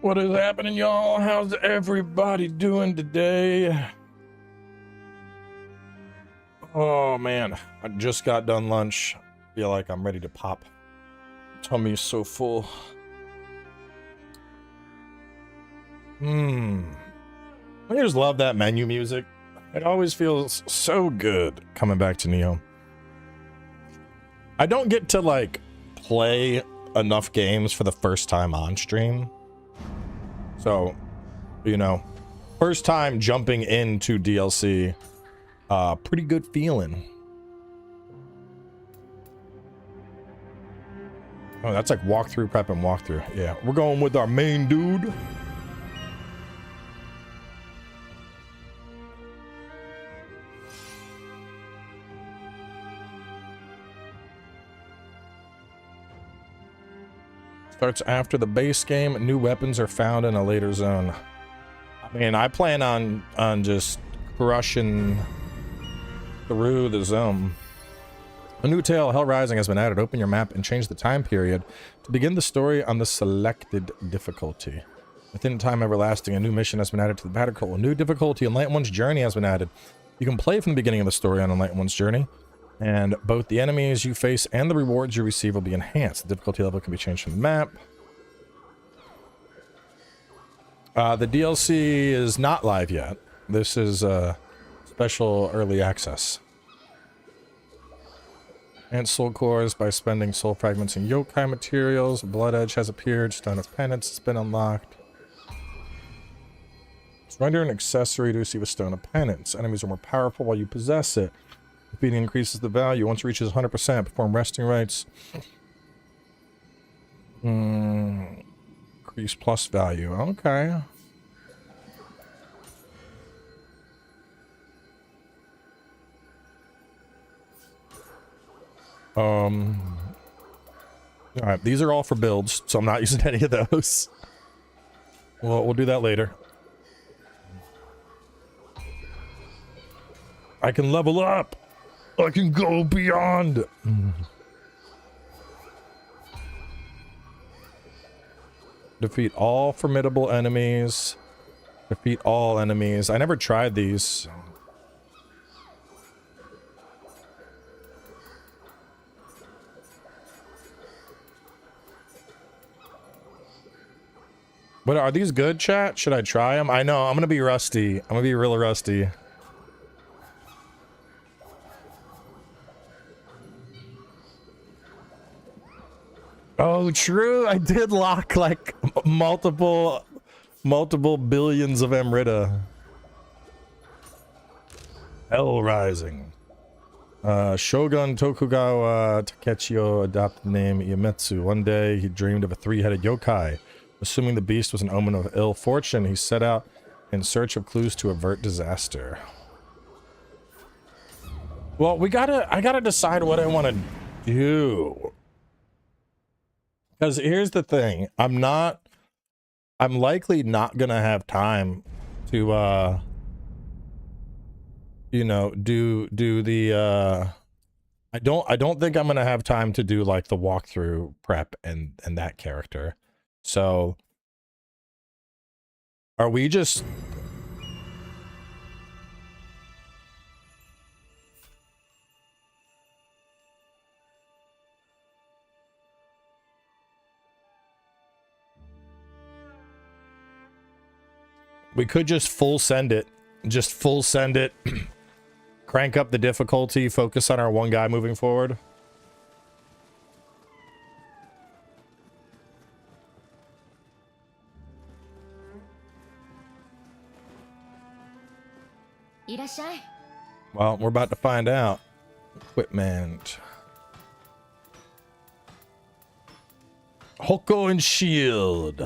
What is happening, y'all? How's everybody doing today? Oh man, I just got done lunch. Feel like I'm ready to pop. Tummy's so full. I just love that menu music. It always feels so good coming back to Nioh. I don't get to like play enough games for the first time on stream. So, you know, first time jumping into DLC, pretty good feeling. Oh, that's like walkthrough, prep, and walkthrough. Yeah, we're going with our main dude. Starts after the base game. New weapons are found in a later zone. I mean, I plan on just crushing through the zone. A new tale, Hell Rising, has been added. Open your map and change the time period to begin the story on the selected difficulty. Within Time Everlasting, a new mission has been added to the battle. A new difficulty, Enlightened One's Journey, has been added. You can play from the beginning of the story on Enlightened One's Journey, and both the enemies you face and the rewards you receive will be enhanced. The difficulty level can be changed from the map. The DLC is not live yet. This is special early access. And soul cores by spending soul fragments and yokai materials. Blood Edge has appeared. Stone of Penance has been unlocked. Surrender an accessory to receive a Stone of Penance. Enemies are more powerful while you possess it. Defeating increases the value. Once it reaches 100%, perform resting rites. Increase plus value. Okay. Alright, these are all for builds, so I'm not using any of those. Well, we'll do that later. I can level up! I can go beyond! Defeat all formidable enemies. Defeat all enemies. I never tried these. But are these good, chat? Should I try them? I know, I'm gonna be rusty. I'm gonna be real rusty. Oh, true. I did lock like multiple billions of Amrita. Hell Rising. Shogun Tokugawa Takechio adopted the name Yametsu. One day he dreamed of a three-headed yokai. Assuming the beast was an omen of ill fortune, he set out in search of clues to avert disaster. Well, I gotta decide what I want to do. Because here's the thing, I'm likely not gonna have time to, you know, do the, I don't think I'm gonna have time to do like the walkthrough prep and that character. So, are we just... We could just full send it. Just full send it. Crank up the difficulty, focus on our one guy moving forward. Well, we're about to find out. Equipment. Hoko and shield.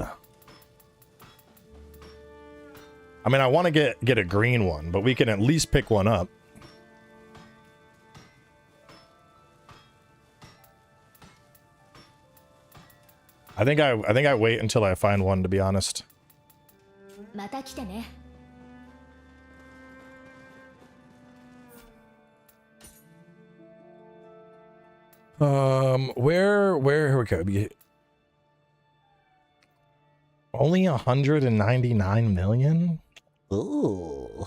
I mean, I want to get a green one, but we can at least pick one up. I think I wait until I find one, to be honest. Where we go? Only 199 million? Ooh.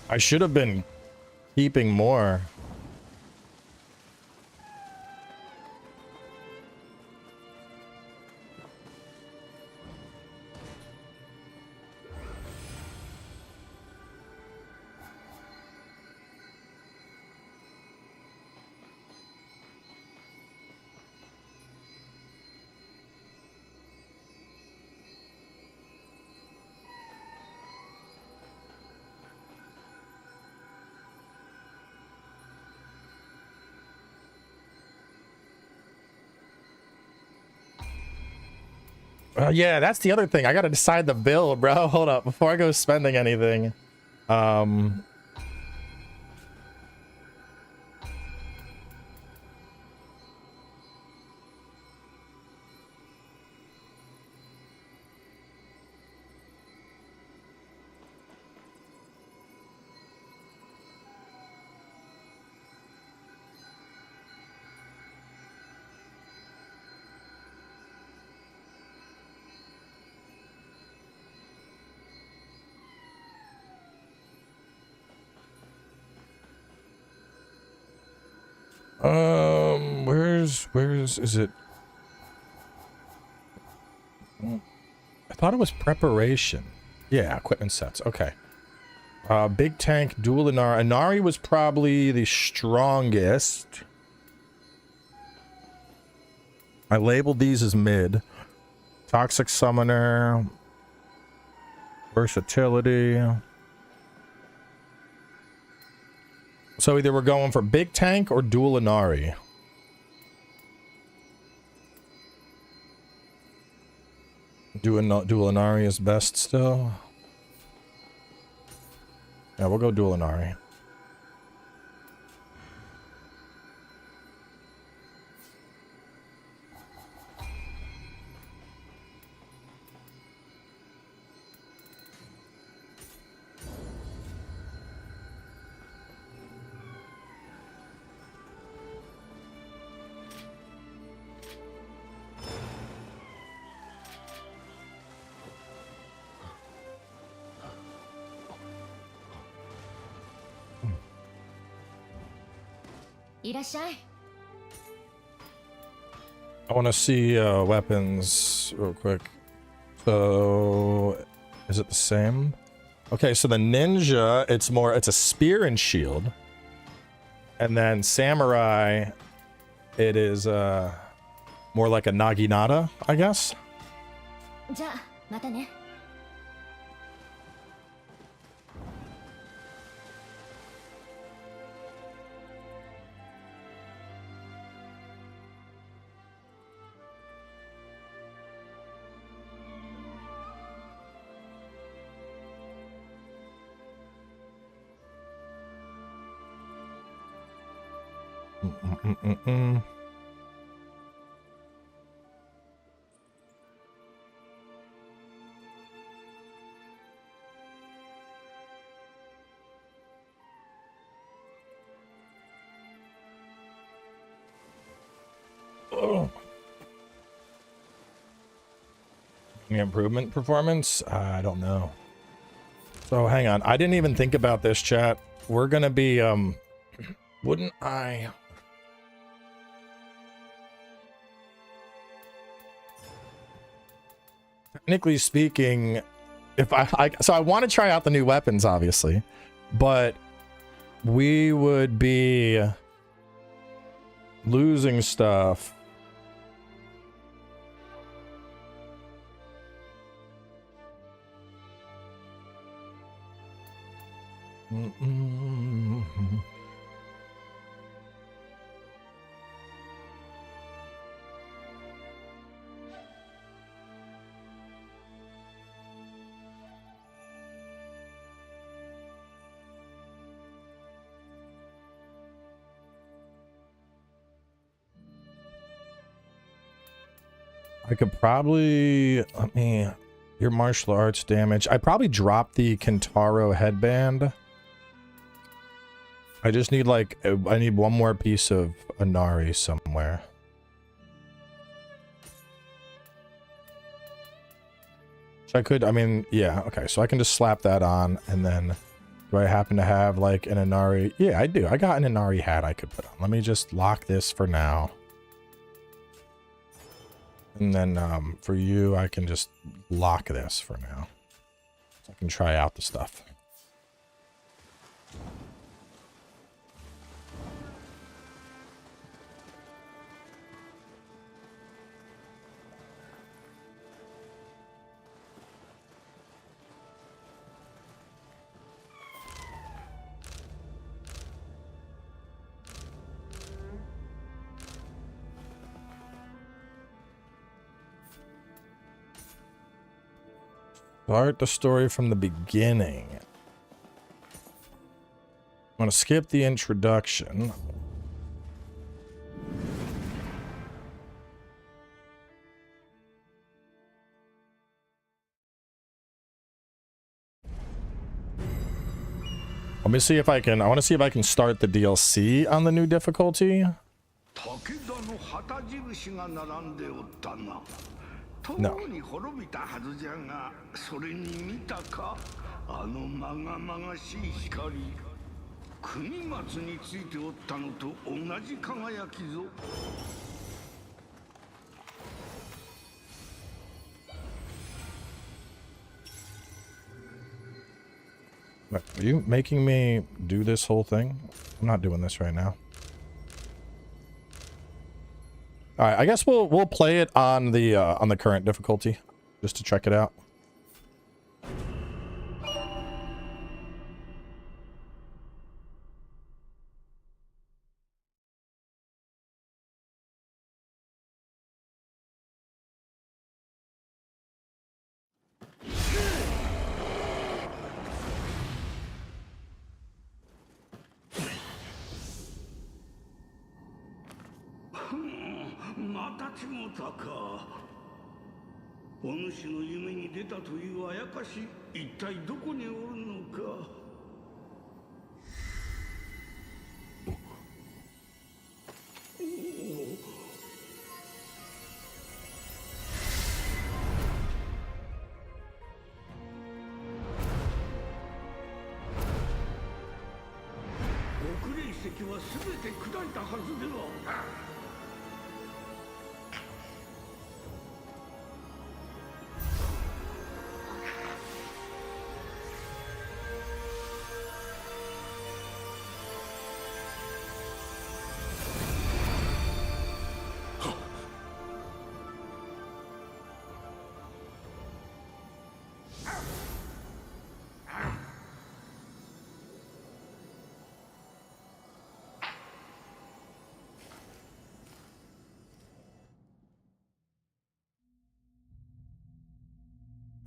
I should have been keeping more. Yeah, that's the other thing. I gotta decide the bill, bro. Hold up, before I go spending anything. Where's is it? I thought it was preparation. Yeah, equipment sets. Okay. Big tank, dual Inari. Inari was probably the strongest. I labeled these as mid. Toxic summoner. Versatility. So either we're going for big tank or dual Inari. Dual Inari is best still. Yeah, we'll go dual Inari. I want to see weapons real quick. So, is it the same? Okay, so the ninja, it's a spear and shield. And then samurai, it is more like a naginata, I guess. Any improvement performance? I don't know. So hang on. I didn't even think about this, chat. We're gonna be wouldn't I technically speaking, if so I want to try out the new weapons, obviously, but we would be losing stuff. I could probably, your martial arts damage. I probably drop the Kentaro headband. I just need I need one more piece of Inari somewhere. So I could, I mean, yeah, okay. So I can just slap that on, and then do I happen to have like an Inari? Yeah, I do. I got an Inari hat I could put on. Let me just lock this for now. And then for you, I can just lock this for now. So I can try out the stuff. Start the story from the beginning. I'm going to skip the introduction. Let me see if I can, I want to see if I can start the DLC on the new difficulty. No. Are you making me do this whole thing? I'm not doing this right now. All right, I guess we'll play it on the current difficulty just to check it out.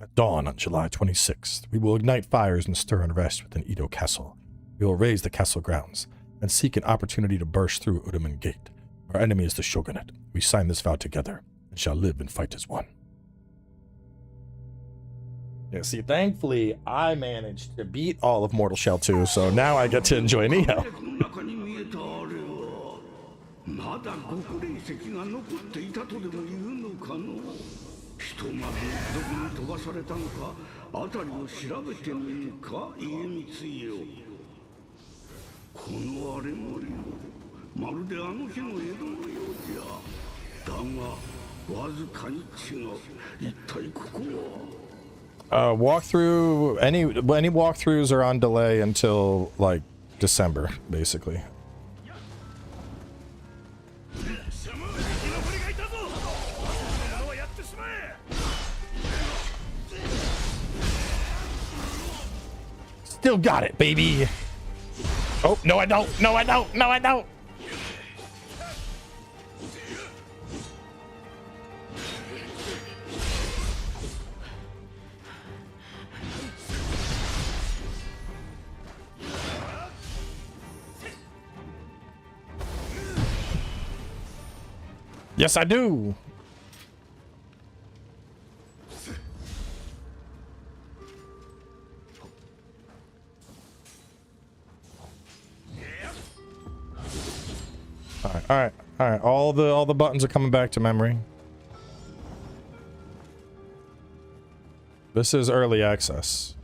At dawn on July 26th, we will ignite fires and stir unrest within Edo Castle. We will raise the castle grounds and seek an opportunity to burst through Udaman Gate. Our enemy is the Shogunate. We sign this vow together and shall live and fight as one. Yeah, see, thankfully, I managed to beat all of Mortal Shell 2, so now I get to enjoy Nioh. Walkthrough, any walkthroughs are on delay until like December, basically. Still got it, baby. Oh, no, I don't. No, I don't. No, I don't. Yes, I do. All right. All the buttons are coming back to memory. This is early access.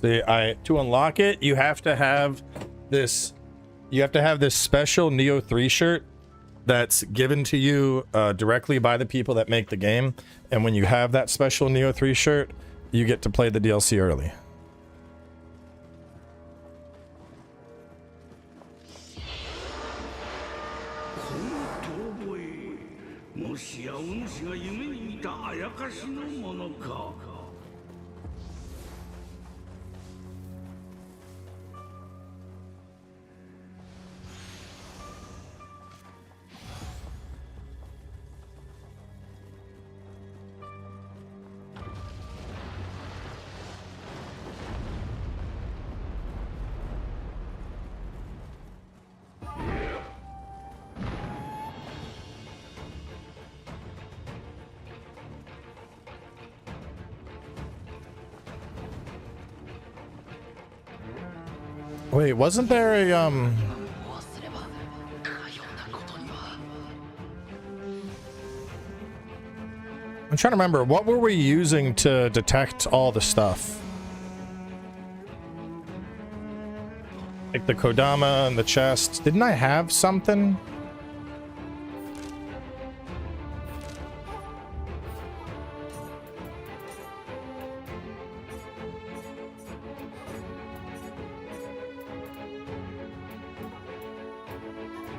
See, to unlock it, you have to have this. You have to have this special Nioh 3 shirt that's given to you directly by the people that make the game. And when you have that special Nioh 3 shirt, you get to play the DLC early. Wait, wasn't there a I'm trying to remember, what were we using to detect all the stuff? Like the Kodama and the chest. Didn't I have something?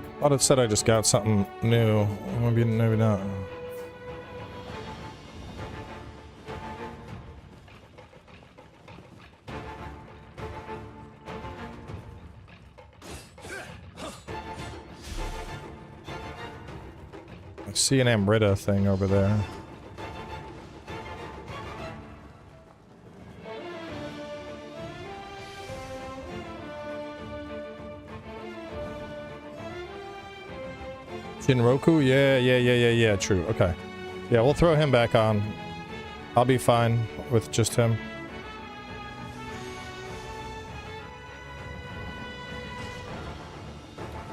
I thought it said I just got something new. Maybe not. I see an Amrita thing over there. Shinroku? Yeah, true. Okay. Yeah, we'll throw him back on. I'll be fine with just him.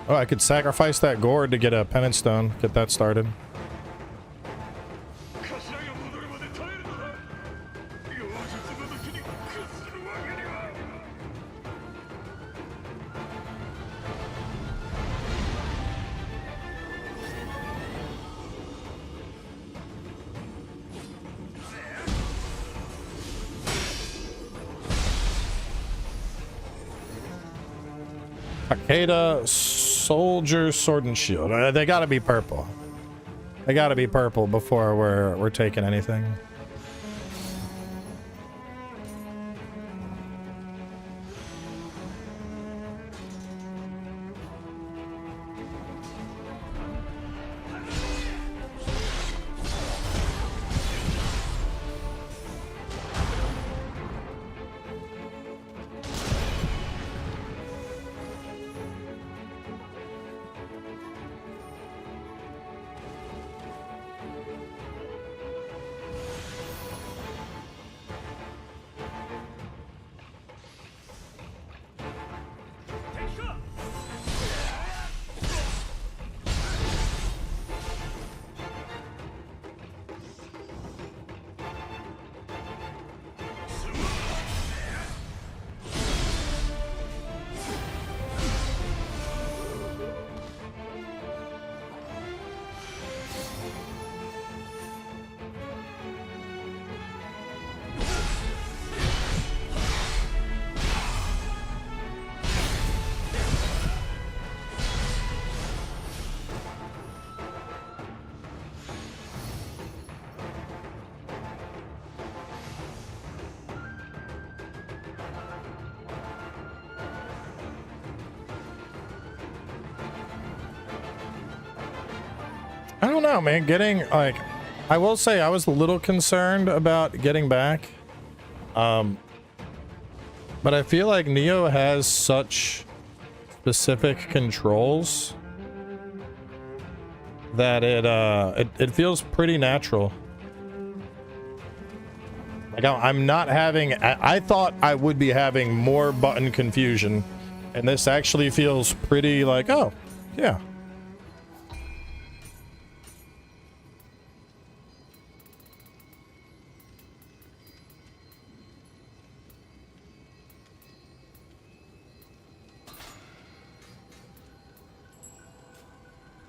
Oh, I could sacrifice that gourd to get a penance stone. Get that started. Takeda, soldier, sword and shield. They gotta be purple. They gotta be purple before we're taking anything. I don't know, man. Getting, like, I will say I was a little concerned about getting back. But I feel like Nioh has such specific controls that it feels pretty natural. Like I'm not having, I thought I would be having more button confusion, and this actually feels pretty like, oh, Yeah.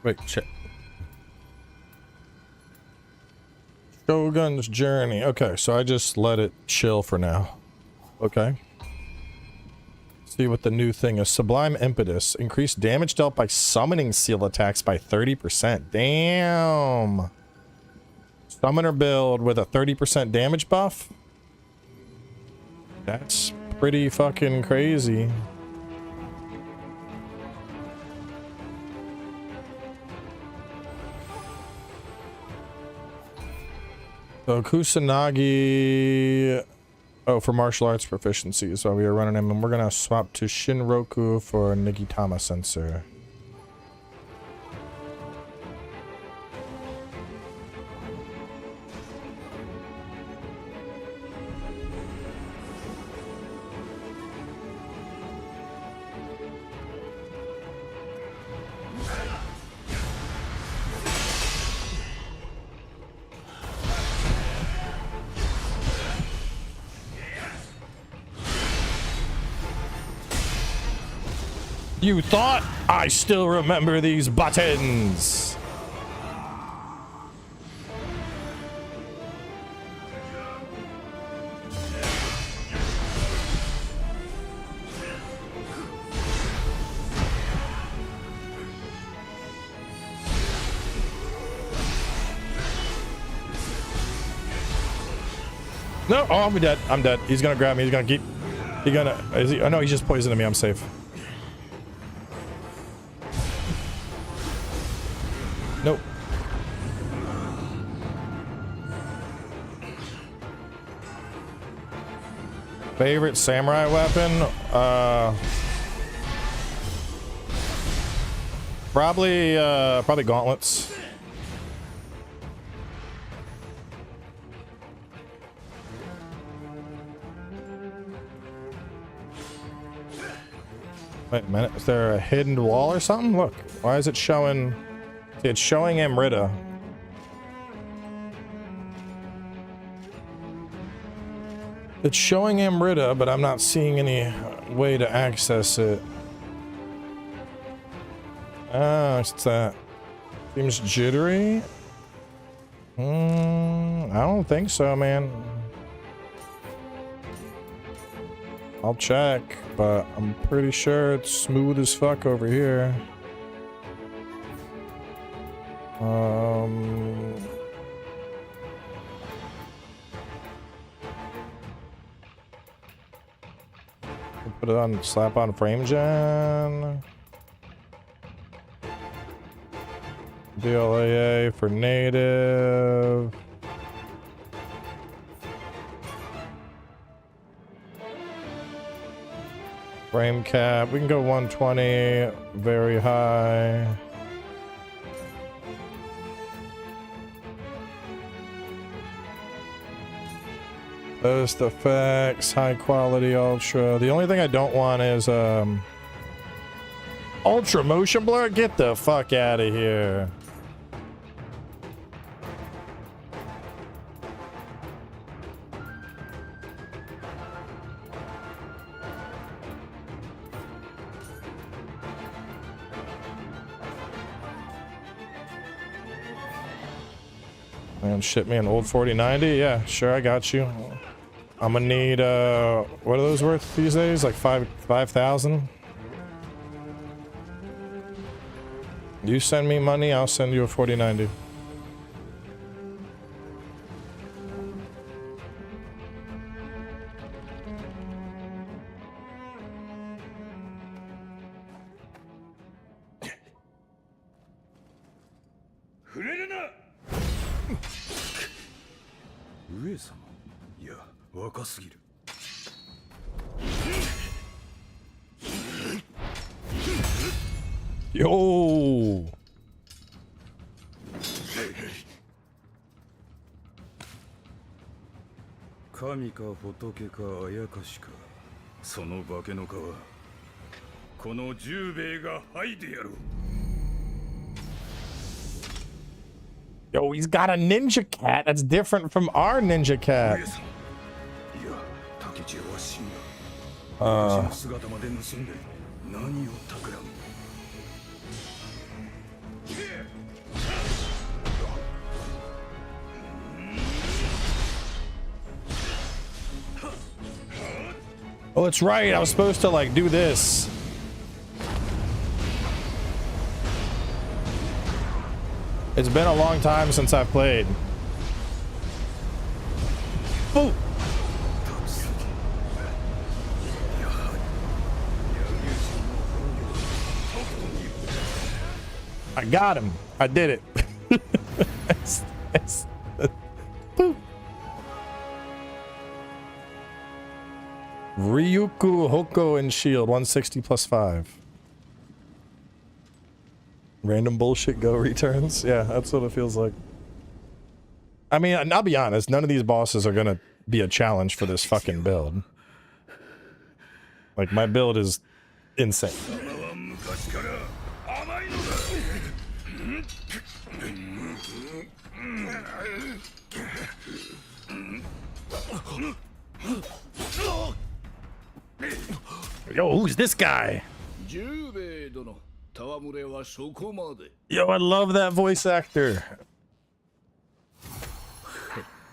Wait, shit. Shogun's Journey. Okay, so I just let it chill for now. Okay. See what the new thing is. Sublime Impetus. Increased damage dealt by summoning seal attacks by 30%. Damn. Summoner build with a 30% damage buff? That's pretty fucking crazy. So Kusanagi, oh, for martial arts proficiency, so we are running him, and we're gonna swap to Shinroku for Nigitama sensor. You thought I still remember these buttons? No, oh, I'm dead. I'm dead. He's gonna grab me. He's gonna keep. Is he? Oh no, he's just poisoning me. I'm safe. Nope. Favorite samurai weapon? Probably gauntlets. Wait a minute, is there a hidden wall or something? Look, why is it showing? It's showing Amrita. It's showing Amrita, but I'm not seeing any way to access it. Ah, it's that. Seems jittery. I don't think so, man. I'll check, but I'm pretty sure it's smooth as fuck over here. Put it on, slap on frame gen. DLAA for native. Frame cap, we can go 120, very high. Post effects, high quality, ultra. The only thing I don't want is ultra motion blur. Get the fuck out of here. Man, ship me an old 4090. Yeah, sure, I got you. I'm gonna need what are those worth these days? Like 5,000. You send me money, I'll send you a 4090. Yo. Kami ka hotoke ka ayakashi ka. Sono bake no ka wa kono 10兵が剥いでやろう。Yo, he's got a ninja cat. That's different from our ninja cat. Oh, it's right. I was supposed to like do this. It's been a long time since I've played. Oh. I got him. I did it. Ryuku, Hoko, and Shield. 160 plus 5. Random bullshit go returns. Yeah, that's what it feels like. I mean, I'll be honest. None of these bosses are going to be a challenge for this fucking build. Like, my build is insane. Yo, who's this guy? Yo, I love that voice actor.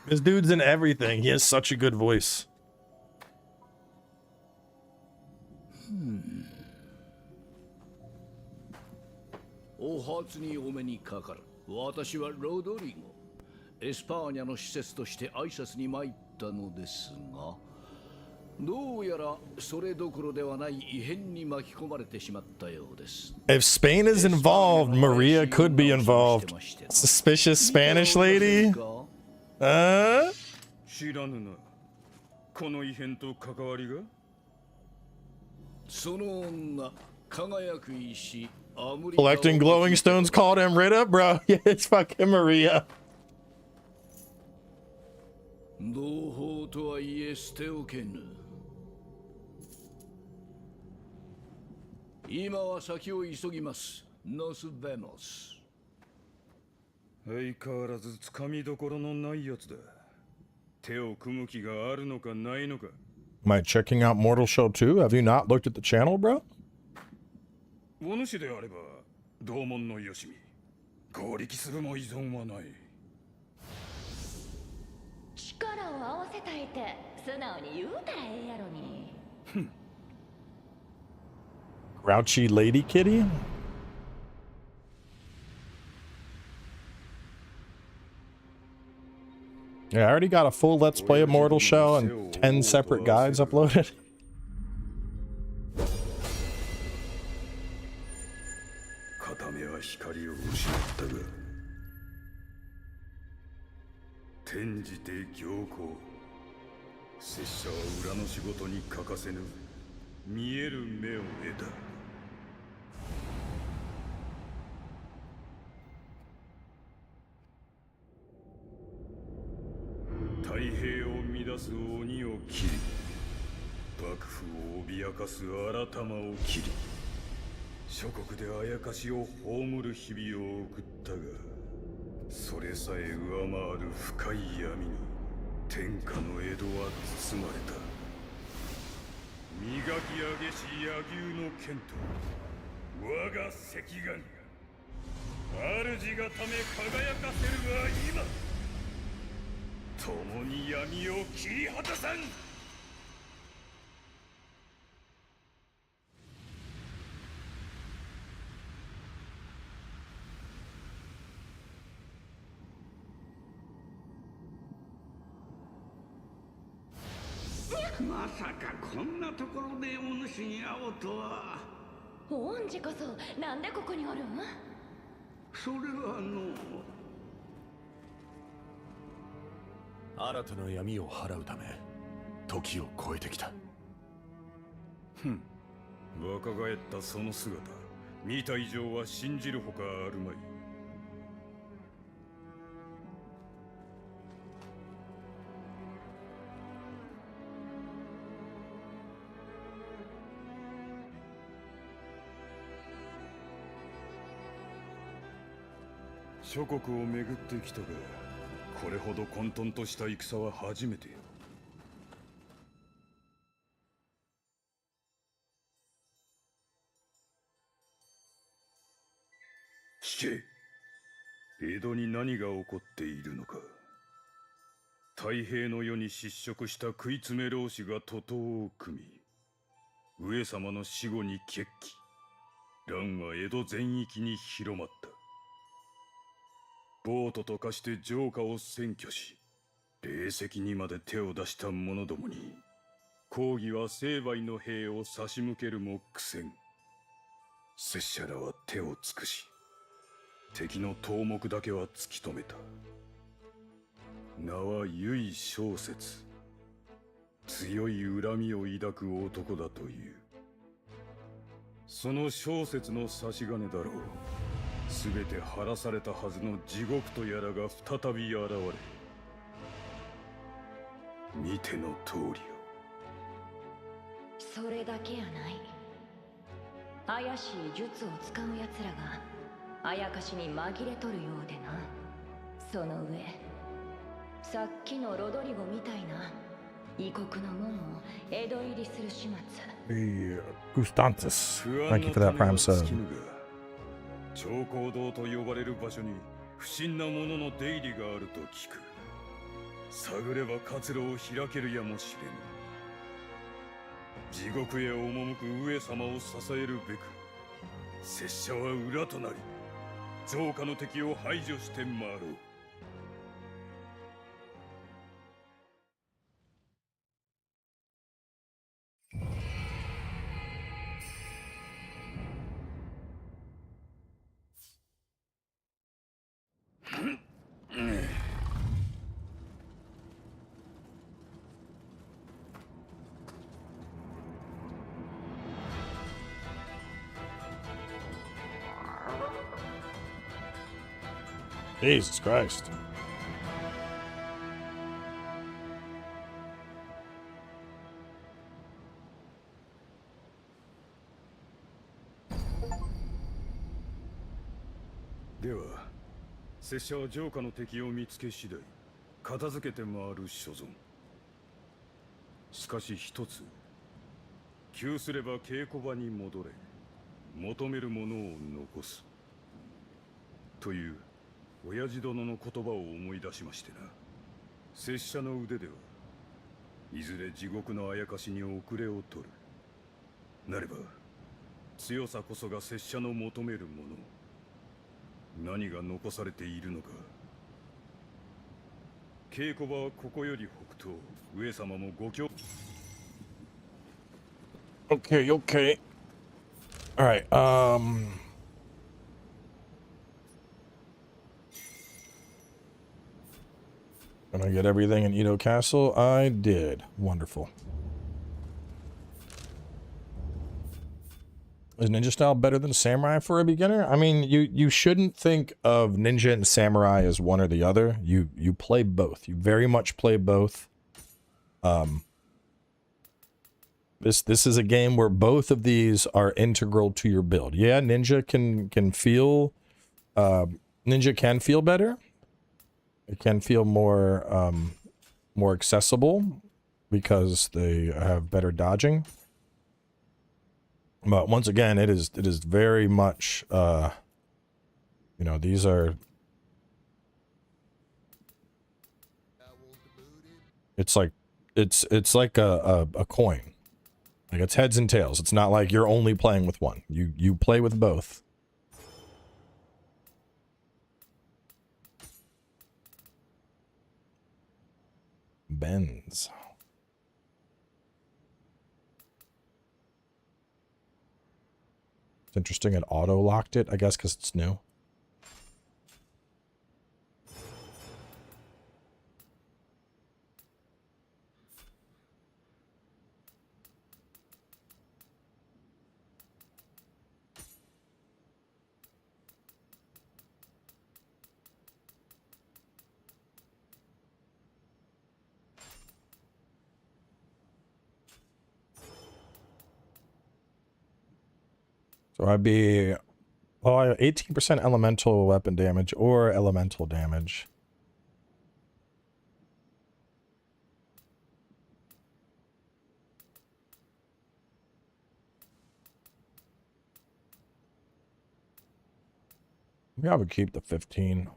This dude's in everything. He has such a good voice. If Spain is involved, Maria could be involved. Suspicious Spanish lady? Collecting glowing stones called Amrita? Bro, yeah, it's fucking Maria. Am I checking out Mortal Shell 2? Have you not looked at the channel, bro? Grouchy lady kitty? Yeah, I already got a full Let's Play of Mortal Shell and 10 separate guides uploaded. 諸国を巡ってきたが、これほど混沌とした戦は初めてよ。聞け。江戸に何が起こっているのか。太平の世に失職した食い詰め老子が徒党を組み、上様の死後に決起。乱は江戸全域に広まった。暴徒と化して城下を占拠し、霊石にまで手を出した者どもに、公儀は成敗の兵を差し向けるも苦戦。拙者らは手を尽くし、敵の頭目だけは突き止めた。名は由小説。強い恨みを抱く男だという。その小説の差し金だろう。すべて晴らされたはずの地獄とやらが再び現れ、見ての通りよ。それだけやない。怪しい術を使う奴らがあやかしに紛れとるようでな。その上さっきのロドリゴみたいな異国の門も江戸入りする始末。Gustantis. Thank you for that prime sub. 長江堂と呼ばれる場所に不審な者の出入りがあると聞く。探れば活路を開けるやもしれぬ。地獄へ赴く上様を支えるべく、拙者は裏となり城下の敵を排除して回ろう。Jesus Christ.では、拙者は城下の敵を見つけ次第、片付けて回る所存。しかし一つ、急すれば稽古場に戻れ、求めるものを残す。という、親父殿の言葉を思い出しましてな。拙者の腕では、いずれ地獄のあやかしに遅れを取る。なれば、強さこそが拙者の求めるもの。何が残されているのか。稽古場はここより北東。上様もご協。Okay, okay. All right. Can I get everything in Nioh Castle? I did. Wonderful. Is ninja style better than samurai for a beginner? I mean, you shouldn't think of ninja and samurai as one or the other. You play both. You very much play both. This is a game where both of these are integral to your build. Yeah, ninja can feel ninja can feel better. It can feel more more accessible because they have better dodging. But once again, it is very much you know, these are, it's like a coin. Like it's heads and tails. It's not like you're only playing with one. You play with both. Bends. It's interesting it auto-locked it, I guess because it's new. So I'd be Oh, I have 18% elemental weapon damage or elemental damage. Maybe I would keep the 15.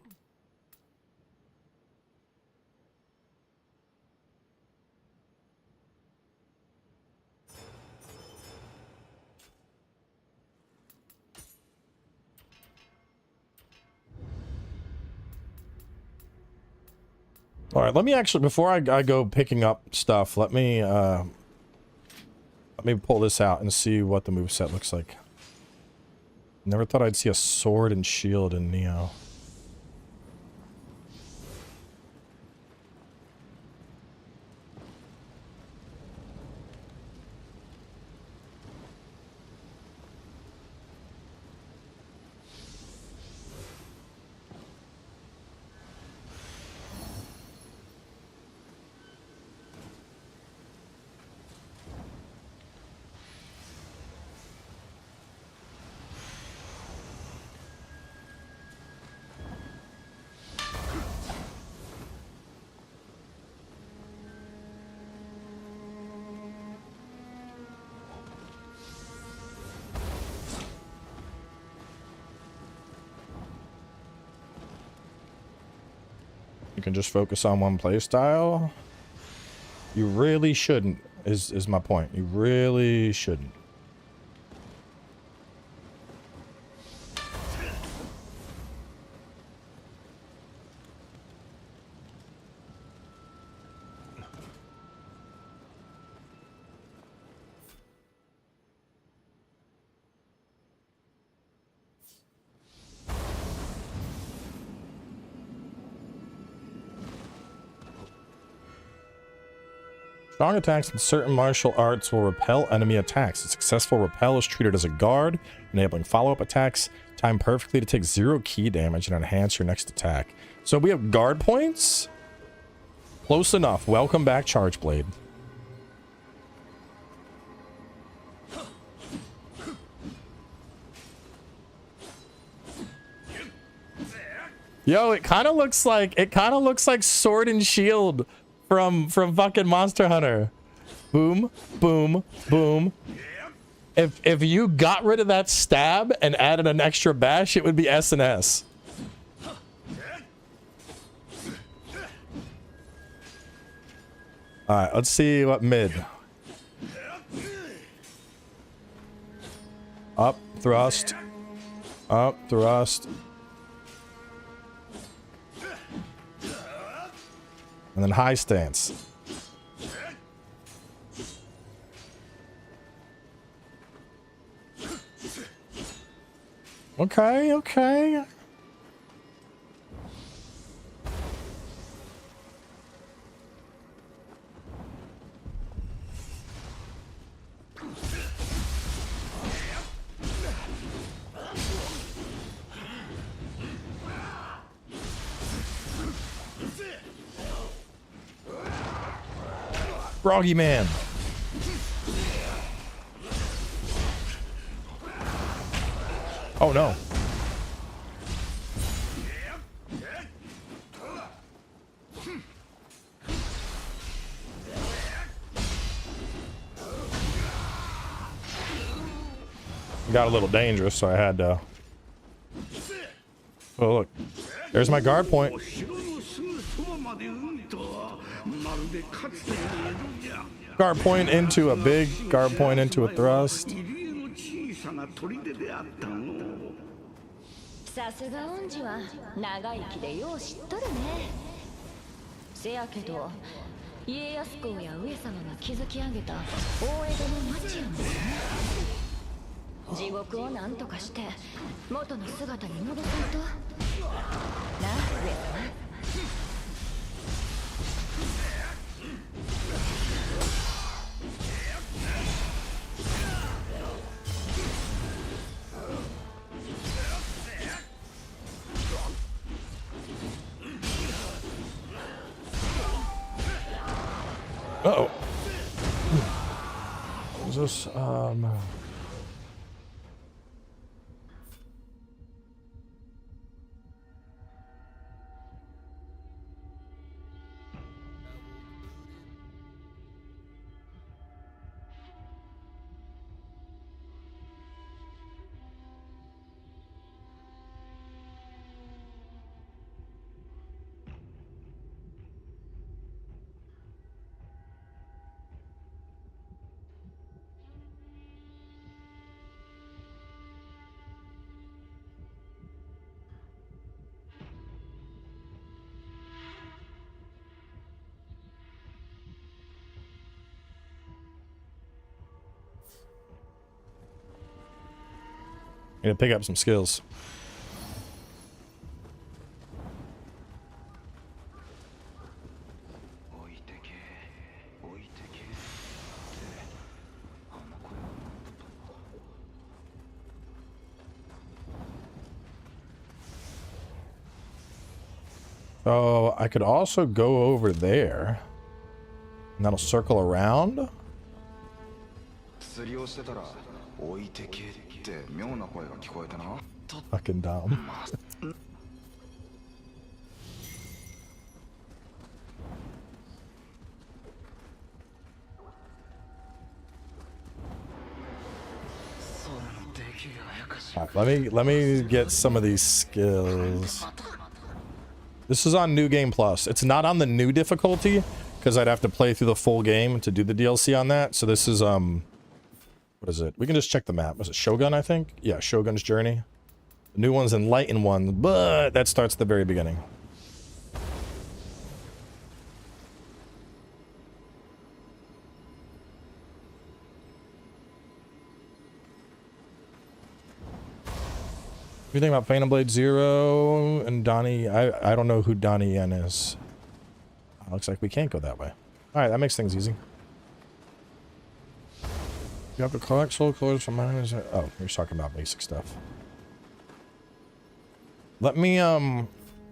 All right, let me actually, before I go picking up stuff, let me pull this out and see what the moveset looks like. Never thought I'd see a sword and shield in Nioh. You can just focus on one playstyle. You really shouldn't, is my point. You really shouldn't. Strong attacks in certain martial arts will repel enemy attacks. A successful repel is treated as a guard, enabling follow-up attacks timed perfectly to take 0 key damage and enhance your next attack. So we have guard points? Close enough. Welcome back, Charge Blade. Yo, it kind of looks like Sword and Shield from fucking Monster Hunter. Boom, boom, boom. If you got rid of that stab and added an extra bash, it would be S&S. All right, let's see what mid. Up, thrust. Up, thrust. And then high stance. Okay, okay. Froggy Man. Oh no. Got a little dangerous, so I had to. Oh look, there's my guard point. Guard point into a big, guard point into a thrust. さすが恩師は長生きでよう知っとるね。せやけど家康公や上様が築き上げた大江戸の町やもんね。地獄を何とかして元の姿に戻さんと。なあ上様。Uh-oh. What is this? Need to pick up some skills. So I could also go over there. And that'll circle around. Fucking dumb. Right, let me get some of these skills. This is on New Game Plus. It's not on the new difficulty because I'd have to play through the full game to do the DLC on that. So this is what is it? We can just check the map. Was it Shogun, I think? Yeah, Shogun's Journey. The new one's Enlightened one, but that starts at the very beginning. What do you think about Phantom Blade Zero and Donnie? I don't know who Donnie Yen is. Looks like we can't go that way. Alright, that makes things easy. You have to collect soul cores from mine. Oh, you're talking about basic stuff. Let me,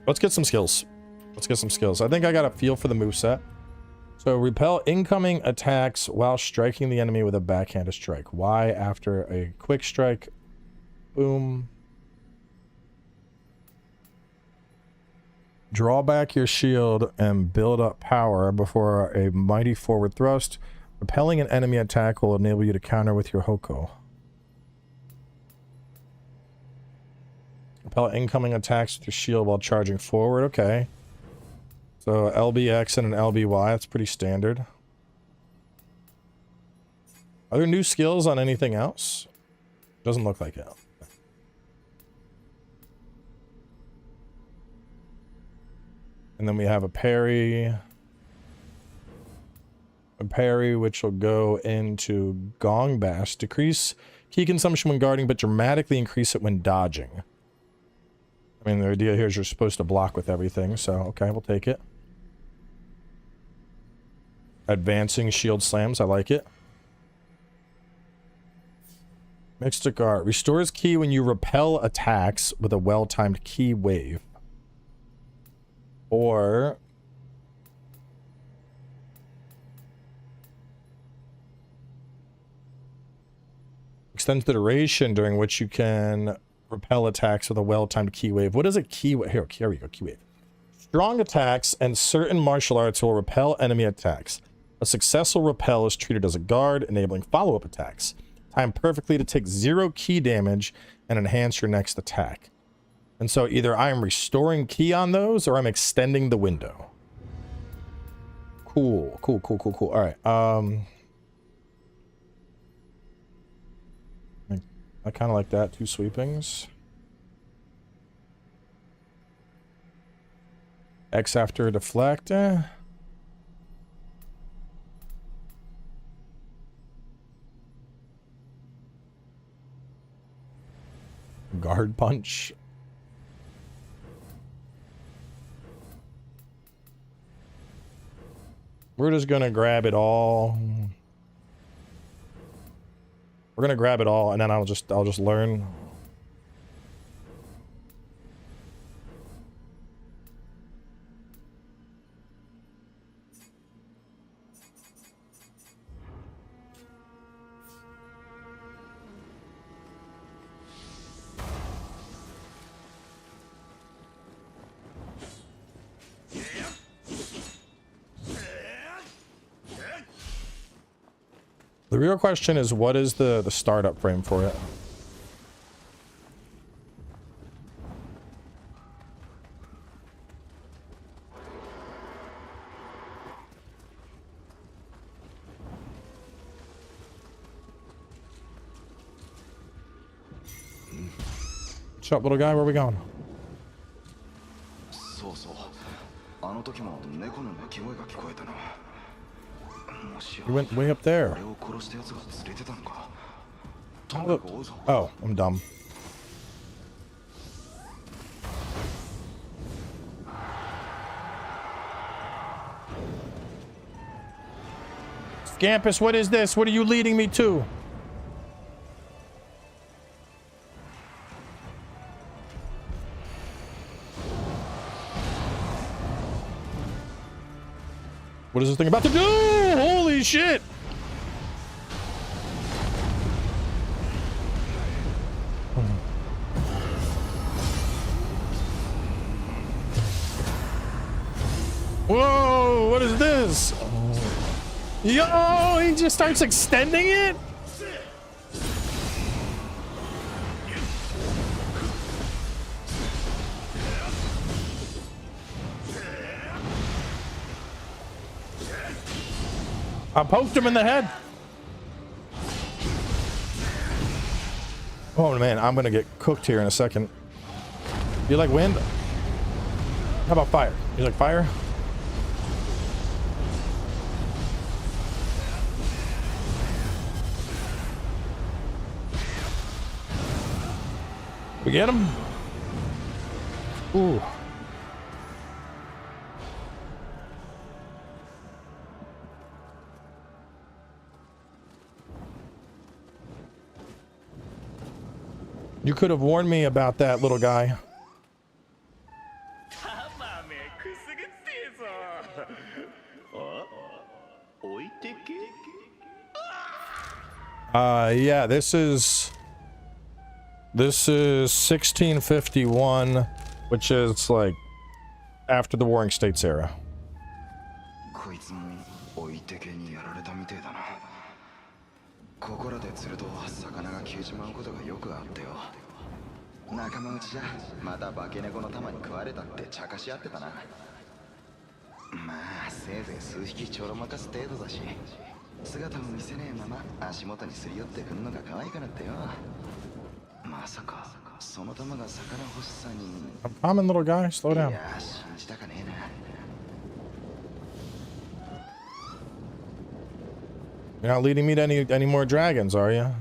let's get some skills. Let's get some skills. I think I got a feel for the moveset. So, repel incoming attacks while striking the enemy with a backhanded strike. Y after a quick strike. Boom. Draw back your shield and build up power before a mighty forward thrust. Repelling an enemy attack will enable you to counter with your Hoko. Repel incoming attacks with your shield while charging forward. Okay. So LBX and an LBY, that's pretty standard. Are there new skills on anything else? Doesn't look like it. And then we have a parry. A parry, which will go into Gong Bash. Decrease key consumption when guarding, but dramatically increase it when dodging. I mean, the idea here is you're supposed to block with everything, so okay, we'll take it. Advancing shield slams, I like it. Mystic Art. Restores key when you repel attacks with a well-timed key wave. Or extends the duration during which you can repel attacks with a well-timed key wave. What is a key wave? Here we go, key wave. Strong attacks and certain martial arts will repel enemy attacks. A successful repel is treated as a guard, enabling follow-up attacks. Time perfectly to take 0 key damage and enhance your next attack. And so either I am restoring key on those or I'm extending the window. Cool, cool, cool, cool, cool. All right. I kind of like that. 2 sweepings. X after deflect. Guard punch. We're just gonna grab it all. We're gonna grab it all, and then I'll just learn. The real question is, what is the startup frame for it? What's up, little guy? Where are we going? You went way up there. Oh, I'm dumb. Scampus, what is this? What are you leading me to? What is this thing about to do? Holy shit! Whoa, what is this? Yo, he just starts extending it? I poked him in the head. Oh man, I'm gonna get cooked here in a second. You like wind? How about fire? You like fire? We get him? Ooh. You could have warned me about that, little guy. Yeah, this is 1651, which is like after the Warring States era. I'm coming, little guy. Slow down. You're not leading me to any more dragons, are you?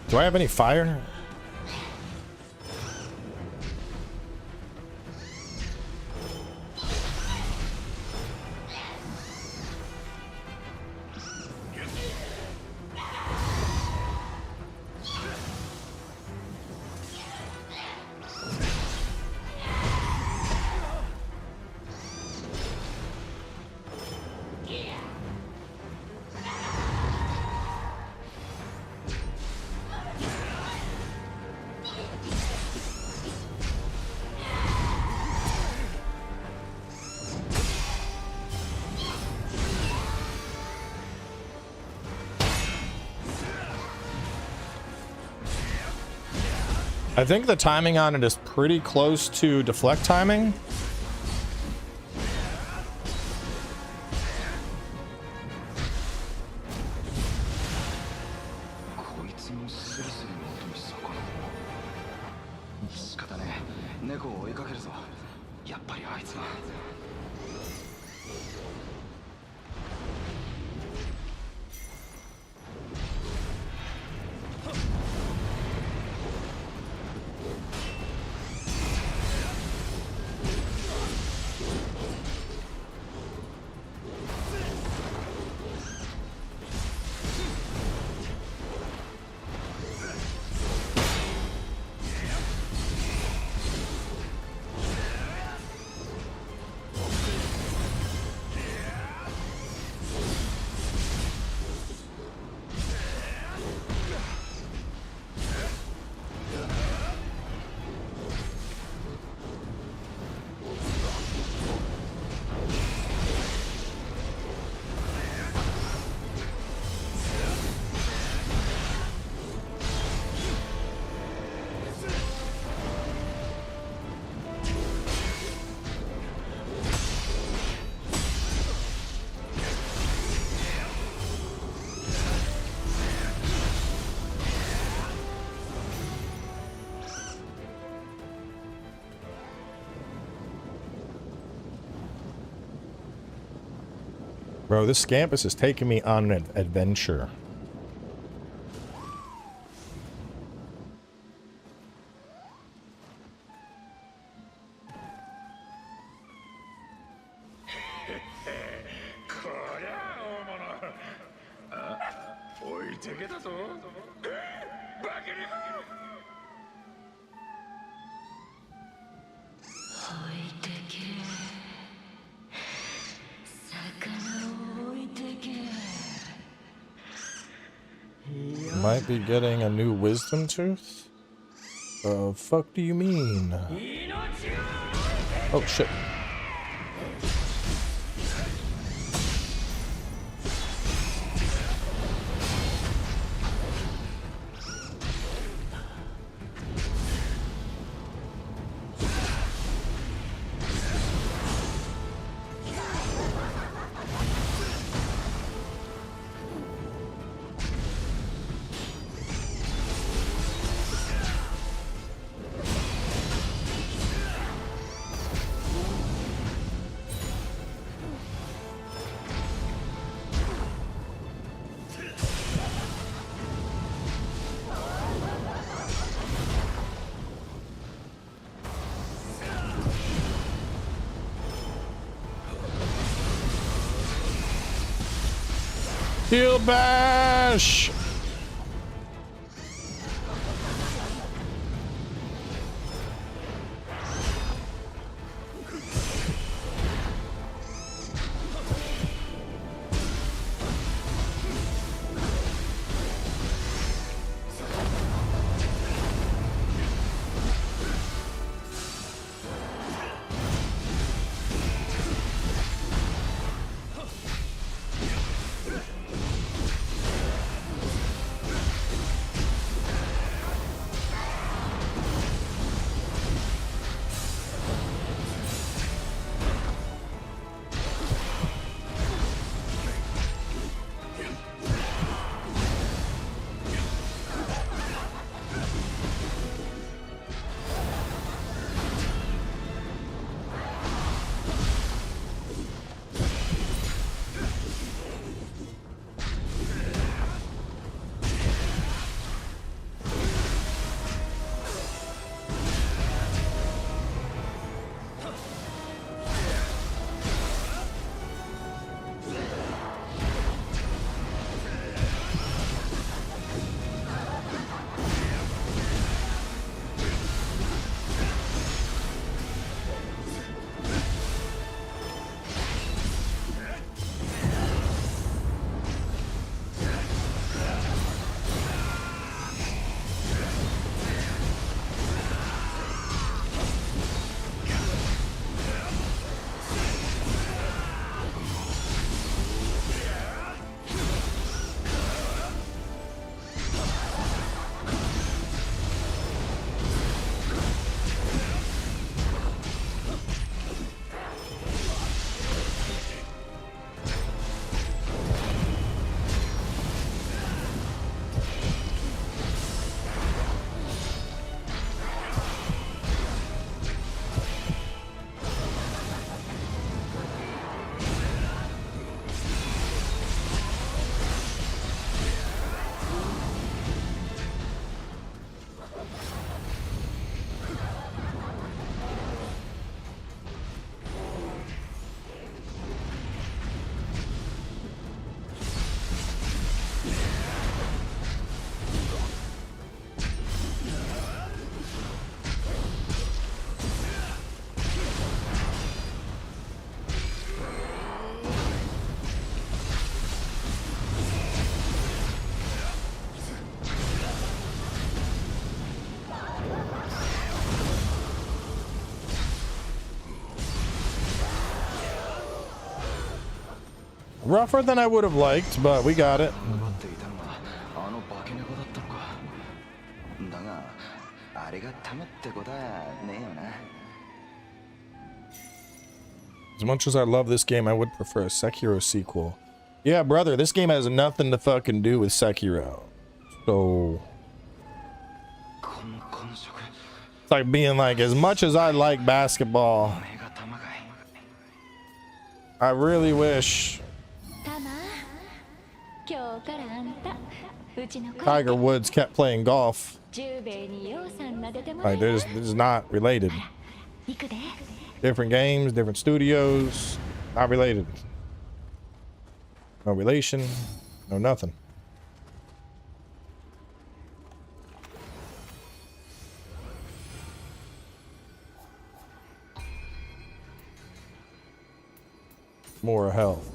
Do I have any fire? I think the timing on it is pretty close to deflect timing. Bro, this Scampus is taking me on an adventure. Might be getting a new wisdom tooth? The fuck do you mean? Oh shit. Heal bash! Rougher than I would have liked, but we got it. As much as I love this game, I would prefer a Sekiro sequel. Yeah, brother, this game has nothing to fucking do with Sekiro. So it's like being like, as much as I like basketball, I really wish 今日からあんたうちの子 Tiger Woods kept playing golf. 十兵衛にようさん撫でても Like らえ this is not related. 行くで Different games, different studios, not related. No relation, no nothing. More health.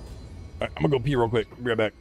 All right, I'm gonna go pee real quick. Be right back.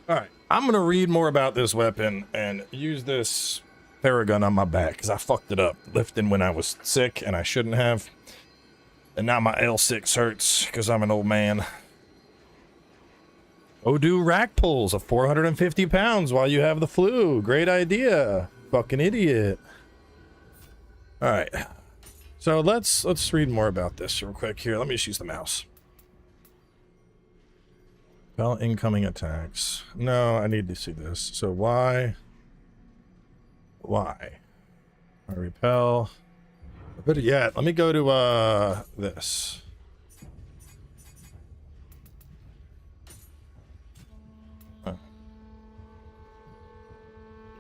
All right, I'm gonna read more about this weapon and use this Theragun on my back because I fucked it up lifting when I was sick and I shouldn't have. And now my L6 hurts because I'm an old man. Oh, do rack pulls of 450 pounds while you have the flu. Great idea. Fucking idiot. All right. So let's read more about this real quick here. Let me just use the mouse. Well, incoming attacks. No, I need to see this. So why? I repel. Better yet, let me go to this.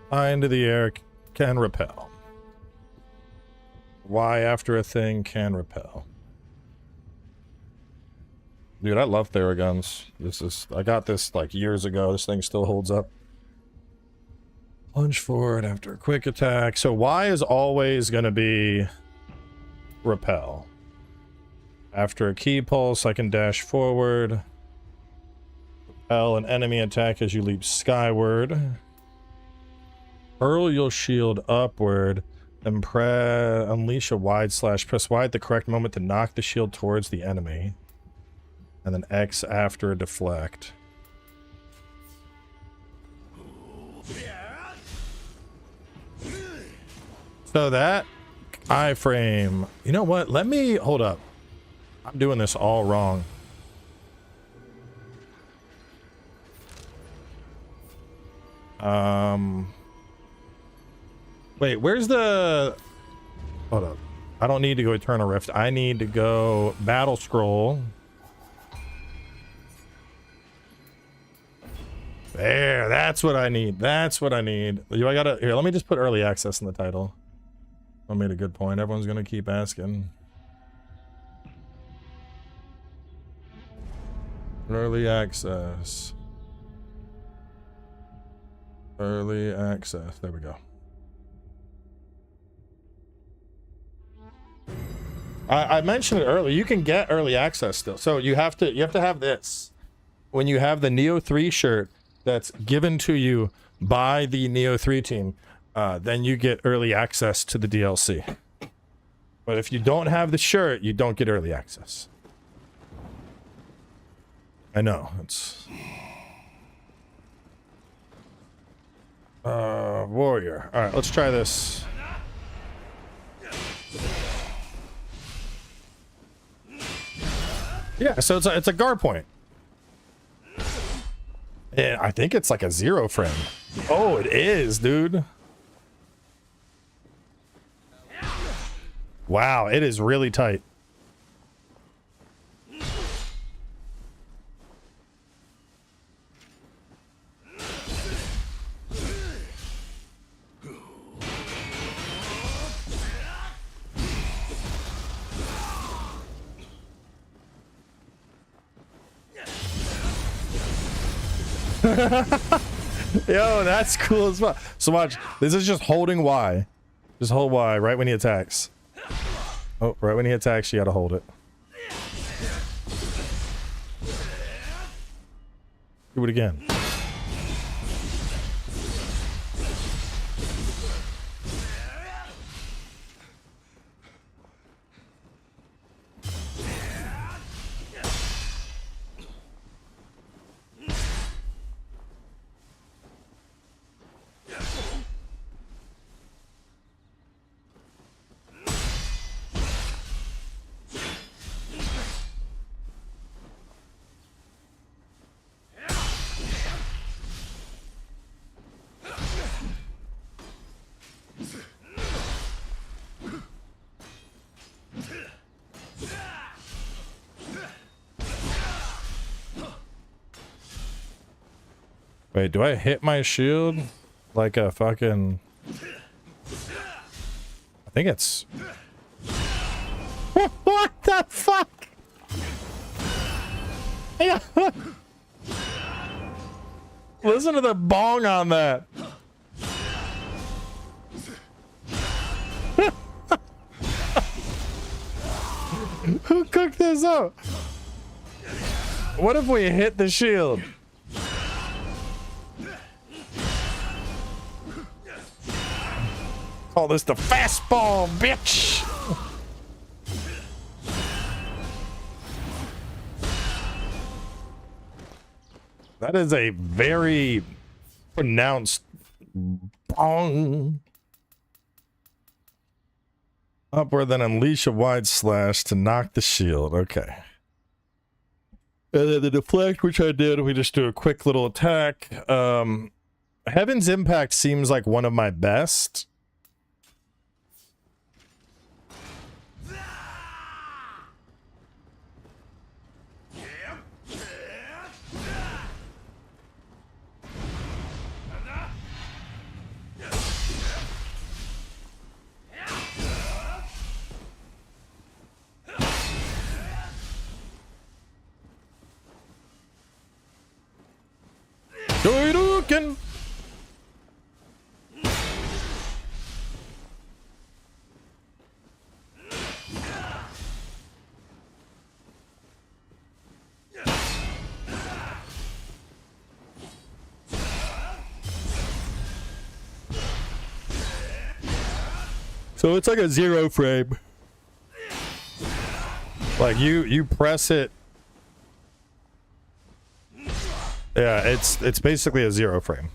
High into the air can repel. Y after a thing can repel. Dude, I love Theraguns. I got this like years ago. This thing still holds up. Plunge forward after a quick attack. So Y is always going to be repel. After a key pulse, I can dash forward. Repel an enemy attack as you leap skyward. Hurl your shield upward. Then unleash a wide slash. Press Y at the correct moment to knock the shield towards the enemy. And then X after a deflect. So that iframe. You know what? Let me hold up. I'm doing this all wrong. Wait, where's the... Hold up. I don't need to go Eternal Rift. I need to go Battle Scroll. There, that's what I need. That's what I need. I gotta... Here, let me just put early access in the title. I made a good point. Everyone's gonna keep asking. Early access. Early access. There we go. I mentioned it earlier. You can get early access still. So you have to have this. When you have the Nioh 3 shirt that's given to you by the Nioh 3 team, then you get early access to the DLC. But if you don't have the shirt, you don't get early access. I know. It's warrior. All right, let's try this. Yeah, so it's a guard point. And I think it's like a 0 frame. Oh, it is, dude. Wow, it is really tight. Yo, that's cool as well. So watch, this is just holding Y. Just hold Y right when he attacks. Oh, right when he attacks, you gotta hold it. Do it again. Wait, do I hit my shield like a fucking... I think it's... What the fuck? Listen to the bong on that. Who cooked this up? What if we hit the shield? Call this the fastball, bitch. That is a very pronounced bong. Upward, then unleash a wide slash to knock the shield. Okay. And then the deflect, which I did, we just do a quick little attack. Heaven's Impact seems like one of my best. Shoryuken. So it's like a 0 frame. Like you press it. Yeah, it's basically a 0 frame.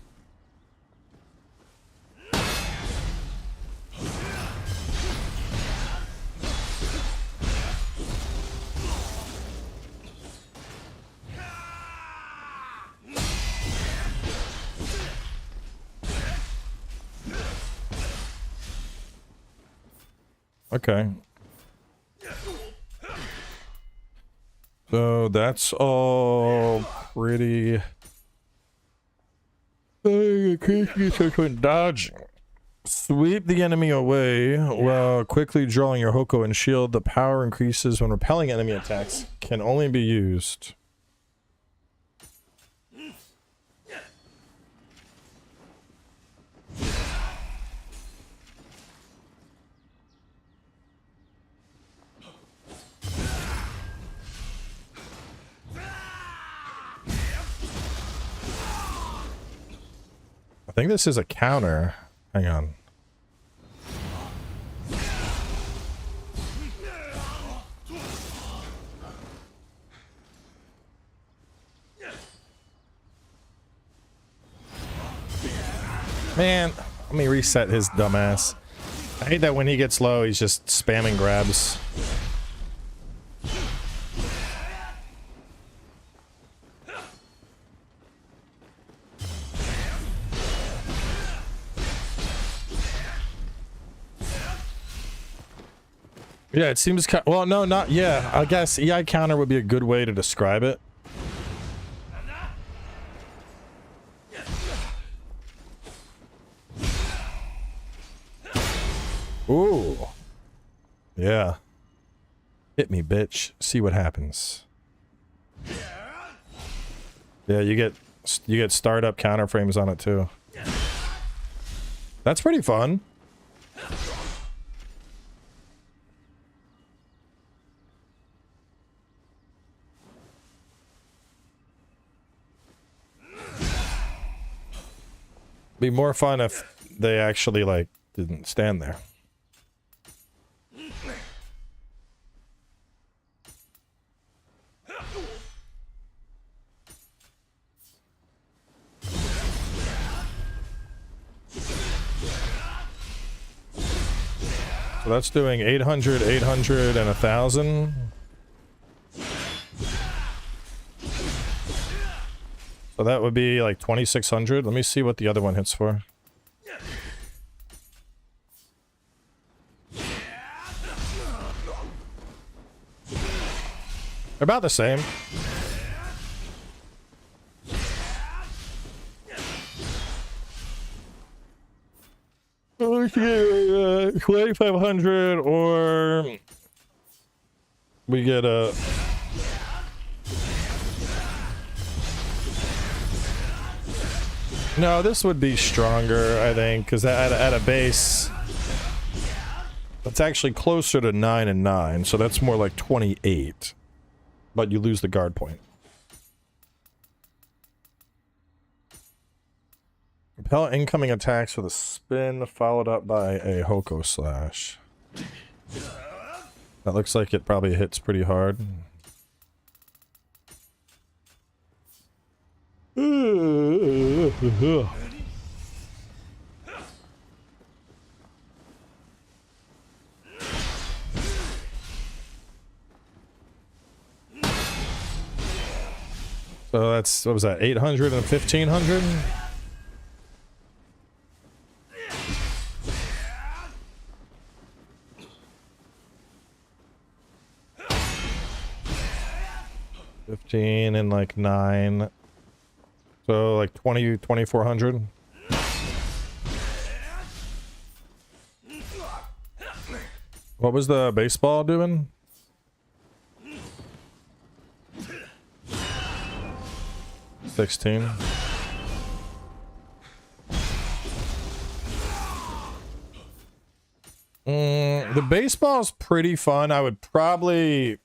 Okay. So that's all pretty. Dodging. Sweep the enemy away while quickly drawing your Hoko and shield. The power increases when repelling enemy attacks. Can only be used. I think this is a counter. Hang on. Man, let me reset his dumbass. I hate that when he gets low, he's just spamming grabs. Yeah, it seems well, no, not yeah. I guess EI counter would be a good way to describe it. Ooh. Yeah. Hit me, bitch. See what happens. Yeah, you get startup counter frames on it too. That's pretty fun. Be more fun if they actually like didn't stand there. So that's doing 800, 800, and 1,000. So that would be like 2,600. Let me see what the other one hits for. They're about the same. Let's get 2,500, or we get a. No, this would be stronger, I think, because at a base, that's actually closer to 9 and 9, so that's more like 28. But you lose the guard point. Repel incoming attacks with a spin followed up by a Hoko slash. That looks like it probably hits pretty hard. So that's, what was that, 800 and 1500? And like 9. So like 2400. What was the baseball doing? 16. The baseball's pretty fun. I would probably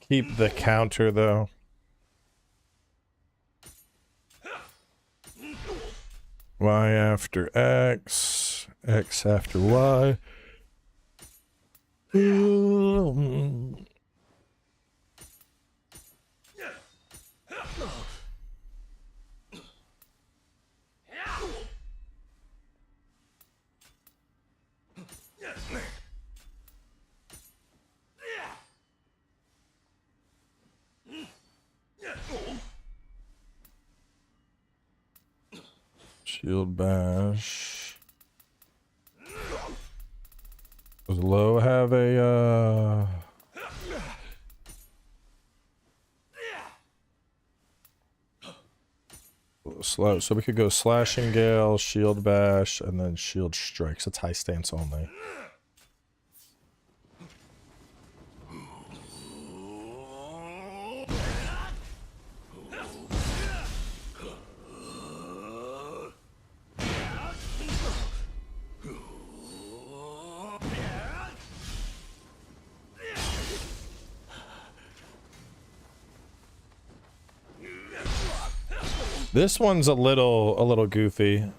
keep the counter though. Y after X, X after Y. Shield bash. Does low have a slow? So we could go slashing gale, shield bash, and then shield strikes. It's high stance only. This one's a little goofy.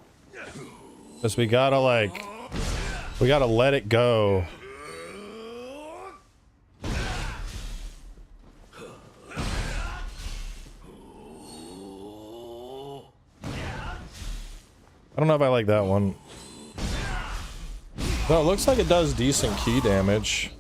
Because we gotta let it go. I don't know if I like that one. No, it looks like it does decent key damage.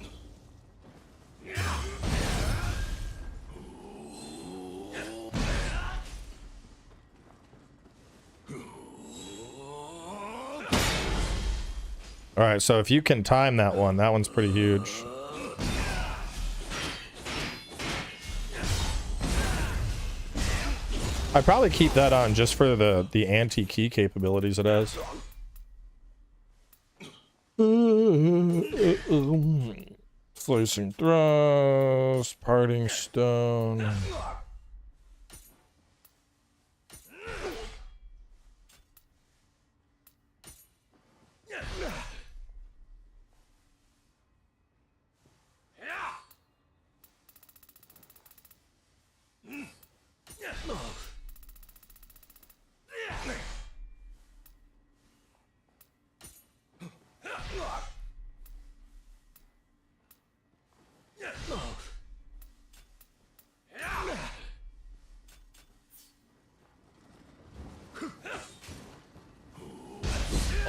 Alright, so if you can time that one's pretty huge. I'd probably keep that on just for the anti-key capabilities it has. Slicing thrust, parting stone.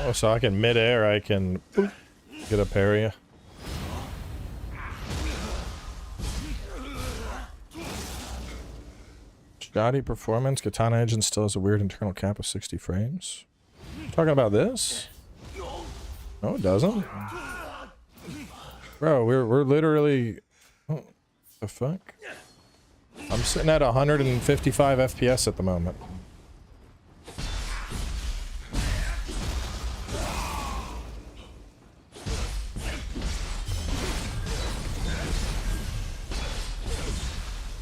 Oh, so I can mid-air, I can get a parry. Shoddy performance. Katana engine still has a weird internal cap of 60 frames. Talking about this? No, it doesn't. Bro, we're literally... Oh, the fuck? I'm sitting at 155 FPS at the moment.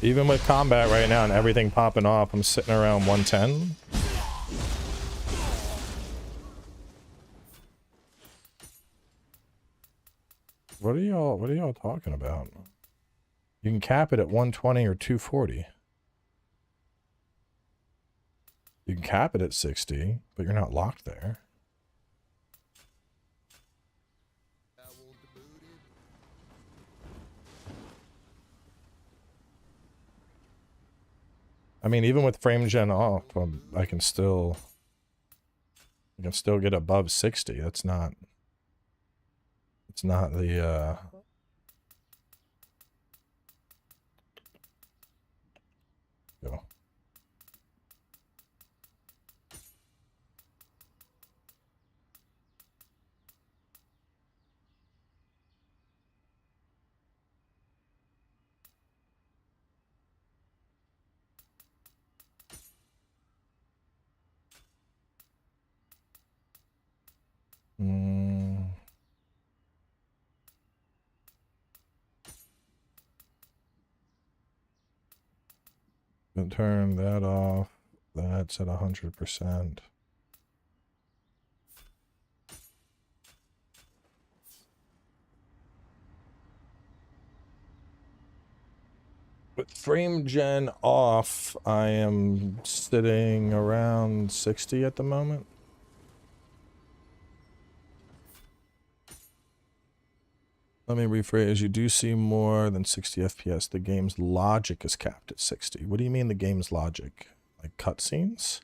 Even with combat right now and everything popping off, I'm sitting around 110. What are y'all talking about? You can cap it at 120 or 240. You can cap it at 60, but you're not locked there. I mean, even with frame gen off, I can still get above 60. That's not. It's not the. Go. And turn that off. That's at 100%. With frame gen off, I am sitting around 60 at the moment. Let me rephrase. You do see more than 60 FPS. The game's logic is capped at 60. What do you mean the game's logic? Like cutscenes?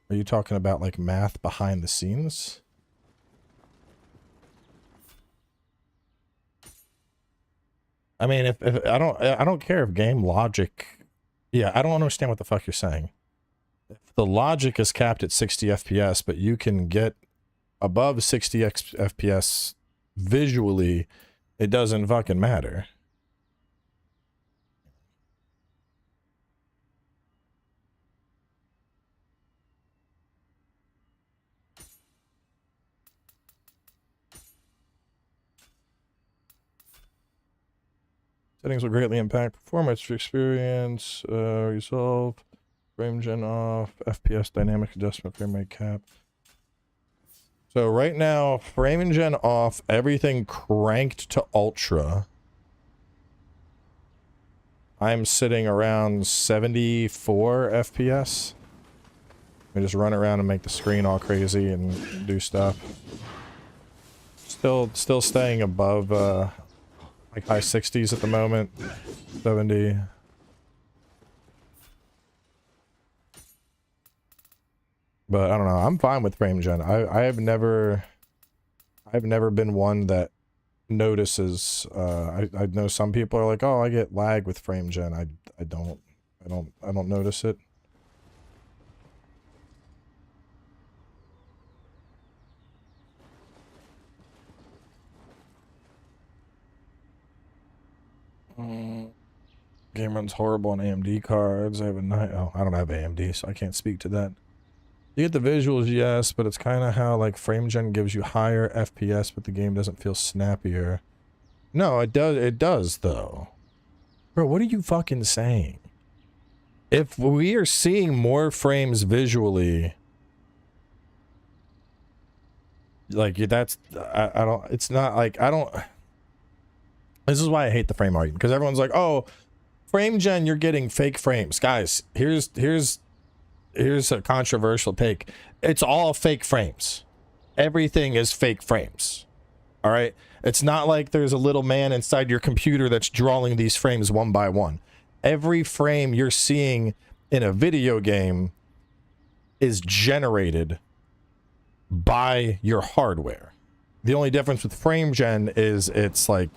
Are you talking about like math behind the scenes? I mean, if I don't care if game logic. Yeah, I don't understand what the fuck you're saying. If the logic is capped at 60 FPS, but you can get above 60 FPS visually, it doesn't fucking matter. Settings will greatly impact performance, experience, resolve, frame gen off, FPS dynamic adjustment, frame rate cap. So right now, frame and gen off, everything cranked to ultra. I'm sitting around 74 FPS. I just run around and make the screen all crazy and do stuff. Still staying above like high 60s at the moment. 70. But I don't know. I'm fine with frame gen. I've never been one that notices. I know some people are like, oh, I get lag with frame gen. I don't notice it. Game runs horrible on AMD cards. I have a Nioh. I don't have AMD, so I can't speak to that. You get the visuals, yes, but it's kind of how like frame gen gives you higher FPS, but the game doesn't feel snappier. No, it does. It does though. Bro, what are you fucking saying? If we are seeing more frames visually, like that's I don't. It's not like I don't. This is why I hate the frame argument, because everyone's like, oh, frame gen, you're getting fake frames. Guys, here's a controversial take. It's all fake frames. Everything is fake frames. All right? It's not like there's a little man inside your computer that's drawing these frames one by one. Every frame you're seeing in a video game is generated by your hardware. The only difference with frame gen is it's like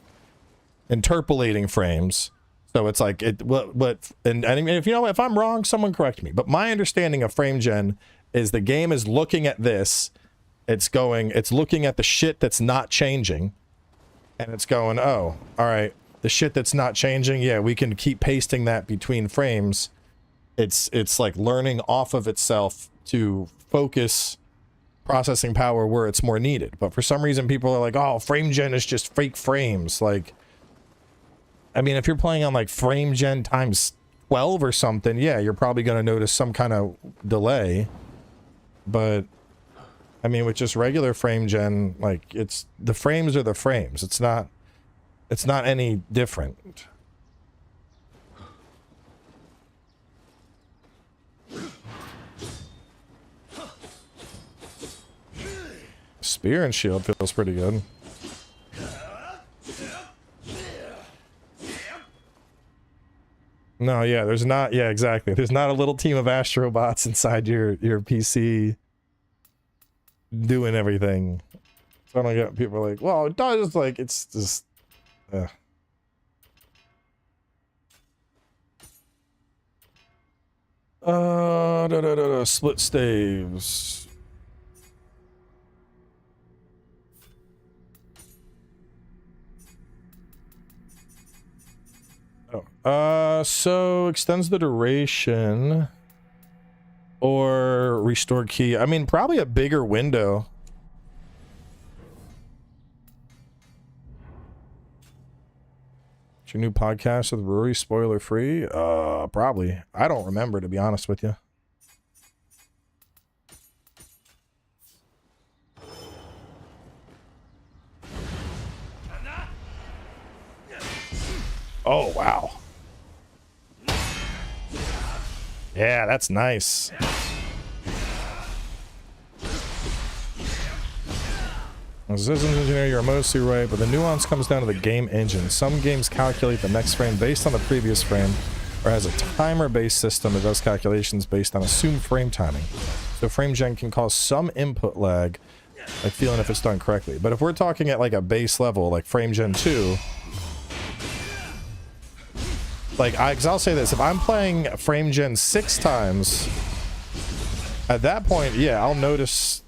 interpolating frames. So it's like and if you know, if I'm wrong, someone correct me. But my understanding of frame gen is the game is looking at this, it's looking at the shit that's not changing, and it's going, oh, all right, the shit that's not changing, yeah, we can keep pasting that between frames. It's like learning off of itself to focus processing power where it's more needed. But for some reason, people are like, oh, frame gen is just fake frames. Like, I mean, if you're playing on like frame gen times 12 or something, yeah, you're probably going to notice some kind of delay. But I mean, with just regular frame gen, like the frames are the frames. It's not any different. Spear and shield feels pretty good. No, yeah, there's not. Yeah, exactly. There's not a little team of astrobots inside your PC doing everything. So I don't get people are like, well, it does. Like, it's just. Split staves. Oh, so extends the duration or restore key. I mean, probably a bigger window. It's your new podcast with Rory, spoiler free? Probably. I don't remember, to be honest with you. Oh, wow. Yeah, that's nice. As a systems engineer, you're mostly right, but the nuance comes down to the game engine. Some games calculate the next frame based on the previous frame, or has a timer-based system that does calculations based on assumed frame timing. So frame gen can cause some input lag, like feeling if it's done correctly. But if we're talking at like a base level, like frame gen 2, like, cause I'll say this, if I'm playing frame gen 6 times, at that point, yeah, I'll notice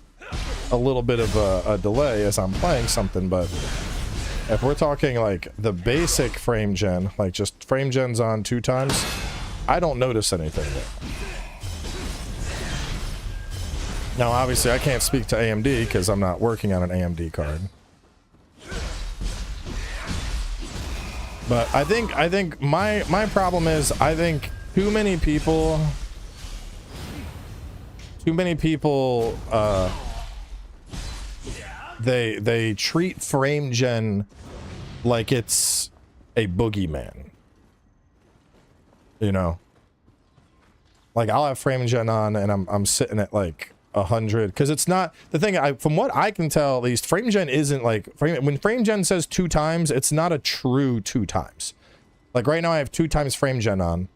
a little bit of a delay as I'm playing something, but if we're talking like the basic frame gen, like just frame gens on 2 times, I don't notice anything there. Now, obviously, I can't speak to AMD because I'm not working on an AMD card. But I think my problem is I think too many people they treat frame gen like it's a boogeyman. You know? Like I'll have frame gen on and I'm sitting at like 100 because it's not the thing. From what I can tell, at least frame gen isn't like when frame gen says 2 times, it's not a true 2 times. Like right now I have 2 times frame gen on.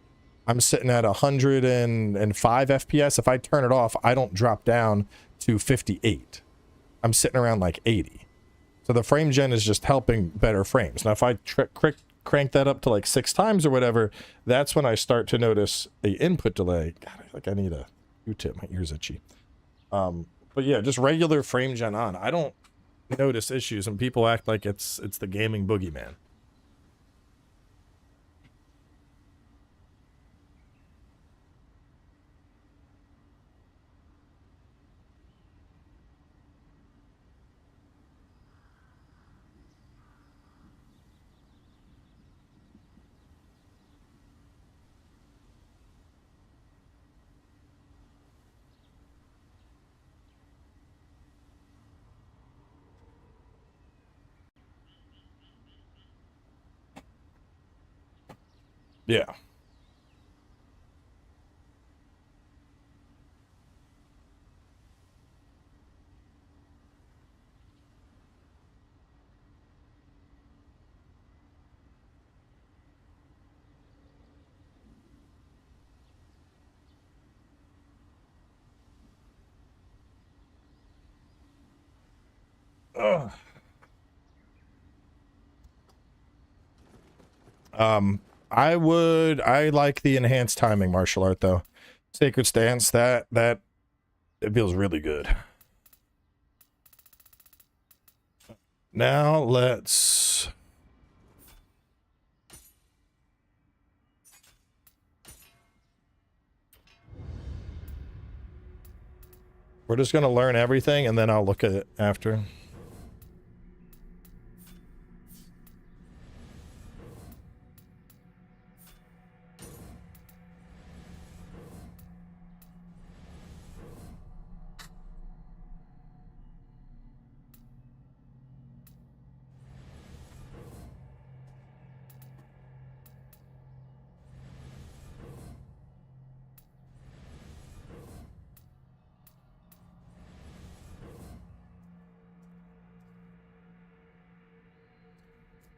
I'm sitting at 105 FPS. If I turn it off, I don't drop down to 58. I'm sitting around like 80. So the frame gen is just helping better frames. Now if I crank that up to like 6 times or whatever, that's when I start to notice the input delay. God, I think I need a Q-tip. My ears itchy. But yeah, just regular frame gen on. I don't notice issues, and people act like it's the gaming boogeyman. Yeah. Ugh. I like the enhanced timing martial art though. Sacred Stance, that it feels really good. Now let's we're just gonna learn everything and then I'll look at it after.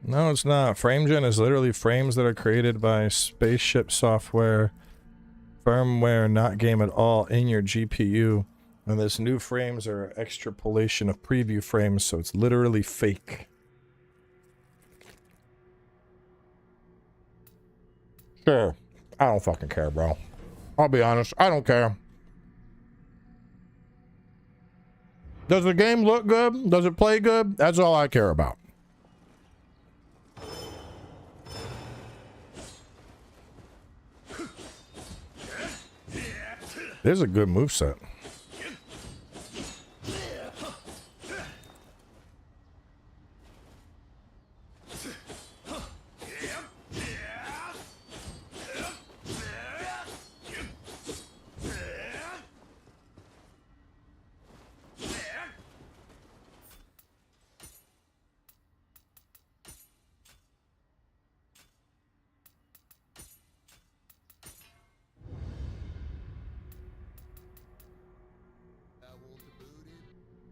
No, it's not. FrameGen is literally frames that are created by spaceship software, firmware, not game at all, in your GPU. And this new frames are extrapolation of preview frames, so it's literally fake. Sure. I don't fucking care, bro. I'll be honest. I don't care. Does the game look good? Does it play good? That's all I care about. There's a good moveset.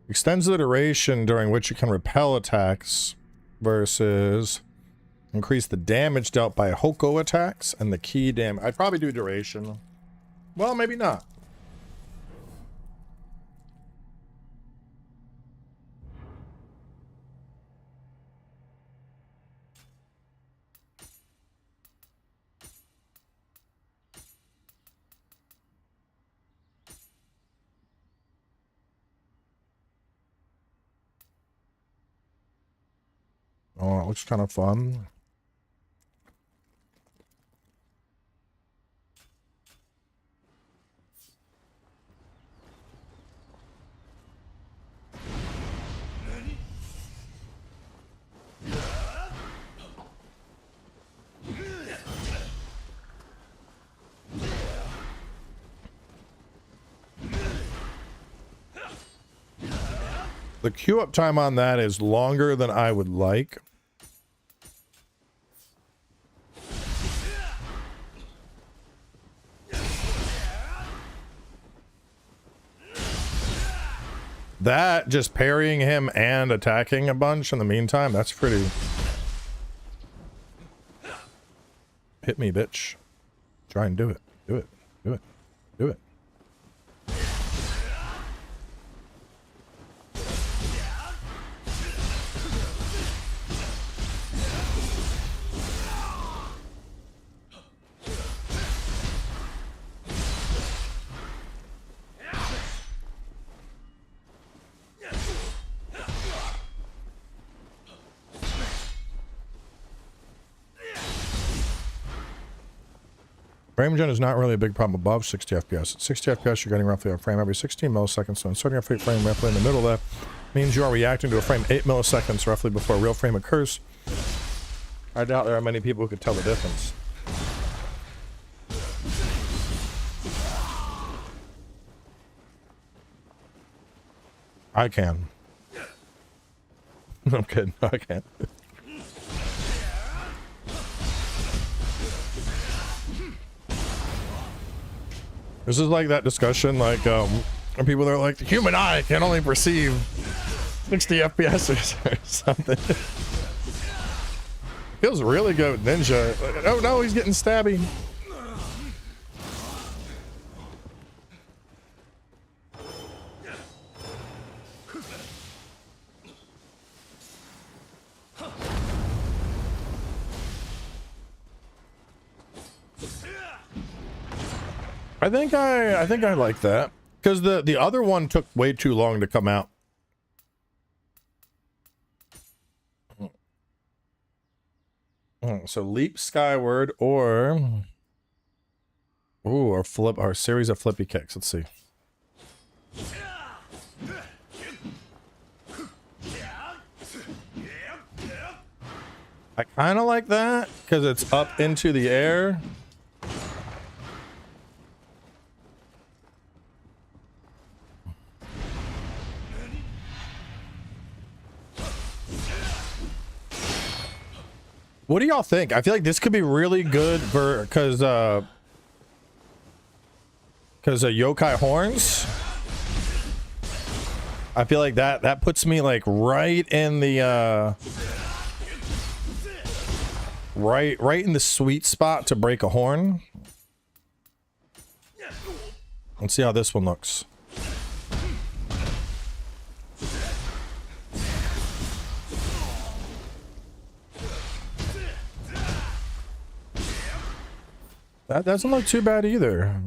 Extends the duration during which you can repel attacks versus increase the damage dealt by Hoko attacks and the key damage. I'd probably do duration. Well, maybe not. Oh, it looks kind of fun. The queue up time on that is longer than I would like. That, just parrying him and attacking a bunch in the meantime, that's pretty... Hit me, bitch. Try and do it. Do it. Do it. Do it. Frame gen is not really a big problem above 60 FPS. At 60 FPS, you're getting roughly a frame every 16 milliseconds, so inserting a frame roughly in the middle of that means you are reacting to a frame 8 milliseconds roughly before a real frame occurs. I doubt there are many people who could tell the difference. I can. I'm kidding. I can't. This is like that discussion, like, when people are like, the human eye can only perceive 60 FPS or something. Feels really good with Ninja. Oh no, he's getting stabby. I think I like that because the other one took way too long to come out. So leap skyward or flip or series of flippy kicks. Let's see. I kind of like that because it's up into the air. What do y'all think? I feel like this could be really good for because yokai horns. I feel like that puts me like right in the right in the sweet spot to break a horn. Let's see how this one looks. That doesn't look too bad either.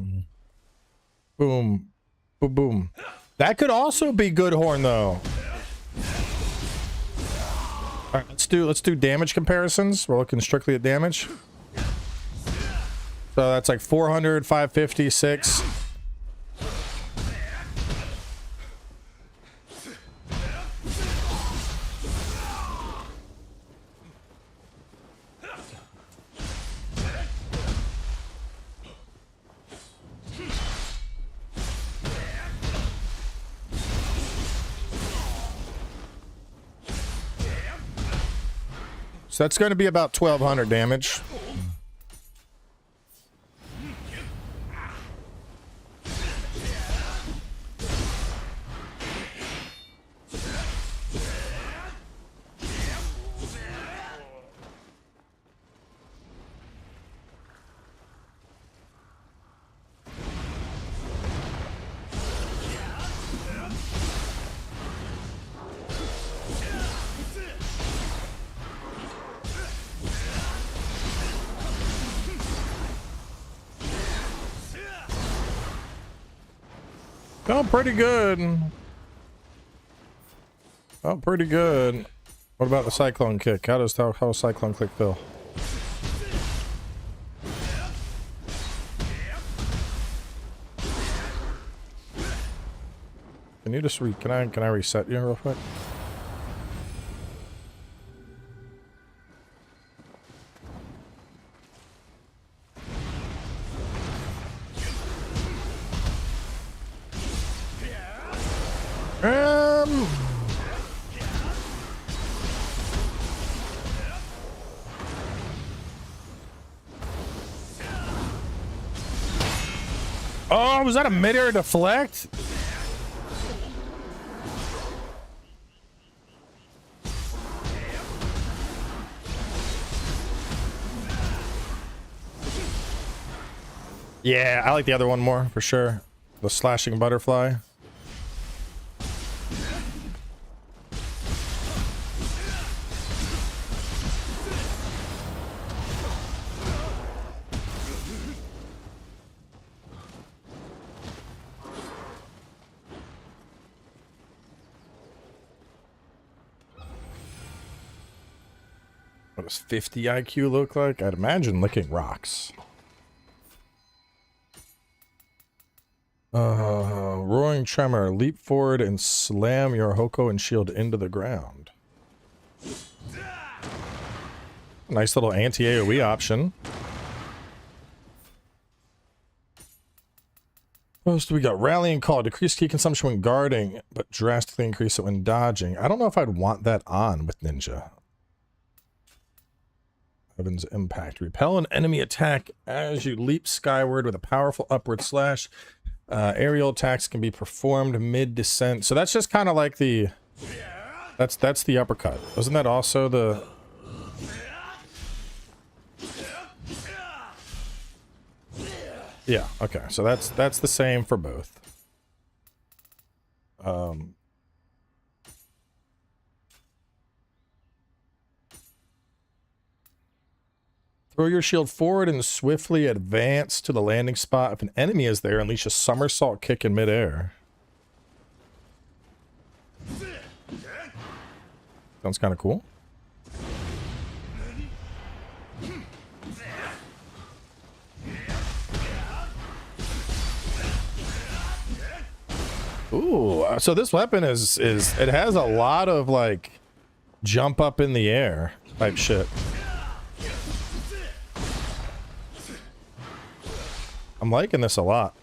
Boom. Boom, boom. That could also be good horn though. All right, let's do damage comparisons. We're looking strictly at damage. So that's like 400, 550, 6. So that's going to be about 1200 damage. Oh, pretty good. Oh, pretty good. What about the cyclone kick? How does cyclone kick feel? Can you just can I reset you real quick? Oh, was that a mid-air deflect? Yeah, I like the other one more, for sure. The slashing butterfly. What does 50 IQ look like? I'd imagine licking rocks. Roaring tremor. Leap forward and slam your Hoko and shield into the ground. Nice little anti-AoE option. First, we got rallying call. Decrease key consumption when guarding, but drastically increase it when dodging. I don't know if I'd want that on with Ninja. Heaven's impact. Repel an enemy attack as you leap skyward with a powerful upward slash. Aerial attacks can be performed mid-descent. So that's just kind of like the... That's the uppercut. Wasn't that also the... Yeah, okay. So that's the same for both. Throw your shield forward and swiftly advance to the landing spot. If an enemy is there, unleash a somersault kick in midair. Sounds kind of cool. Ooh, so this weapon is it has a lot of like jump up in the air type shit. I'm liking this a lot.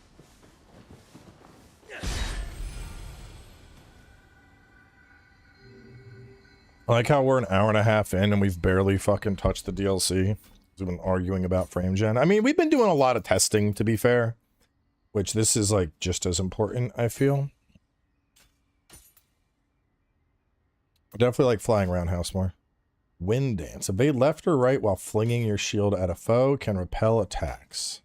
I like how we're an hour and a half in and we've barely fucking touched the DLC. We've been arguing about frame gen. I mean, we've been doing a lot of testing, to be fair, which this is like just as important, I feel. I definitely like flying roundhouse more. Wind Dance. Evade left or right while flinging your shield at a foe. Can repel attacks.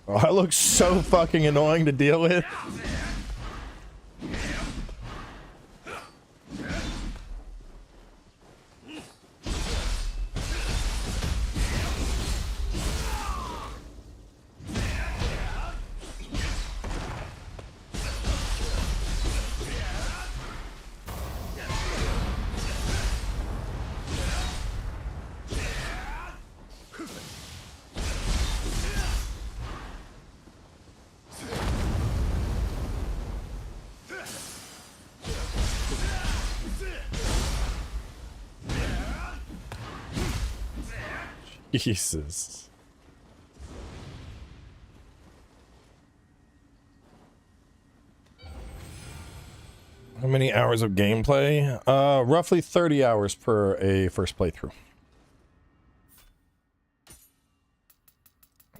Oh, that looks so fucking annoying to deal with. Jesus. How many hours of gameplay? Roughly 30 hours per a first playthrough.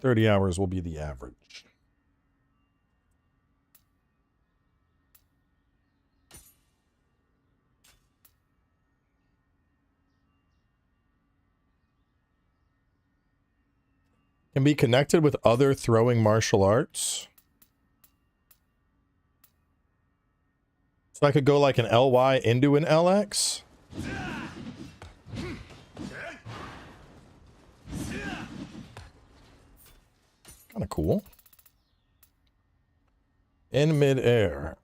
30 hours will be the average. Can be connected with other throwing martial arts. So I could go like an LY into an LX. Kind of cool. In midair.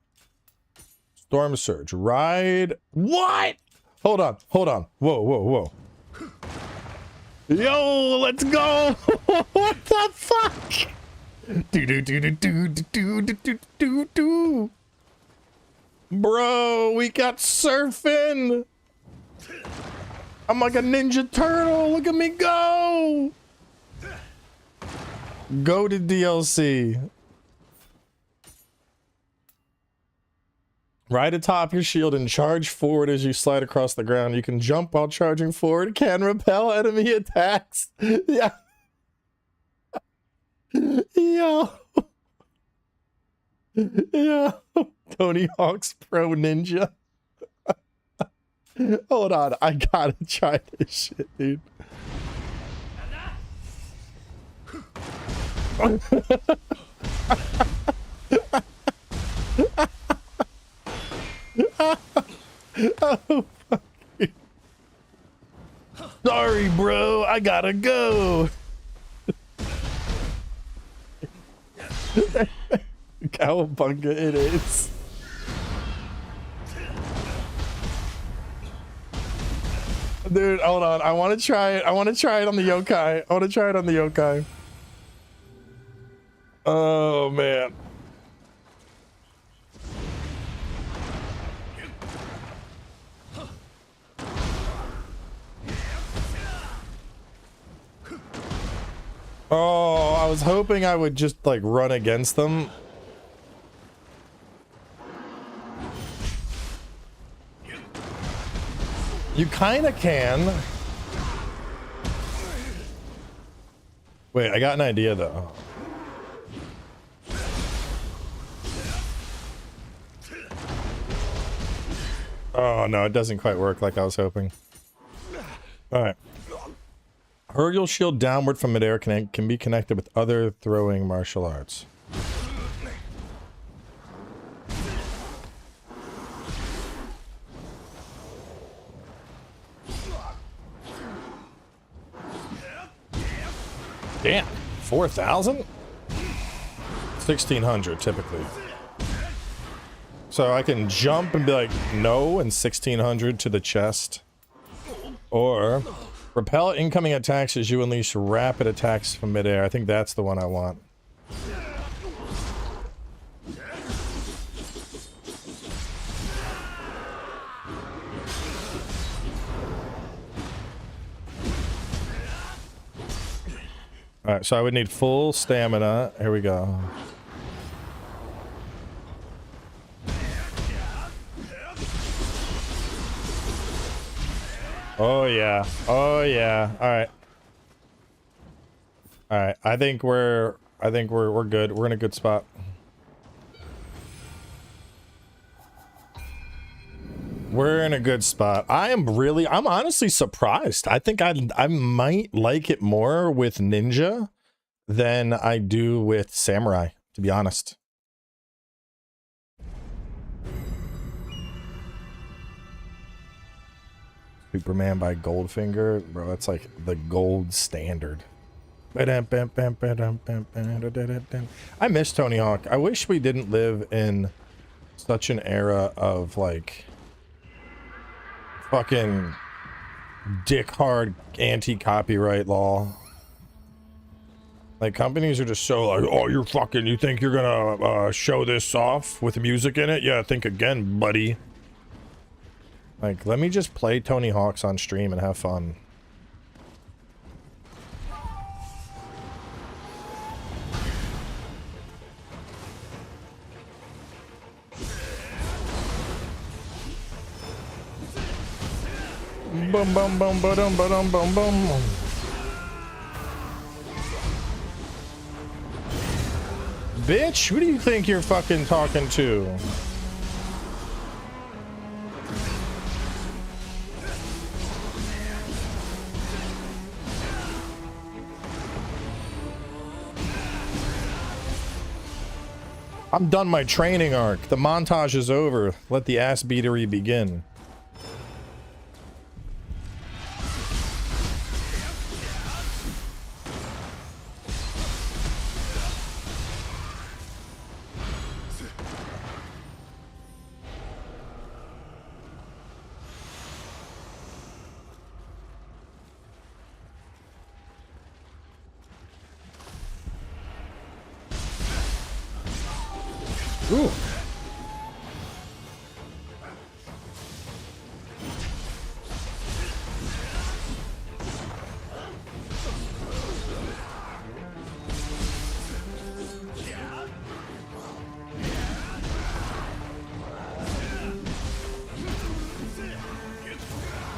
Storm Surge. Ride. What? Hold on. Hold on. Whoa, whoa, whoa. Yo, let's go! What the fuck? Do do do do do do do do do do. Bro, we got surfing. I'm like a Ninja Turtle. Look at me go. Go to DLC. Ride atop your shield and charge forward as you slide across the ground. You can jump while charging forward. Can repel enemy attacks. Yeah. Yo. Yeah. Tony Hawk's Pro Ninja. Hold on. I gotta try this shit, dude. Oh, fuck you. Sorry, bro. I gotta go. Cowabunga it is. Dude, hold on. I want to try it. I want to try it on the yokai. I want to try it on the yokai. Oh, man. Oh, I was hoping I would just like run against them. You kind of can. Wait, I got an idea though. Oh no, it doesn't quite work like I was hoping. All right. Hurl your shield downward from midair can be connected with other throwing martial arts. Damn, 4,000? 1,600 typically. So I can jump and be like, no, and 1,600 to the chest. Or repel incoming attacks as you unleash rapid attacks from midair. I think that's the one I want. Alright, so I would need full stamina. Here we go. Oh yeah. Oh yeah. Alright. All right, I think we're good. We're in a good spot. We're in a good spot. I'm honestly surprised. I think I might like it more with ninja than I do with samurai, to be honest. Superman by Goldfinger, bro, that's like the gold standard. I miss Tony Hawk. I wish we didn't live in such an era of like fucking dick hard anti-copyright law. Like, companies are just so like, oh, you think you're gonna show this off with music in it? Yeah, think again, buddy. Like, let me just play Tony Hawk's on stream and have fun. Bum bum bum ba-dum ba-dum bum bum. Bitch, who do you think you're fucking talking to? I'm done my training arc. The montage is over. Let the ass beatery begin. Ooh.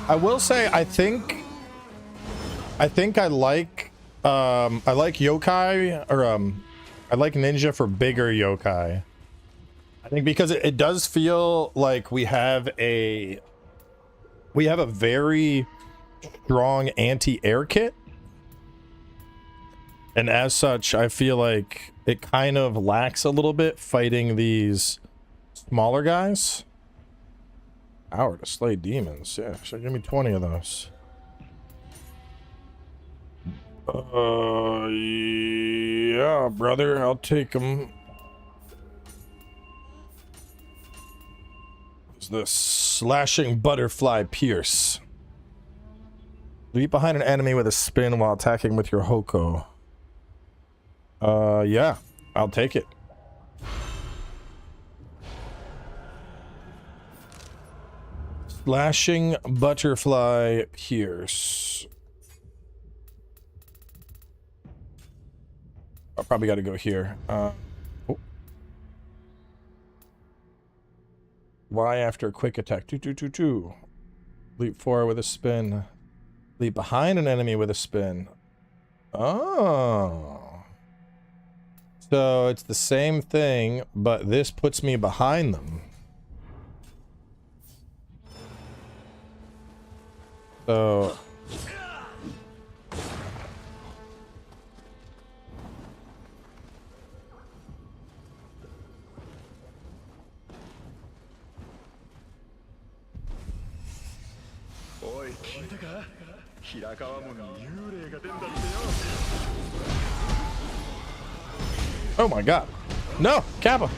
I will say I like yokai, or I like ninja for bigger yokai. I think because it does feel like we have a very strong anti-air kit, and as such I feel like it kind of lacks a little bit fighting these smaller guys. Hour to slay demons. Yeah, so give me 20 of those. Yeah, brother, I'll take them. The slashing butterfly pierce. Leap behind an enemy with a spin while attacking with your hoko. Yeah, I'll take it. Slashing butterfly pierce. I probably got to go here. Y after a quick attack. 2. Leap forward with a spin. Leap behind an enemy with a spin. Oh. So it's the same thing, but this puts me behind them. So oh my god. No, Kappa.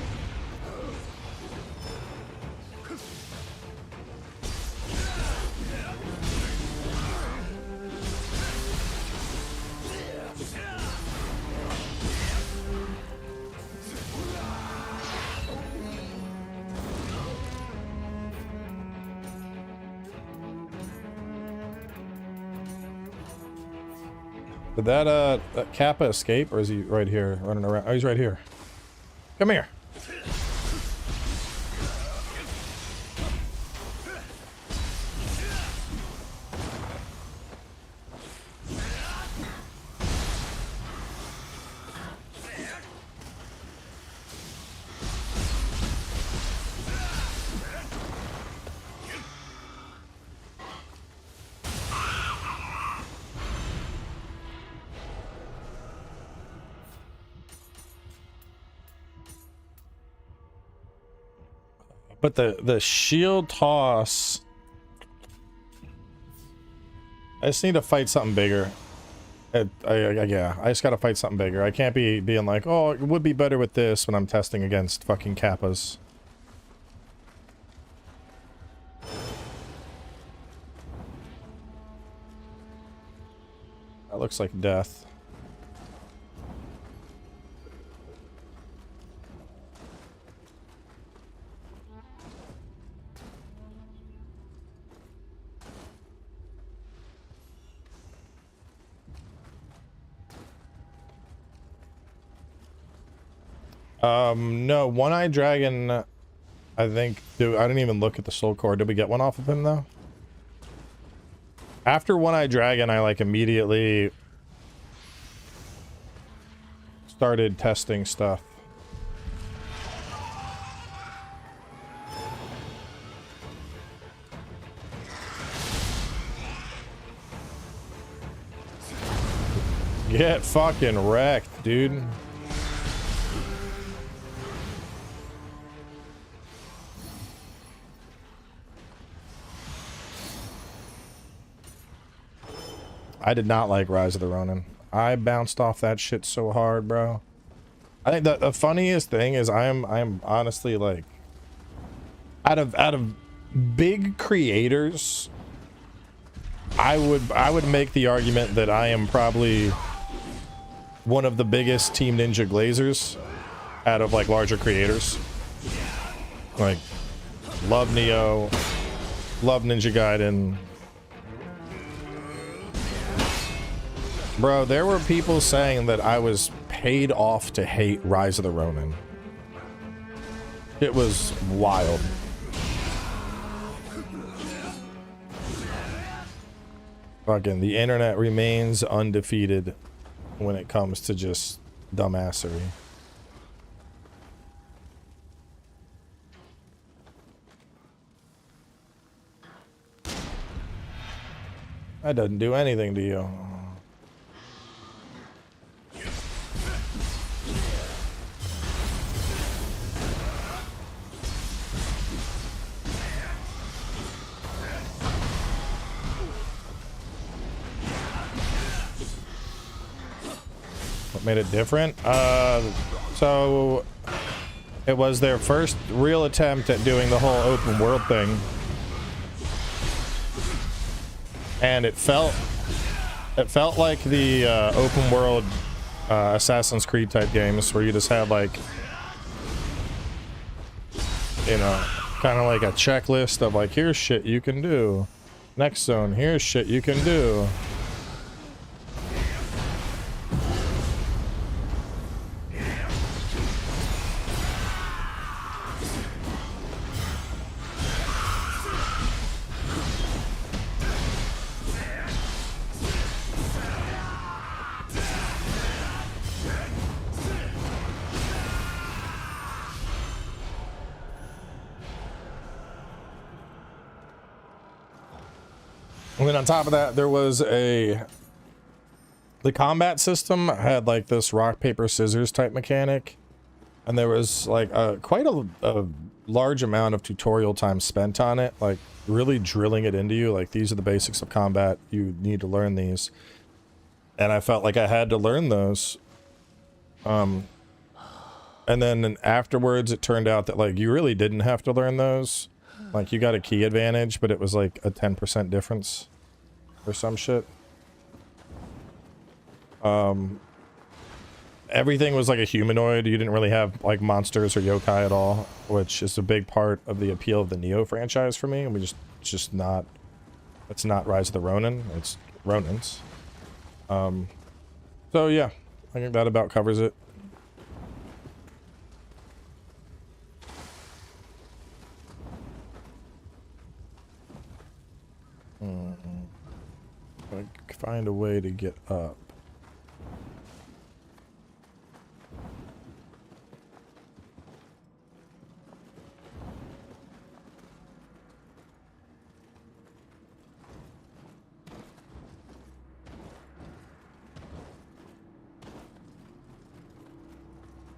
Did that Kappa escape, or is he right here running around? Oh, he's right here. Come here. But the shield toss, I just need to fight something bigger. Yeah, I just gotta fight something bigger. I can't be being like, oh, it would be better with this when I'm testing against fucking Kappas. That looks like death. No, One-Eyed Dragon, I think, dude, I didn't even look at the soul core. Did we get one off of him, though? After One-Eyed Dragon, I, like, immediately started testing stuff. Get fucking wrecked, dude. I did not like Rise of the Ronin. I bounced off that shit so hard, bro. I think the funniest thing is I am honestly like, out of big creators, I would make the argument that I am probably one of the biggest Team Ninja glazers out of like larger creators. Like, love Nioh, love Ninja Gaiden. Bro, there were people saying that I was paid off to hate Rise of the Ronin. It was wild. Fucking the internet remains undefeated when it comes to just dumbassery. That doesn't do anything to you. What made it different? So it was their first real attempt at doing the whole open world thing, and it felt like the open world Assassin's Creed type games where you just had, like, you know, kind of like a checklist of like, here's shit you can do, next zone, here's shit you can do. And then on top of that, there was the combat system had like this rock, paper, scissors type mechanic. And there was like quite a large amount of tutorial time spent on it, like really drilling it into you. Like, these are the basics of combat. You need to learn these. And I felt like I had to learn those. And then afterwards, it turned out that like you really didn't have to learn those. Like, you got a key advantage, but it was like a 10% difference or some shit. Everything was like a humanoid. You didn't really have like monsters or yokai at all, which is a big part of the appeal of the Nioh franchise for me. And it's not Rise of the Ronin, it's Ronins. So yeah, I think that about covers it. I find a way to get up.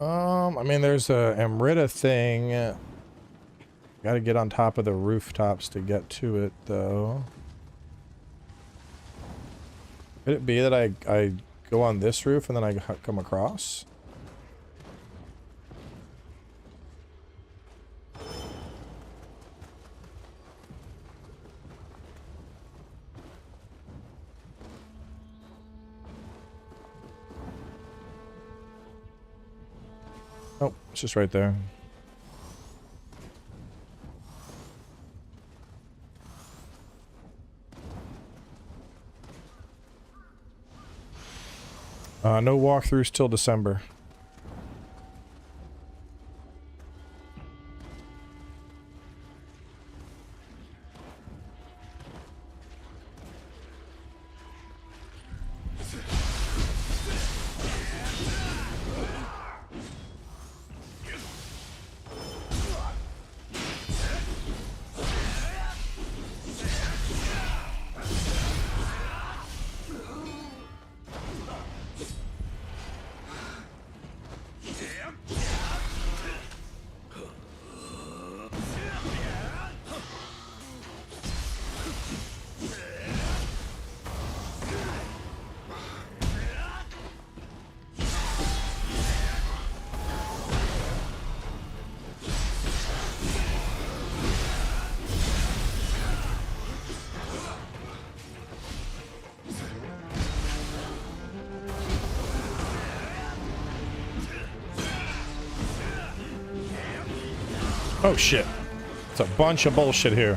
I mean, there's a Amrita thing Got to get on top of the rooftops to get to it, though. Could it be that I go on this roof and then I come across? Oh, it's just right there. No walkthroughs till December. Oh shit. It's a bunch of bullshit here.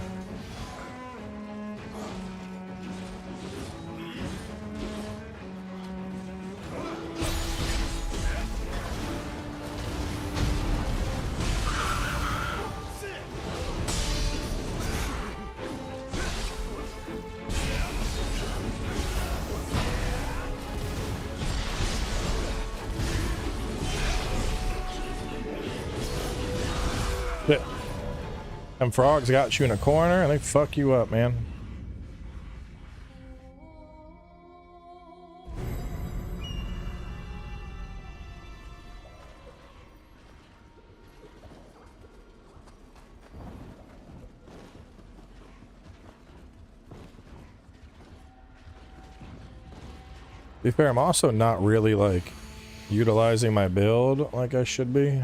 Them frogs got you in a corner and they fuck you up, man. To be fair, I'm also not really like utilizing my build like I should be.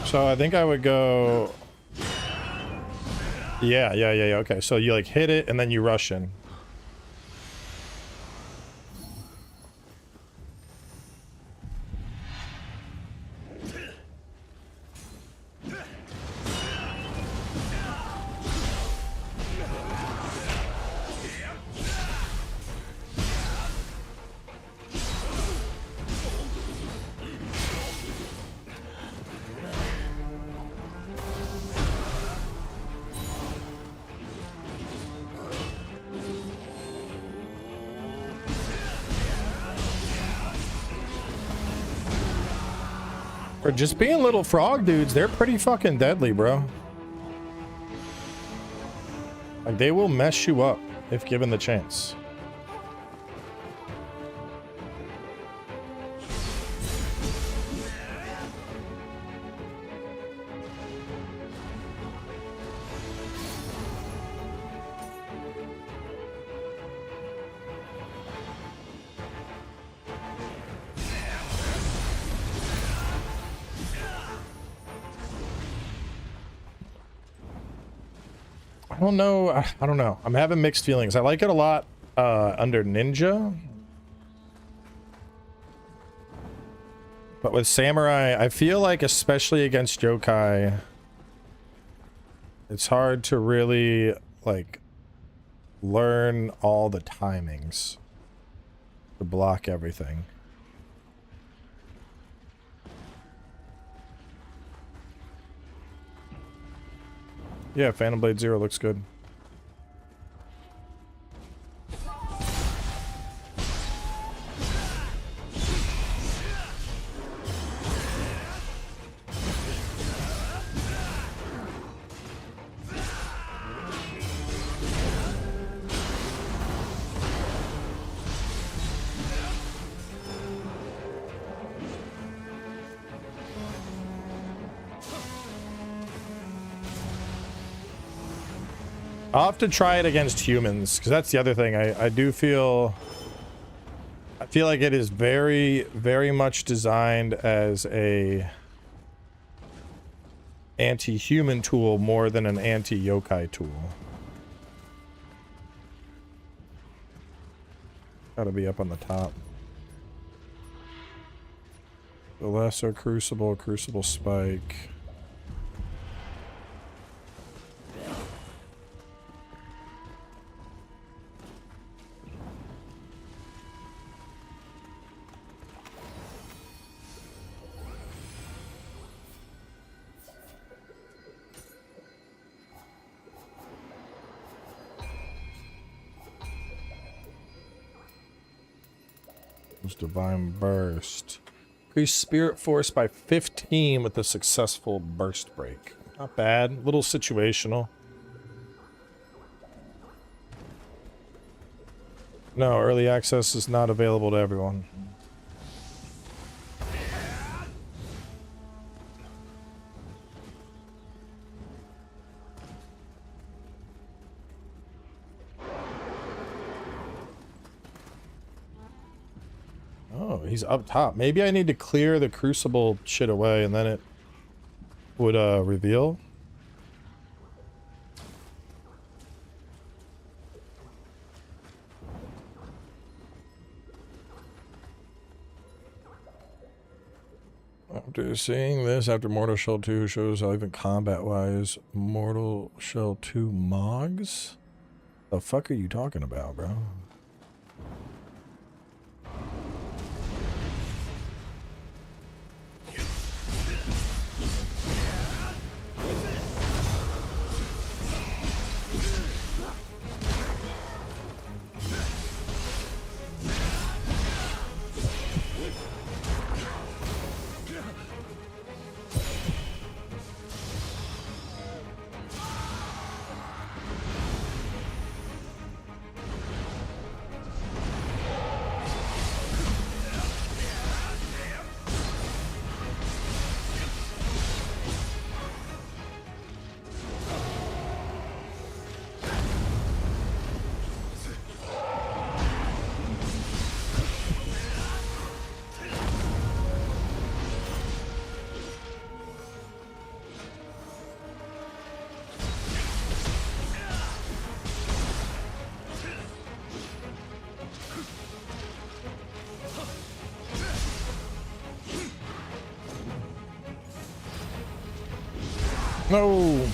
So I think I would go... Yeah, okay. So you like hit it and then you rush in. For just being little frog dudes, they're pretty fucking deadly, bro. Like, they will mess you up if given the chance. I don't know. I'm having mixed feelings. I like it a lot under ninja. But with samurai, I feel like especially against yokai, It's hard to really, like, learn all the timings to block everything. Yeah, Phantom Blade Zero looks good. I'll have to try it against humans, because that's the other thing. I feel like it is very, very much designed as a anti-human tool more than an anti-yokai tool. Gotta be up on the top. The lesser Crucible, Crucible Spike. Divine Burst. Increase Spirit Force by 15 with a successful burst break. Not bad. Little situational. No, early access is not available to everyone. Oh, he's up top. Maybe I need to clear the Crucible shit away and then it would reveal. After seeing this, after Mortal Shell 2 shows how even combat-wise, Mortal Shell 2 Mogs? The fuck are you talking about, bro? No.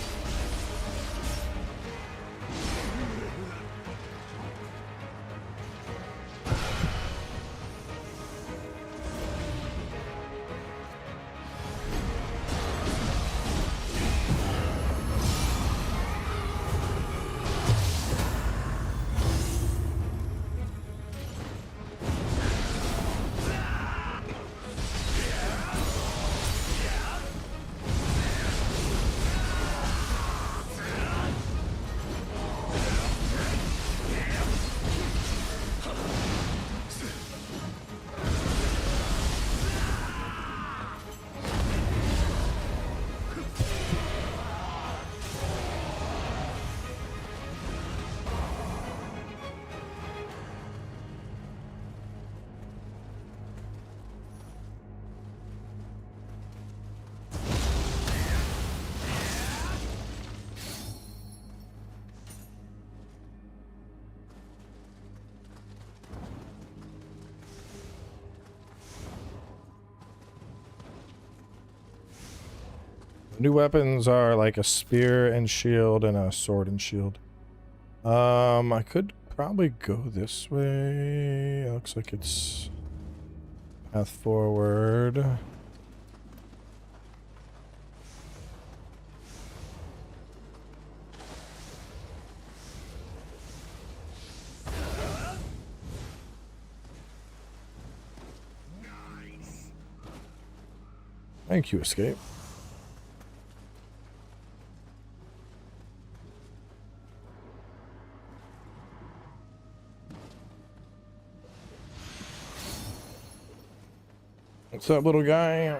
New weapons are like a spear and shield and a sword and shield. I could probably go this way. It looks like it's path forward. Thank you, Escape. What's up, little guy?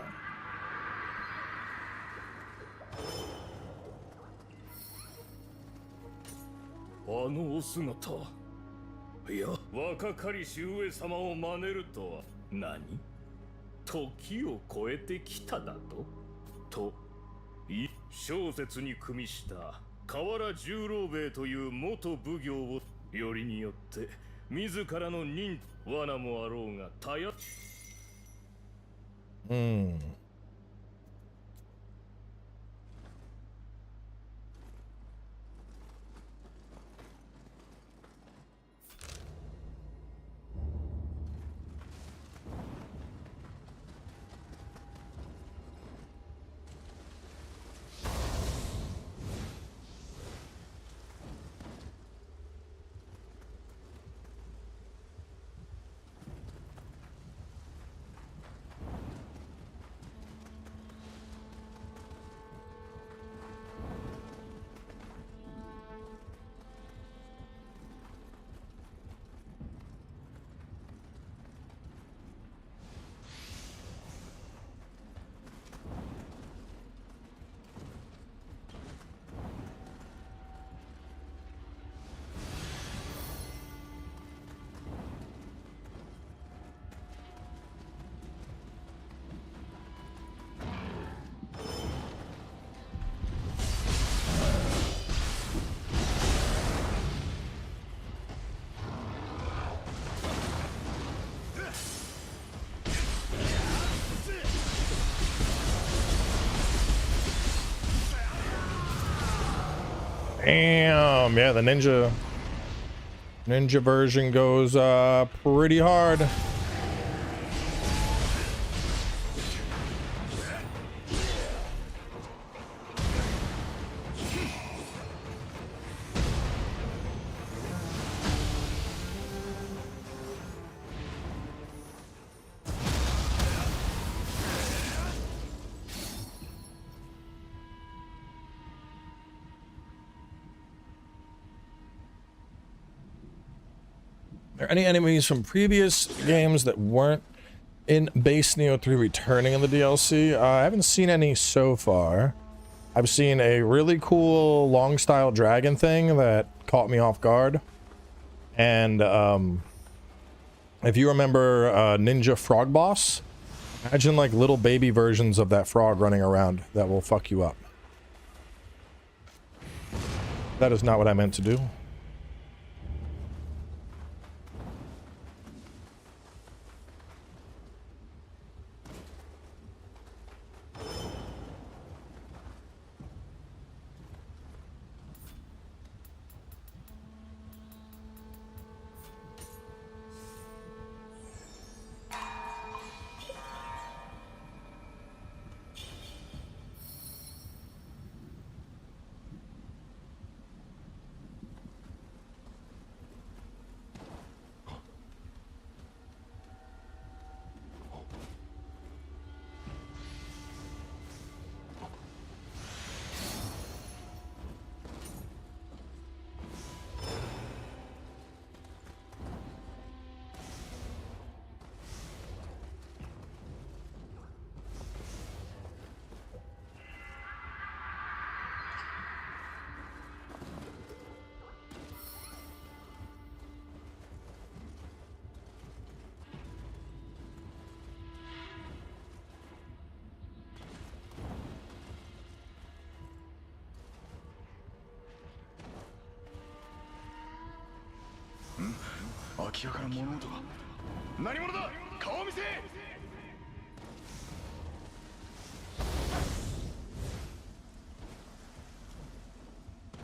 Damn, yeah, the ninja version goes pretty hard. Are any enemies from previous games that weren't in base Nioh 3 returning in the DLC? I haven't seen any so far. I've seen a really cool long style dragon thing that caught me off guard. And if you remember Ninja Frog Boss, imagine like little baby versions of that frog running around that will fuck you up. That is not what I meant to do.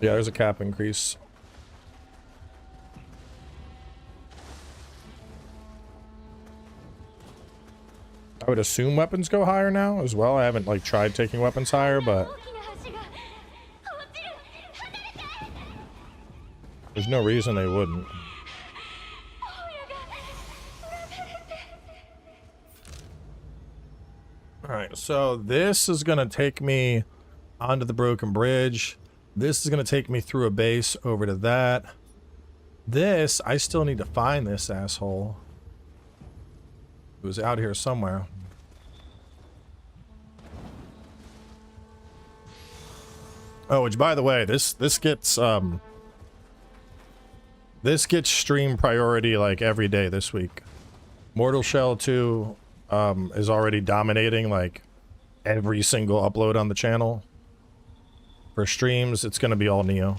Yeah, there's a cap increase. I would assume weapons go higher now as well. I haven't like tried taking weapons higher, but there's no reason they wouldn't. Alright, so this is gonna take me onto the broken bridge. This is gonna take me through a base over to that. This, I still need to find this asshole. It was out here somewhere. Oh, which by the way, this gets stream priority like every day this week. Mortal Shell 2 is already dominating like every single upload on the channel. For streams, it's gonna be all Nioh.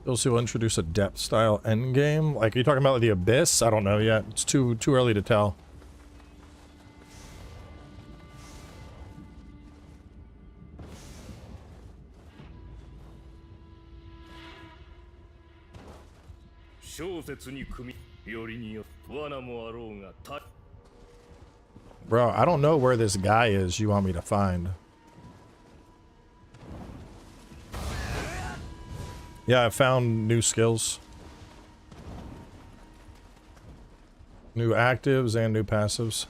Those will introduce a depth style endgame. Like, are you talking about the Abyss? I don't know yet. It's too early to tell. Bro, I don't know where this guy is you want me to find. Yeah, I found new skills. New actives and new passives.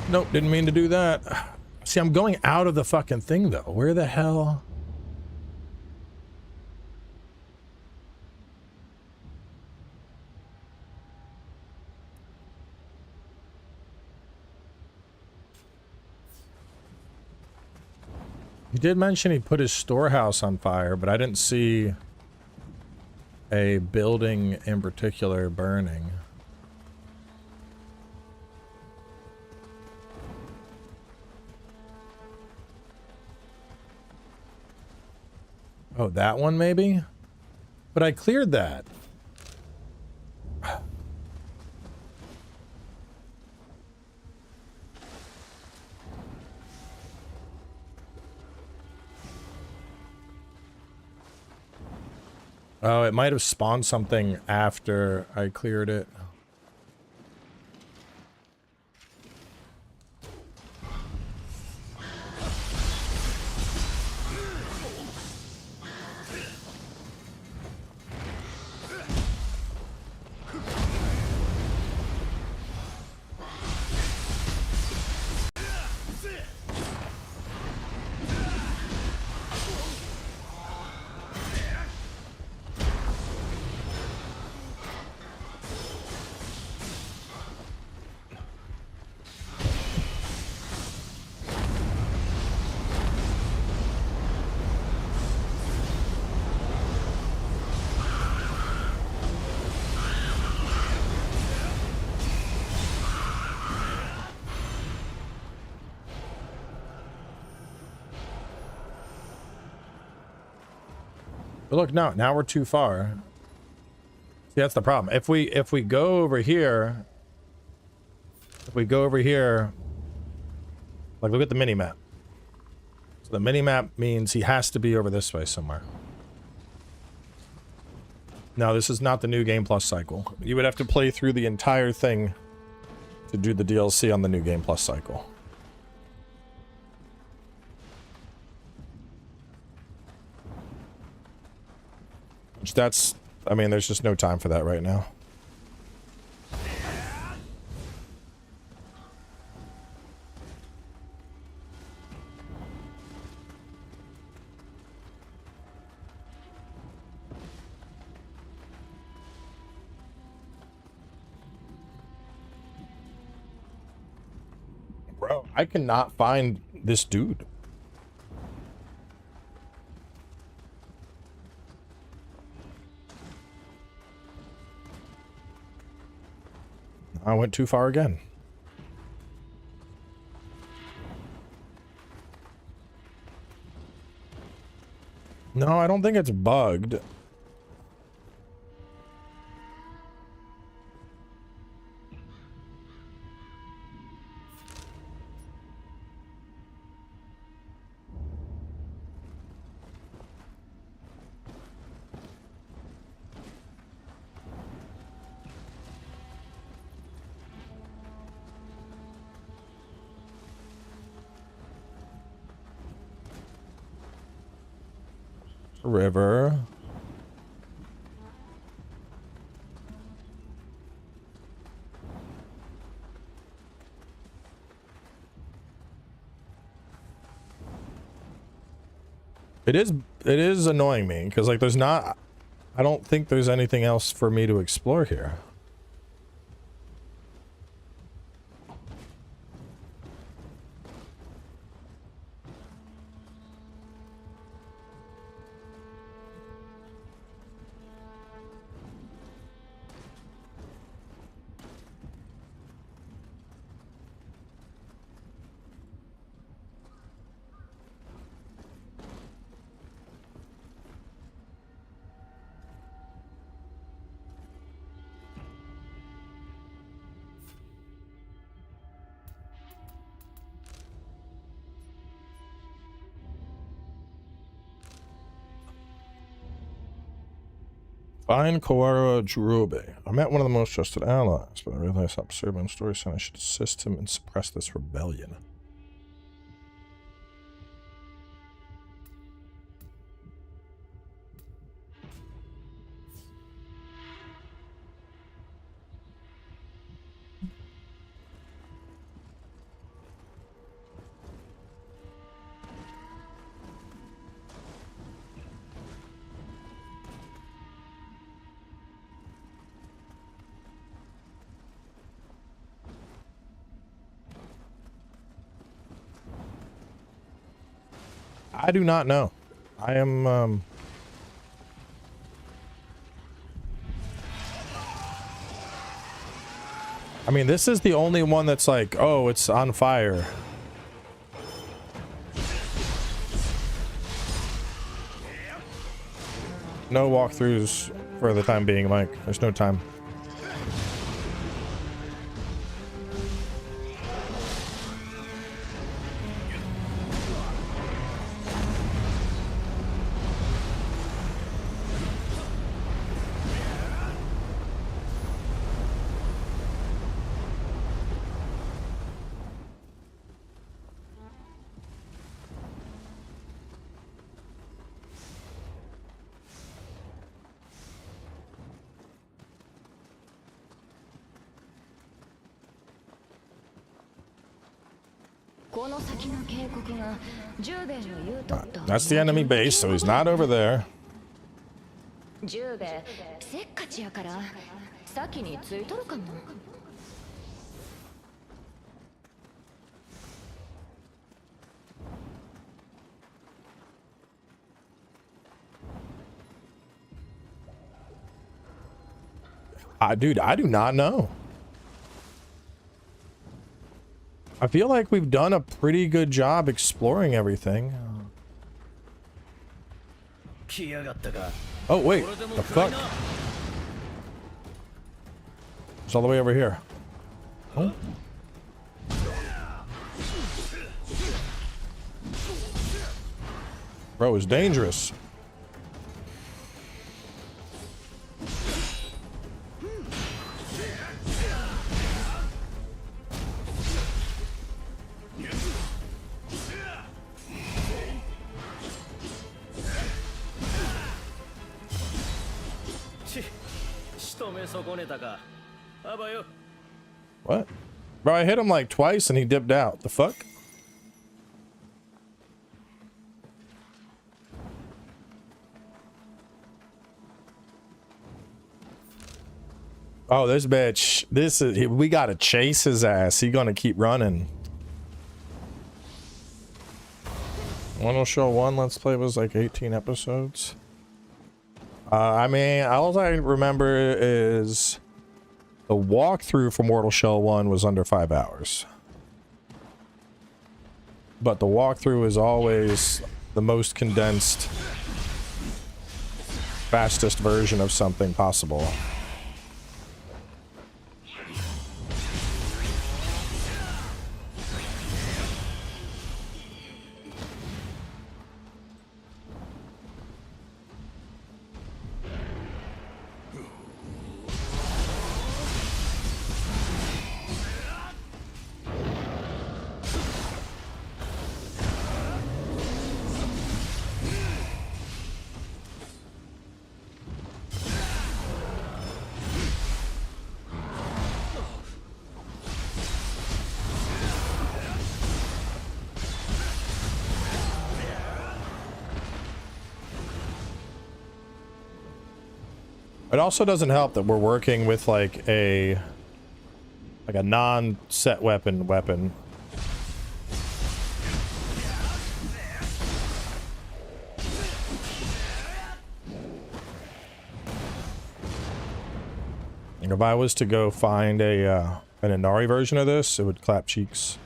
Nope, didn't mean to do that. See, I'm going out of the fucking thing though. Where the hell? He did mention he put his storehouse on fire, but I didn't see a building in particular burning. Oh, that one maybe? But I cleared that. Oh, it might have spawned something after I cleared it. But look, no, now we're too far. See, that's the problem. If we go over here, like look at the mini map. So the mini map means he has to be over this way somewhere. No, this is not the new Game Plus cycle. You would have to play through the entire thing to do the DLC on the new Game Plus cycle. Which that's, I mean, there's just no time for that right now. Bro, I cannot find this dude. I went too far again. No, I don't think it's bugged. River. It is annoying me because like there's not, I don't think there's anything else for me to explore here. Find Crucible. I met one of the most trusted allies, but I realized how absurd my story sounded. I should assist him and suppress this rebellion. I do not know. I am, I mean, this is the only one that's like, oh, it's on fire. No walkthroughs for the time being, Mike. There's no time. That's the enemy base, so he's not over there. Dude, I do not know. I feel like we've done a pretty good job exploring everything. Oh, wait. The fuck? It's all the way over here. Oh. Bro, it's dangerous. What? Bro, I hit him like twice and he dipped out. The fuck? Oh, this bitch. We gotta chase his ass. He gonna keep running. One Show 1 Let's Play was like 18 episodes. I mean, all I remember is The walkthrough for Mortal Shell 1 was under 5 hours. But the walkthrough is always the most condensed, fastest version of something possible. It also doesn't help that we're working with like a non-set weapon. If I was to go find an Inari version of this, it would clap cheeks.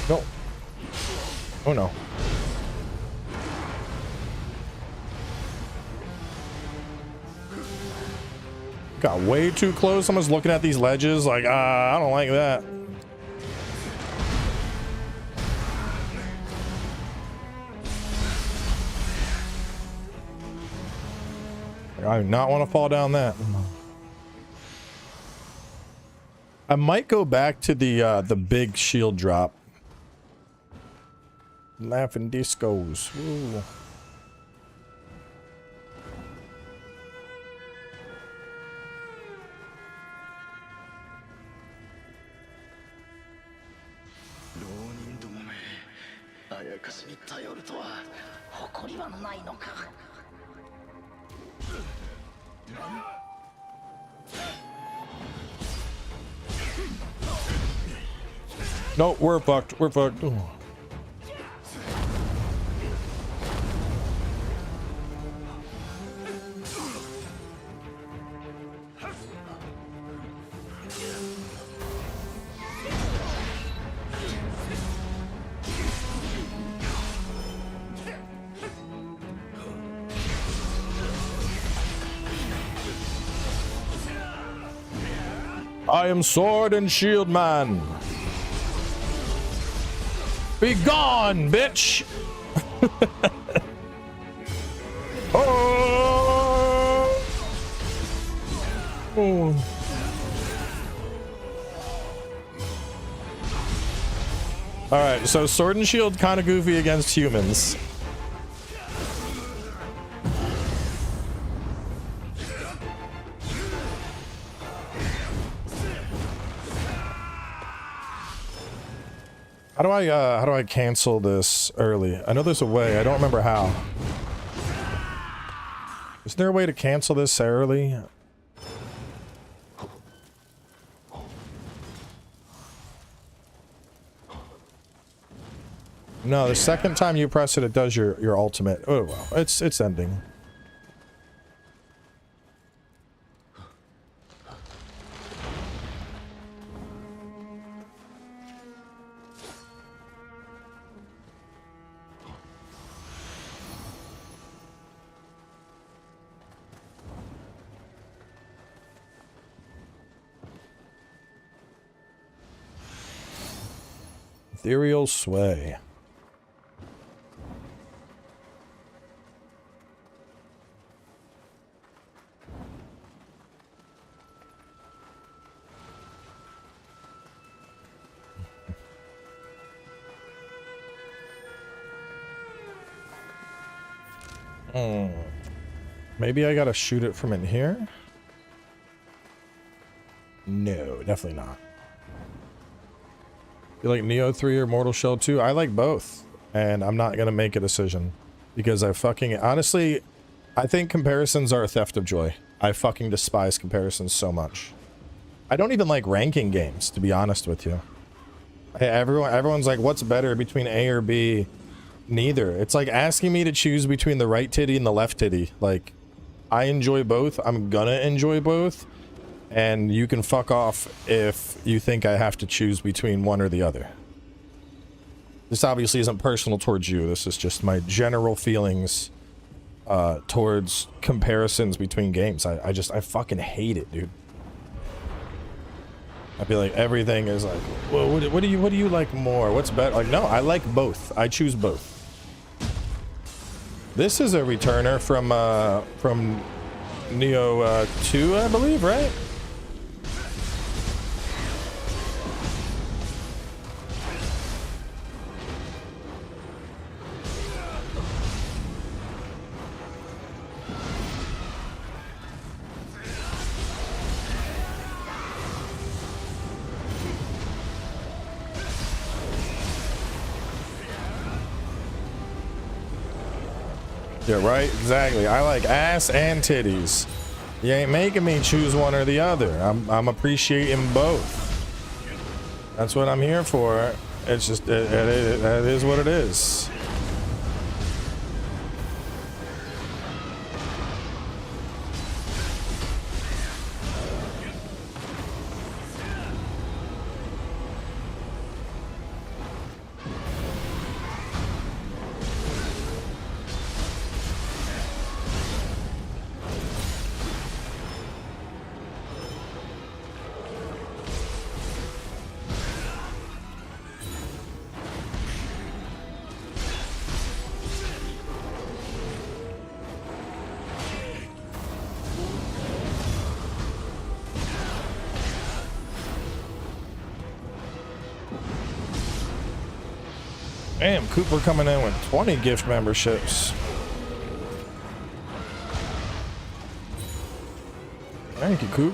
No. Oh no. Got way too close. Someone's looking at these ledges like, I don't like that. I do not want to fall down that. I might go back to the big shield drop. Laughing discos. Ooh. No, we're fucked. We're fucked. Ooh. I am sword and shield man. Be gone, bitch. Oh. Oh. All right, so sword and shield kind of goofy against humans. How do I cancel this early? I know there's a way. I don't remember how. Is there a way to cancel this early? No, the second time you press it, it does your ultimate. Oh well, it's ending. Ethereal Sway. Maybe I gotta shoot it from in here? No, definitely not. You like Nioh 3 or Mortal Shell 2? I like both. And I'm not gonna make a decision. Because I fucking... Honestly, I think comparisons are a theft of joy. I fucking despise comparisons so much. I don't even like ranking games, to be honest with you. Everyone's like, what's better between A or B? Neither. It's like asking me to choose between the right titty and the left titty. Like, I enjoy both. I'm gonna enjoy both. And you can fuck off if you think I have to choose between one or the other. This obviously isn't personal towards you. This is just my general feelings towards comparisons between games. I fucking hate it, dude. I feel like everything is like, well, what do you like more? What's better? Like, no, I like both. I choose both. This is a returner from Nioh 2, I believe, right? Yeah, right? Exactly. I like ass and titties. You ain't making me choose one or the other. I'm appreciating both. That's what I'm here for. It's just, that is what it is. Damn, Cooper coming in with 20 gift memberships. Thank you, Coop.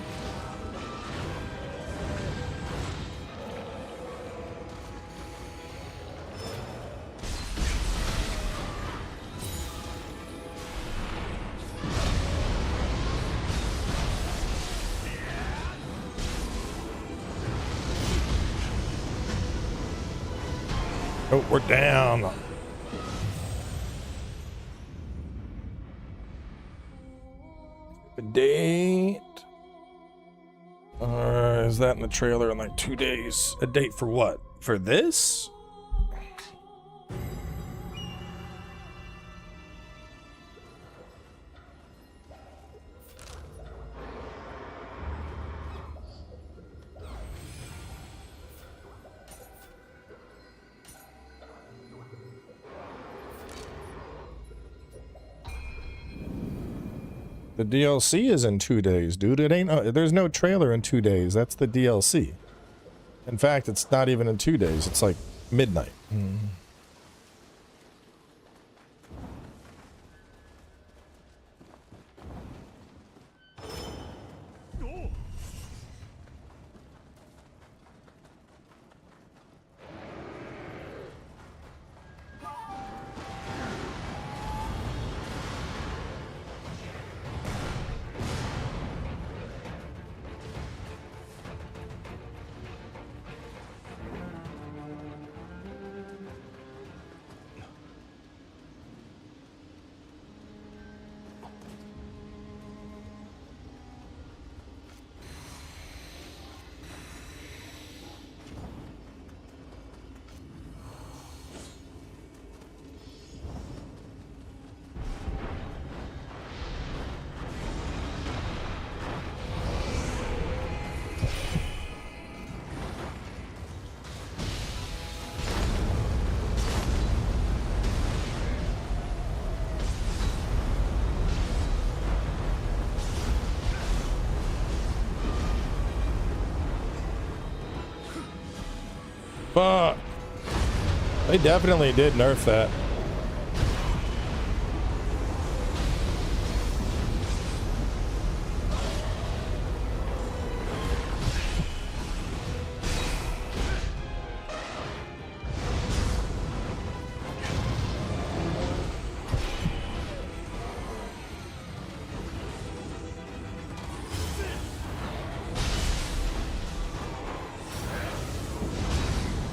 Oh, we're down. A date. Is that in the trailer in like 2 days? A date for what? For this? The DLC is in 2 days, dude. It ain't. There's no trailer in 2 days. That's the DLC. In fact, it's not even in 2 days. It's like midnight. Fuck. They definitely did nerf that.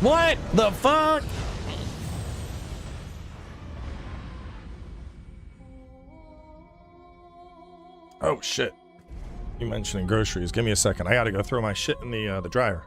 What the fuck? Oh shit. You mentioning groceries. Give me a second. I gotta go throw my shit in the dryer.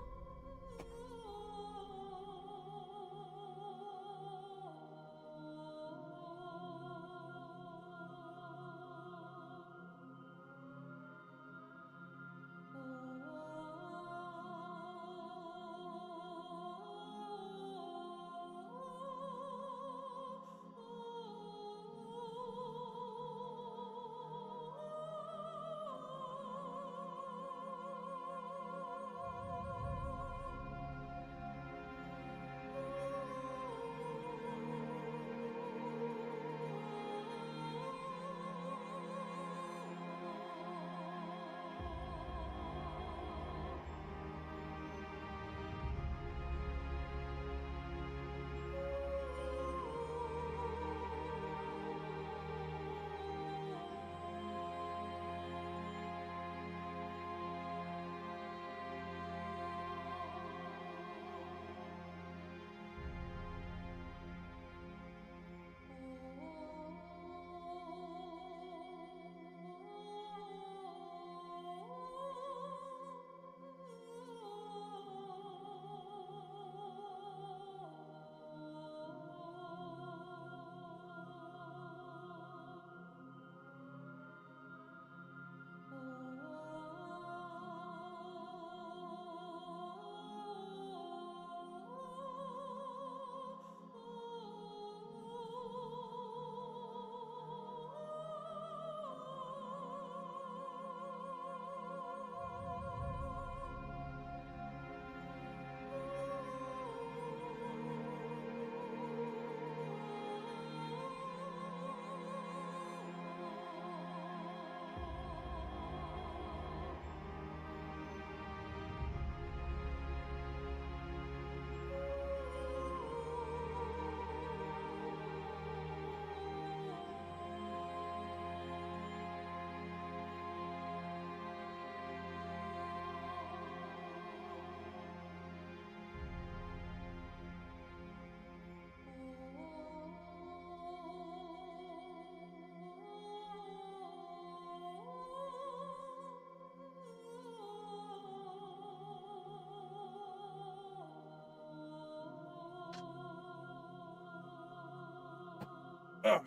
Oh,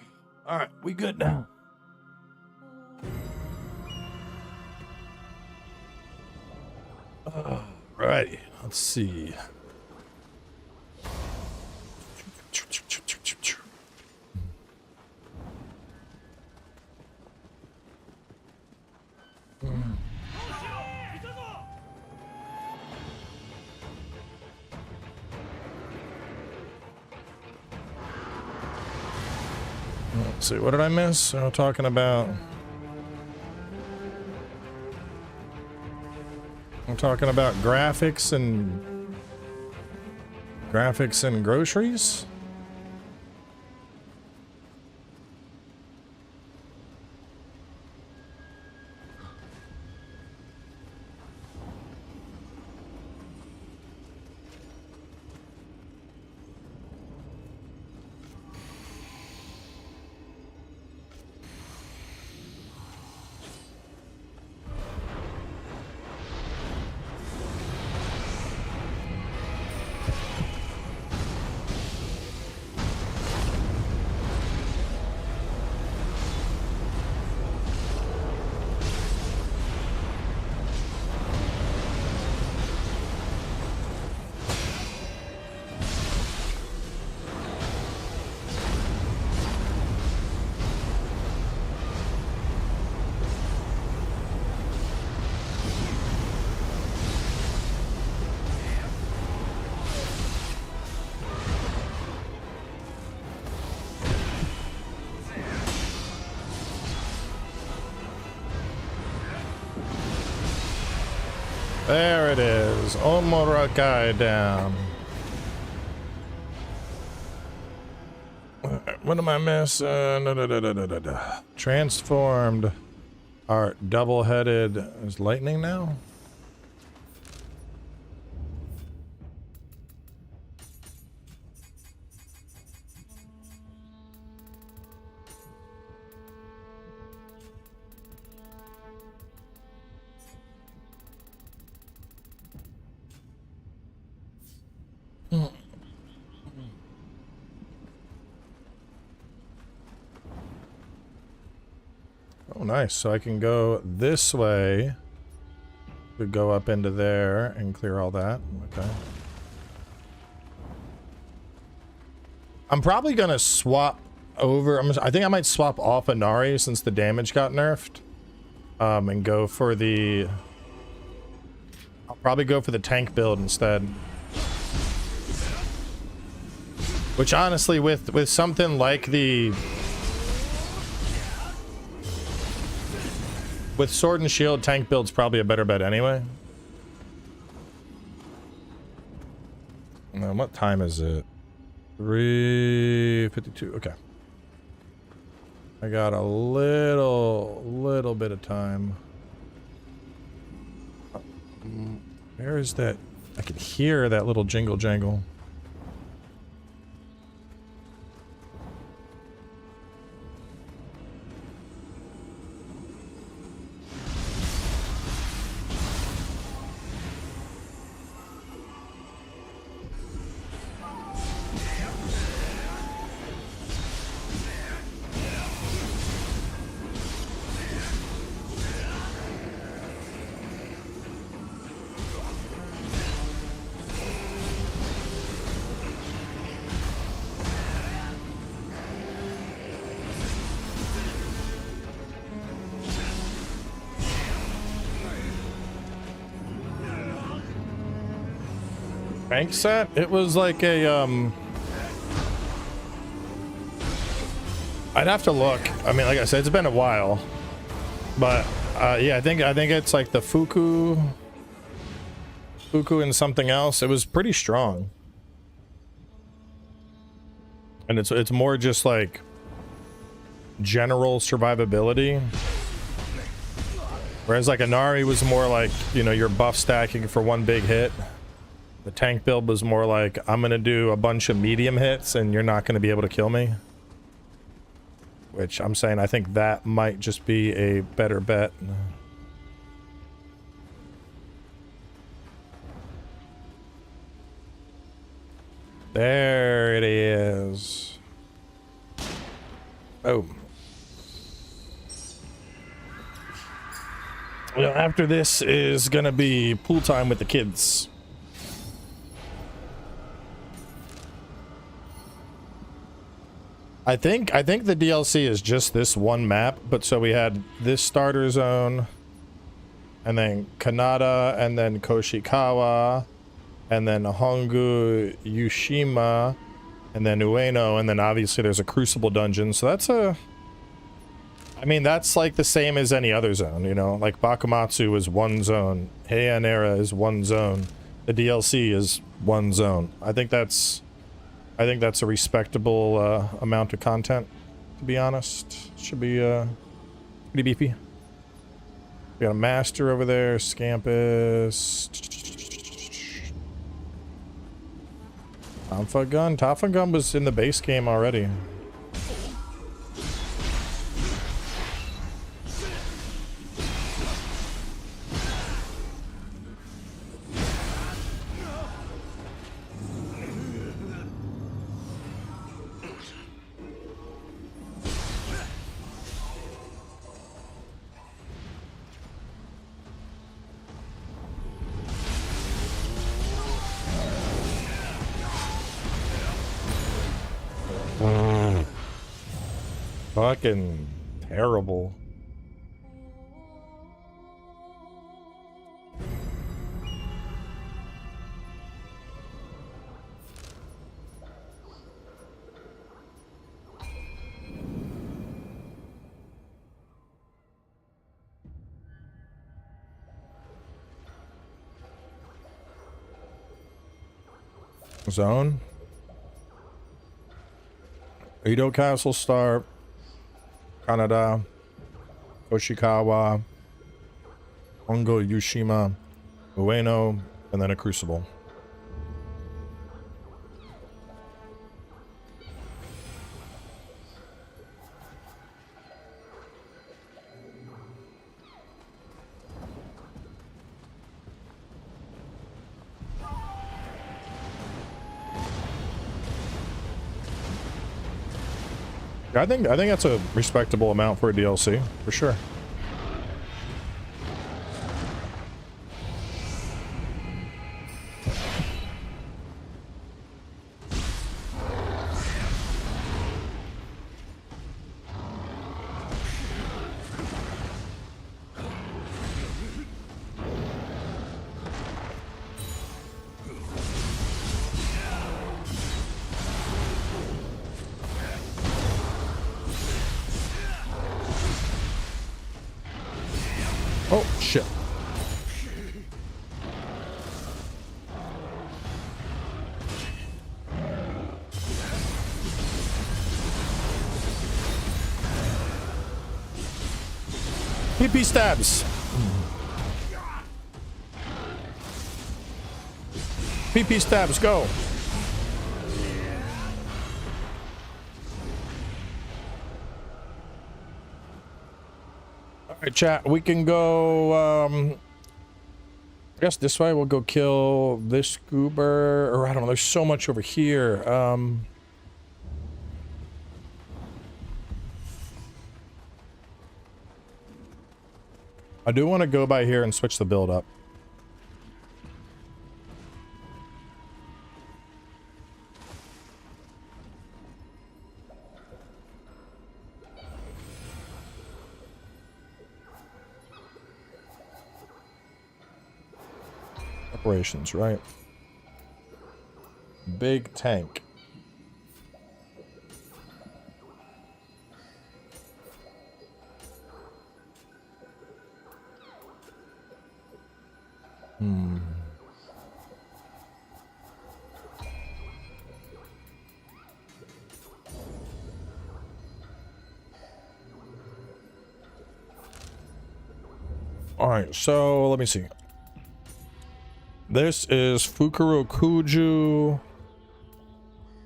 all right, we good now. Righty, let's see. Let's see, what did I miss? I'm talking about. I'm talking about graphics and groceries. There it is. Omurakai down. What am I missing? Transformed. Are double-headed is lightning now? Oh, nice. So I can go this way to go up into there and clear all that. Okay. I'm probably going to swap over. I think I might swap off Inari since the damage got nerfed. And go for the... I'll probably go for the tank build instead. Which honestly, with something like the... With Sword and Shield, tank build's probably a better bet anyway. What time is it? 3:52. Okay. I got a little bit of time. Where is that? I can hear that little jingle jangle. Bank set? It was like a, I'd have to look. I mean, like I said, it's been a while. But, yeah, I think it's like the Fuku and something else. It was pretty strong. And it's more just like general survivability. Whereas like Inari was more like, you know, you're buff stacking for one big hit. The tank build was more like, I'm going to do a bunch of medium hits and you're not going to be able to kill me. Which I'm saying I think that might just be a better bet. There it is. Oh. Well, after this is going to be pool time with the kids. I think the DLC is just this one map, but so we had this starter zone, and then Kanata, and then Koshikawa, and then Hongu Yushima, and then Ueno, and then obviously there's a Crucible dungeon, so that's a... I mean, that's like the same as any other zone, you know? Like Bakumatsu is one zone, Heian Era is one zone, the DLC is one zone. I think that's a respectable amount of content, to be honest. Should be pretty beefy. We got a master over there, Scampus. Tonfa Gun. Tonfa Gun was in the base game already. Fucking terrible. Zone. Edo Castle Star. Kanada. Oshikawa. Hongo Yushima. Ueno. And then a Crucible. I think that's a respectable amount for a DLC, for sure. Oh, shit. PP stabs. PP stabs, go. Alright, chat, we can go, I guess this way. We'll go kill this goober, or I don't know, there's so much over here. I do want to go by here and switch the build up. Operations, right? Big tank. All right, so let me see. This is Fukuro Kuju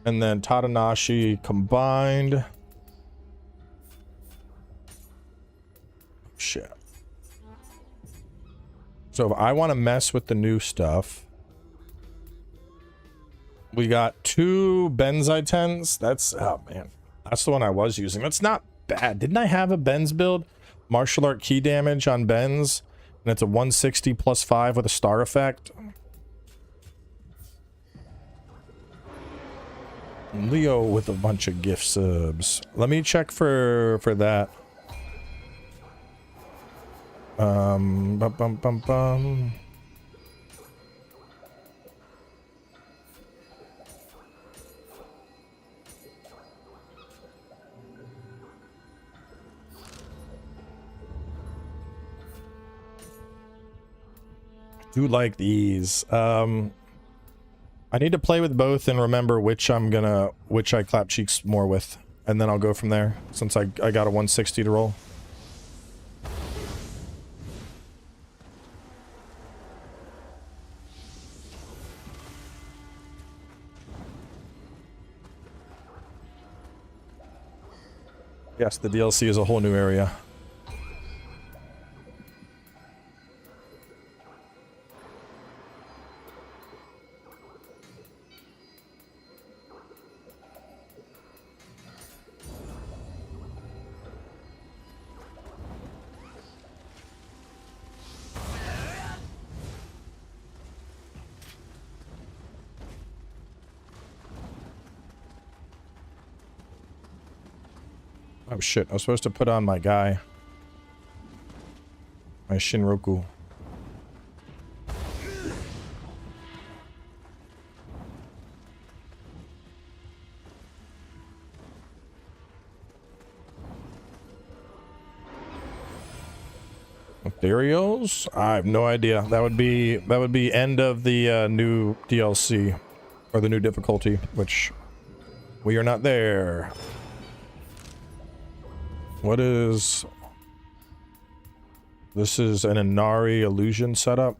and then Tadanashi combined. Shit. So if I want to mess with the new stuff, we got 2 Benzai 10s. That's, oh man, that's the one I was using. That's not bad. Didn't I have a Benz build? Martial art key damage on Benz, and it's a 160 plus 5 with a star effect. Leo with a bunch of gift subs. Let me check for that. Bum, bum, bum, bum. I do like these. I need to play with both and remember which I clap cheeks more with, and then I'll go from there, since I got a 160 to roll. Yes, the DLC is a whole new area. Oh shit, I was supposed to put on my guy. My Shinroku. Ethereals? I have no idea. That would be end of the new DLC. Or the new difficulty, which we are not there. What is... This is an Inari illusion setup.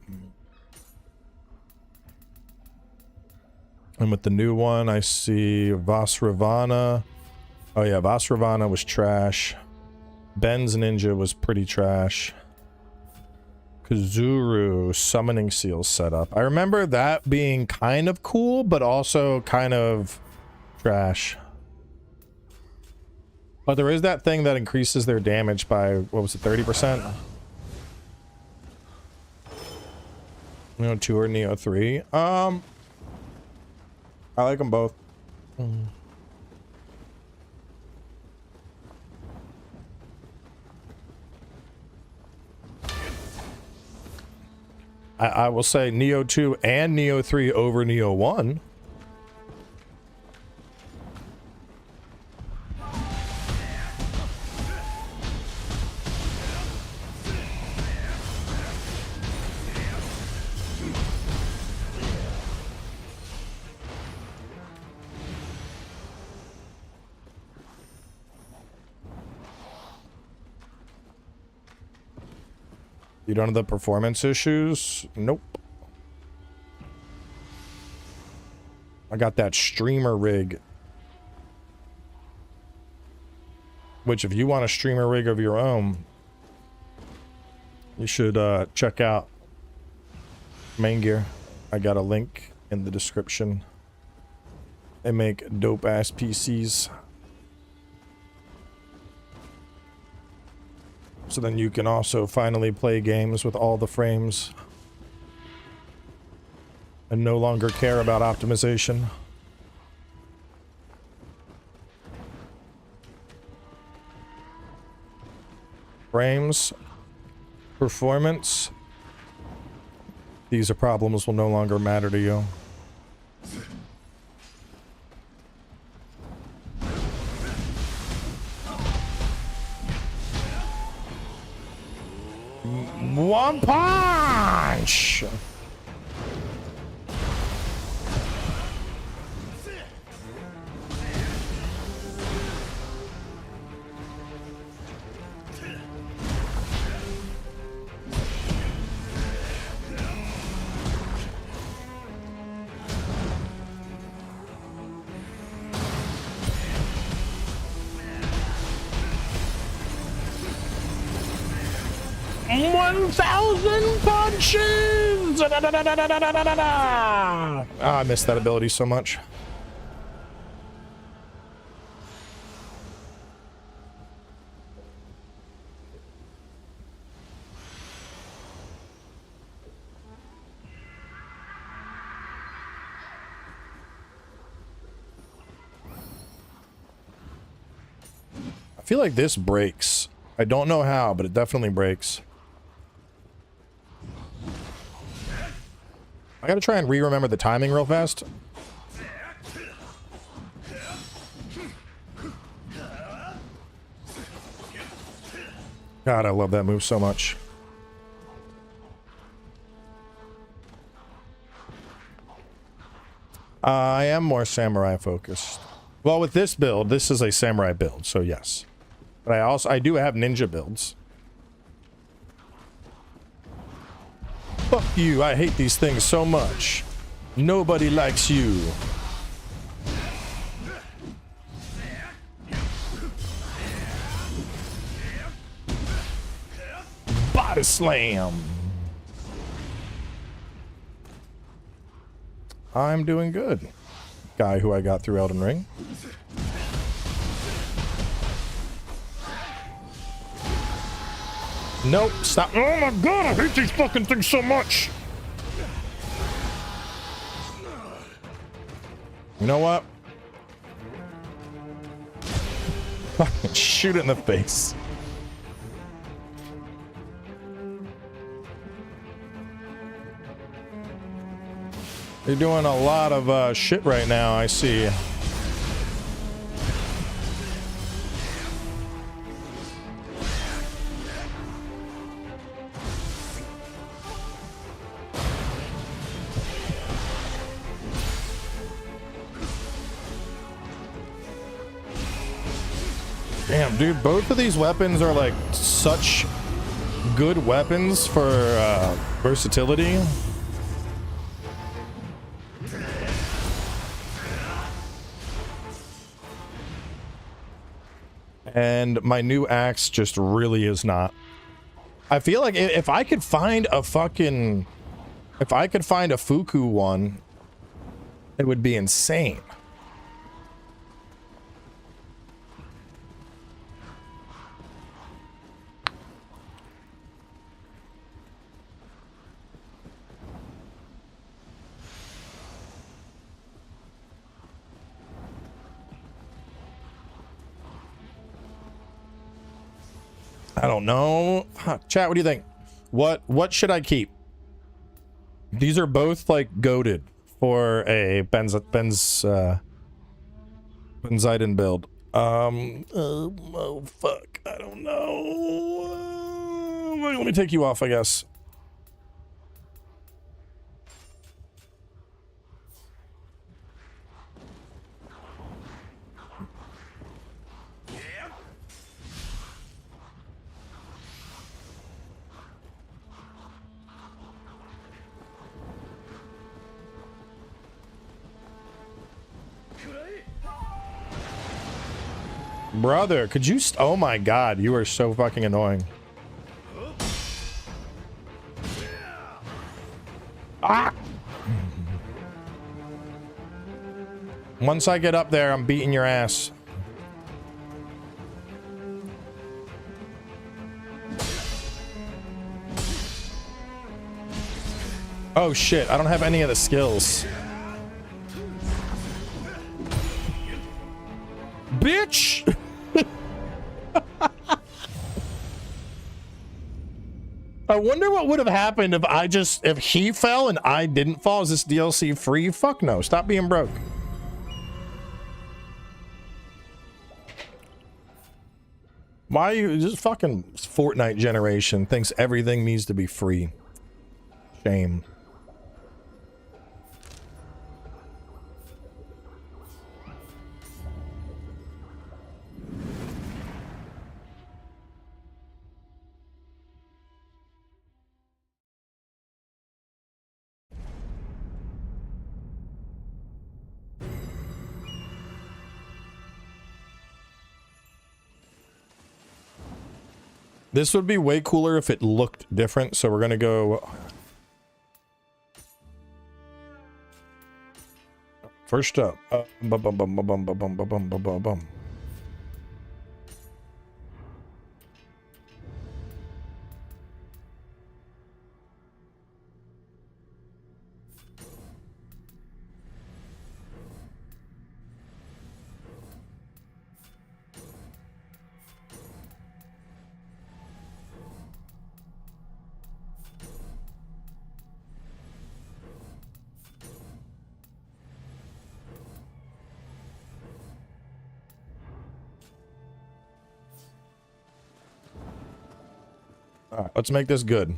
And with the new one, I see Vasravana. Oh yeah, Vasravana was trash. Ben's Ninja was pretty trash. Kazuru summoning seal setup. I remember that being kind of cool, but also kind of trash. But there is that thing that increases their damage by, what was it, 30%? Nioh 2 or Nioh 3. I like them both. I will say Nioh 2 and Nioh 3 over Nioh 1. You don't have the performance issues? Nope. I got that streamer rig. Which, if you want a streamer rig of your own, you should check out Main Gear. I got a link in the description. They make dope-ass PCs. So then you can also finally play games with all the frames and no longer care about optimization. Frames, performance, these are problems will no longer matter to you. One punch! Punches! I miss that ability so much. I feel like this breaks. I don't know how, but it definitely breaks. I gotta try and re-remember the timing real fast. God, I love that move so much. I am more samurai focused. Well, with this build, this is a samurai build, so yes. But I do have ninja builds. Fuck you, I hate these things so much. Nobody likes you. Body slam. I'm doing good. Guy who I got through Elden Ring. Nope, stop. Oh my god, I hate these fucking things so much. You know what? Fucking shoot it in the face. You're doing a lot of shit right now, I see. Damn, dude, both of these weapons are like such good weapons for versatility. And my new axe just really is not. I feel like if I could find a fucking... If I could find a Fuku one, it would be insane. I don't know. Chat, what do you think? What should I keep? These are both like goated for a Benzaiden build. Oh fuck, I don't know. Let me take you off, I guess. Brother, could you oh my god, you are so fucking annoying. Ah! Once I get up there, I'm beating your ass. Oh shit, I don't have any of the skills. Bitch! I wonder what would have happened if he fell and I didn't fall. Is this DLC free? Fuck no. Stop being broke. Why you just fucking Fortnite generation thinks everything needs to be free. Shame. This would be way cooler if it looked different, so we're gonna go... First up. Bum, bum, bum, bum, bum, bum, bum, bum, bum, bum, bum. All right, let's make this good.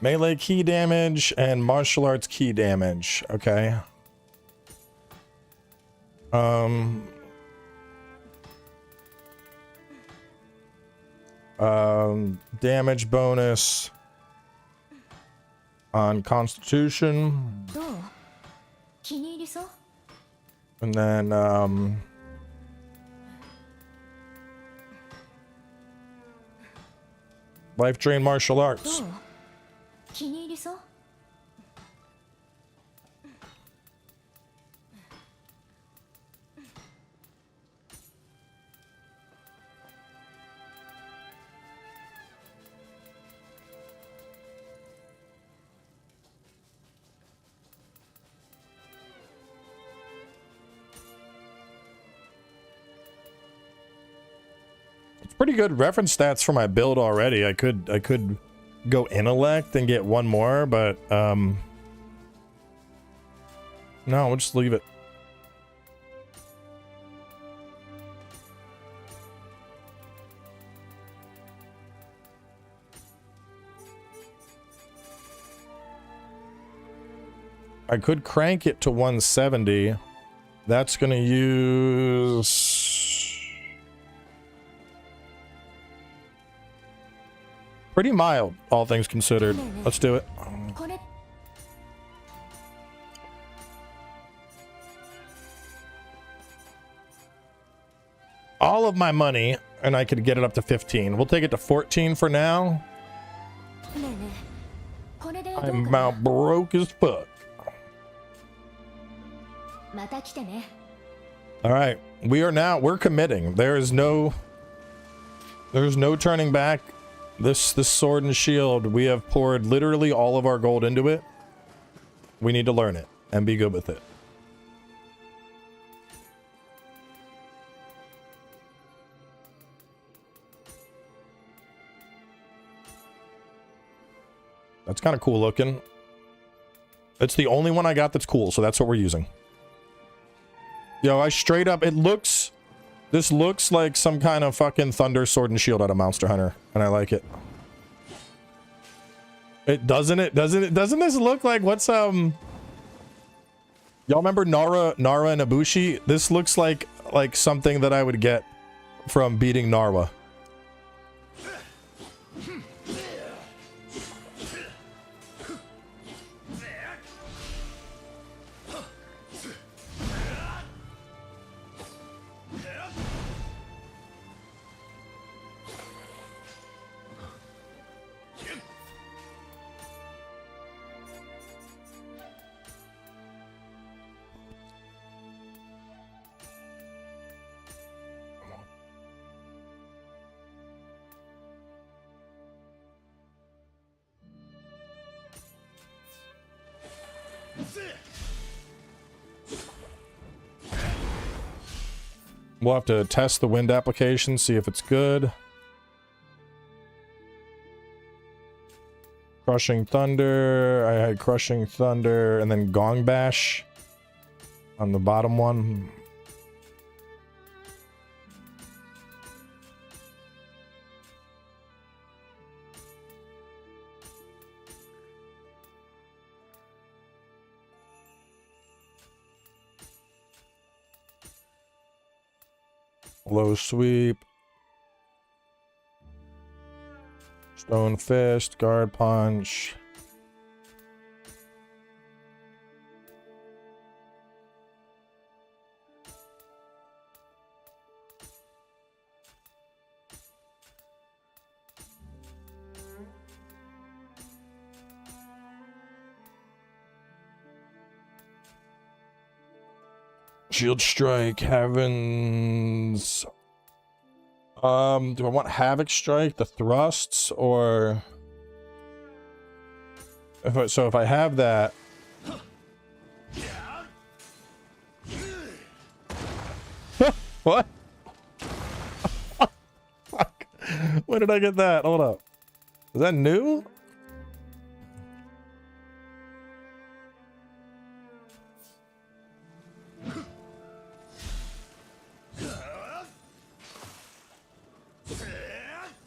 Melee key damage and martial arts key damage. Okay. Damage bonus on Constitution. And then life drain martial arts. Pretty good reference stats for my build already. I could go intellect and get one more, but no, we'll just leave it. I could crank it to 170. That's gonna use pretty mild, all things considered. Let's do it. All of my money, and I could get it up to 15. We'll take it to 14 for now. I'm about broke as fuck. All right, we're committing. There's no turning back. This sword and shield, we have poured literally all of our gold into it. We need to learn it and be good with it. That's kind of cool looking. It's the only one I got that's cool, so that's what we're using. Yo, I straight up, this looks like some kind of fucking thunder sword and shield out of Monster Hunter, and I like it. Doesn't this look like what's y'all remember Nara and Ibushi? This looks like something that I would get from beating Narwa. We'll have to test the wind application, see if it's good. Crushing Thunder. I had Crushing Thunder and then Gong Bash on the bottom one. Low Sweep. Stone Fist, Guard Punch. Shield Strike, Heavens. Do I want Havoc Strike, the thrusts, or if I have that. What? Fuck. When did I get that? Hold up. Is that new?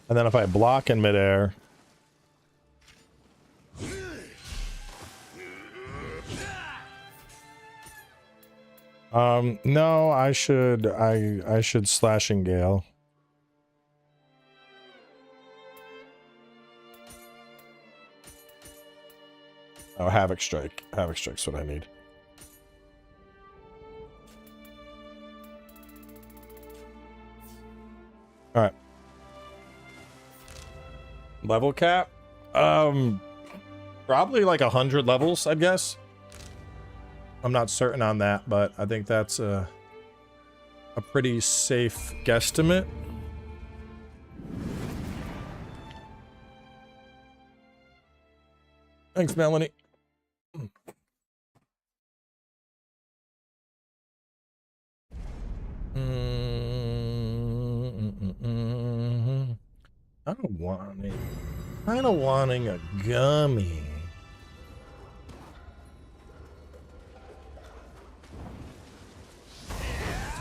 And then if I block in midair. No, I should Slashing Gale. Oh, Havoc Strike. Havoc Strike's what I need. All right. Level cap? Probably like 100 levels, I guess. I'm not certain on that, but I think that's a pretty safe guesstimate. Thanks, Melanie. I don't want it. I don't wanting a gummy.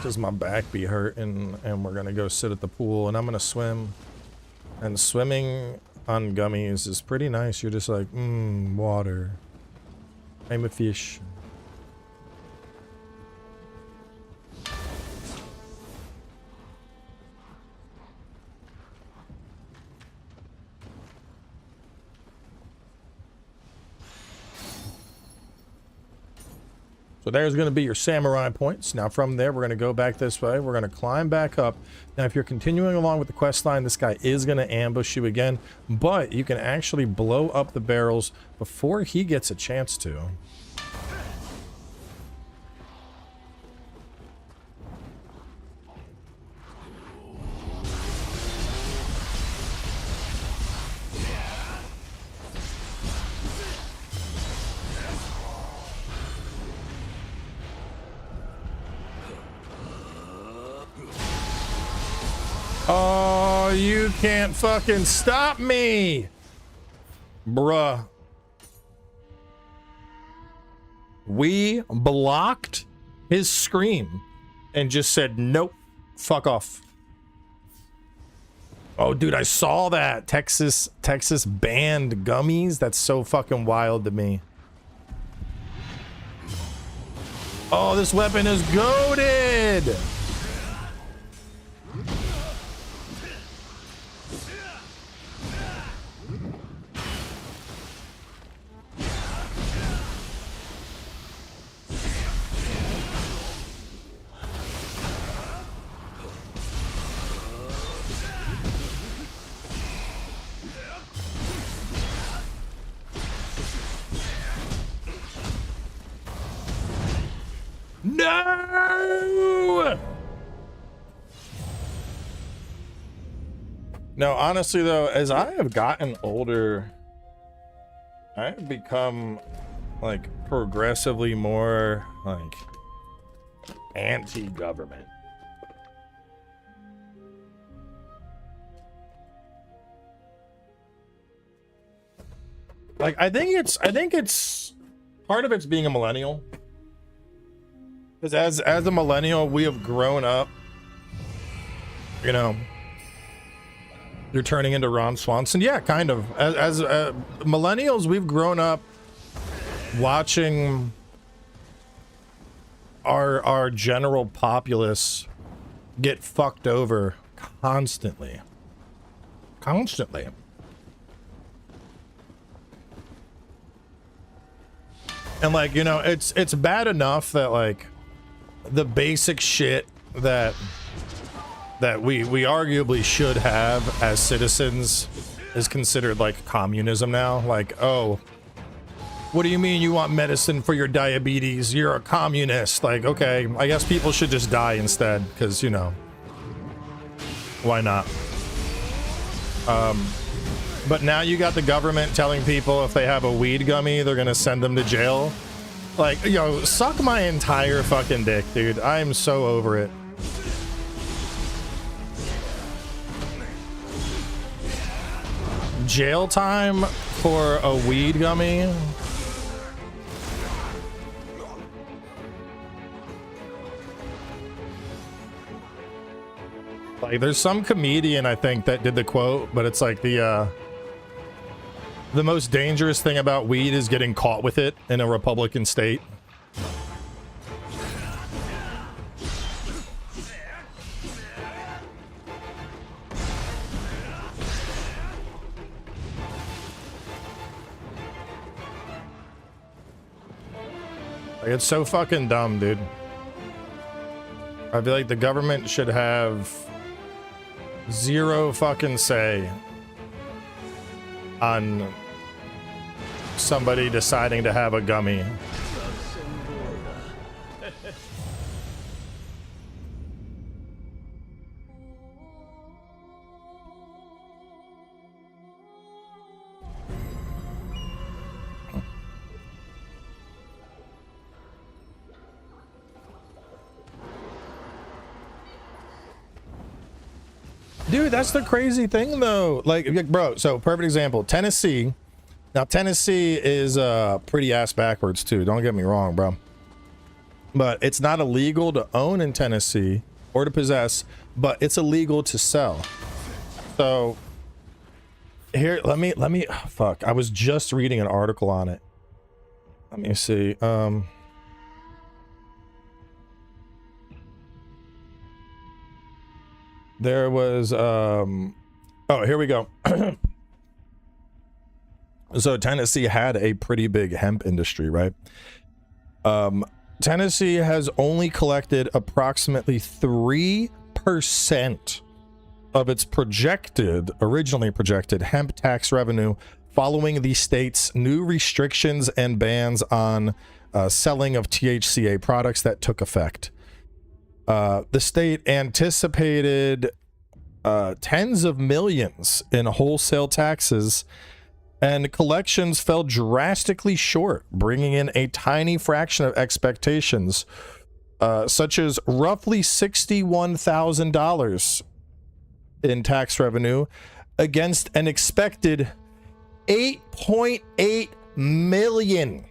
Does my back be hurting, and we're gonna go sit at the pool, and I'm gonna swim. And swimming on gummies is pretty nice. You're just like, water. I'm a fish. So there's going to be your samurai points. Now from there, we're going to go back this way. We're going to climb back up. Now, if you're continuing along with the quest line, this guy is going to ambush you again, but you can actually blow up the barrels before he gets a chance to. Oh, you can't fucking stop me, bruh. We blocked his scream and just said, nope, fuck off. Oh, dude, I saw that. Texas banned gummies. That's so fucking wild to me. Oh, this weapon is goated. No! No, honestly though, as I have gotten older, I have become like progressively more like anti-government. Like I think it's part of it's being a millennial. Because as a millennial, we have grown up, you know, you're turning into Ron Swanson. Yeah, kind of. As millennials, we've grown up watching our general populace get fucked over constantly. Constantly. And like, you know, it's bad enough that like the basic shit that we arguably should have as citizens is considered like communism now. Like, oh, what do you mean you want medicine for your diabetes? You're a communist. Like, okay, I guess people should just die instead, because, you know, why not? But now you got the government telling people if they have a weed gummy, they're gonna send them to jail. Like, yo, suck my entire fucking dick, dude. I am so over it. Jail time for a weed gummy? Like, there's some comedian, I think, that did the quote, but it's like the most dangerous thing about weed is getting caught with it in a Republican state. Like, it's so fucking dumb, dude. I feel like the government should have zero fucking say on somebody deciding to have a gummy. Dude, that's the crazy thing though. Like, bro, so perfect example, Tennessee. Now, Tennessee is pretty ass backwards too. Don't get me wrong, bro. But it's not illegal to own in Tennessee or to possess, but it's illegal to sell. So here, let me, oh, fuck. I was just reading an article on it. Let me see. There was, oh, here we go. So Tennessee had a pretty big hemp industry, right? Tennessee has only collected approximately 3% of its originally projected hemp tax revenue following the state's new restrictions and bans on selling of THCA products that took effect. The state anticipated tens of millions in wholesale taxes, and collections fell drastically short, bringing in a tiny fraction of expectations, such as roughly $61,000 in tax revenue against an expected 8.8 million.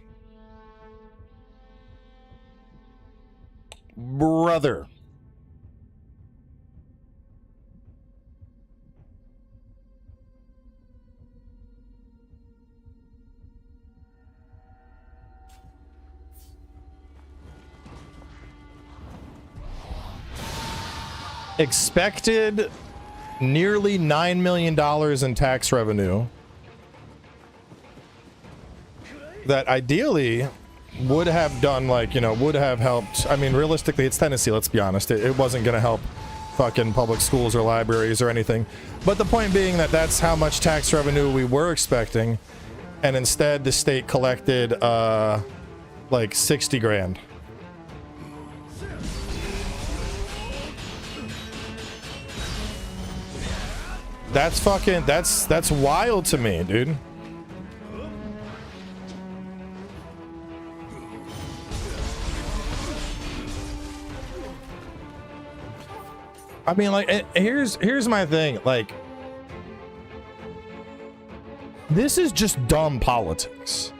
Brother. Expected nearly $9 million in tax revenue that ideally would have done, like, you know, would have helped. I mean, realistically, it's Tennessee, let's be honest. It wasn't going to help fucking public schools or libraries or anything. But the point being that that's how much tax revenue we were expecting. And instead, the state collected, like 60 grand. That's fucking, that's wild to me, dude. I mean, like, here's my thing. Like, this is just dumb politics.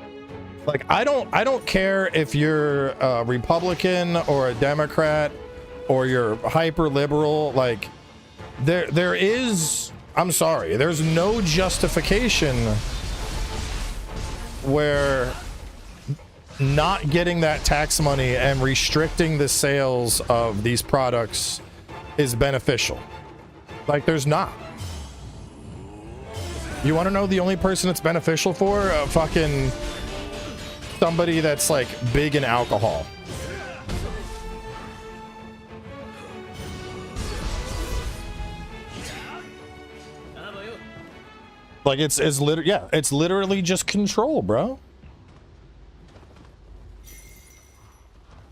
Like, I don't care if you're a Republican or a Democrat or you're hyper liberal. Like, there is, I'm sorry, there's no justification where not getting that tax money and restricting the sales of these products is beneficial. Like, there's not. You want to know the only person it's beneficial for? Fucking somebody that's like big in alcohol. Like, it's literally, yeah, it's literally just control, bro.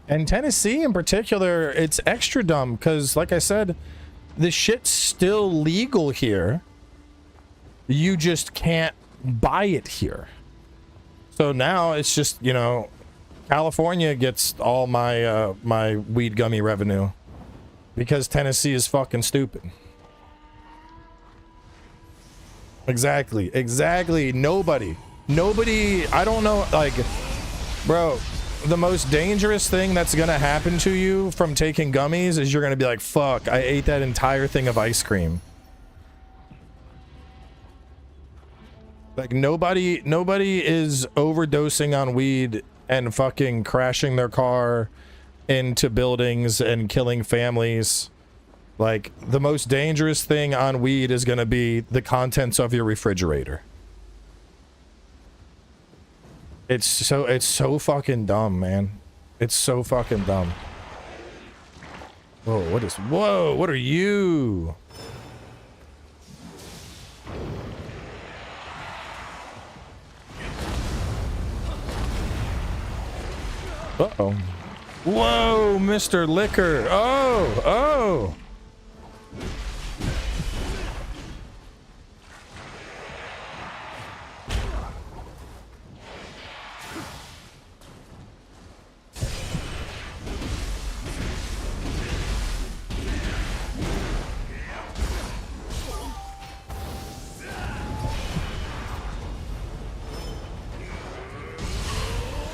And Tennessee in particular, it's extra dumb because, like I said, the shit's still legal here. You just can't buy it here. So now it's just, you know, California gets all my my weed gummy revenue because Tennessee is fucking stupid. Exactly. Nobody, I don't know, like, bro, the most dangerous thing that's gonna happen to you from taking gummies is you're gonna be like, fuck, I ate that entire thing of ice cream. Like, nobody is overdosing on weed and fucking crashing their car into buildings and killing families. Like, the most dangerous thing on weed is gonna be the contents of your refrigerator. It's so fucking dumb, man. It's so fucking dumb. Whoa, what are you? Uh-oh. Whoa, Mr. Liquor. Oh.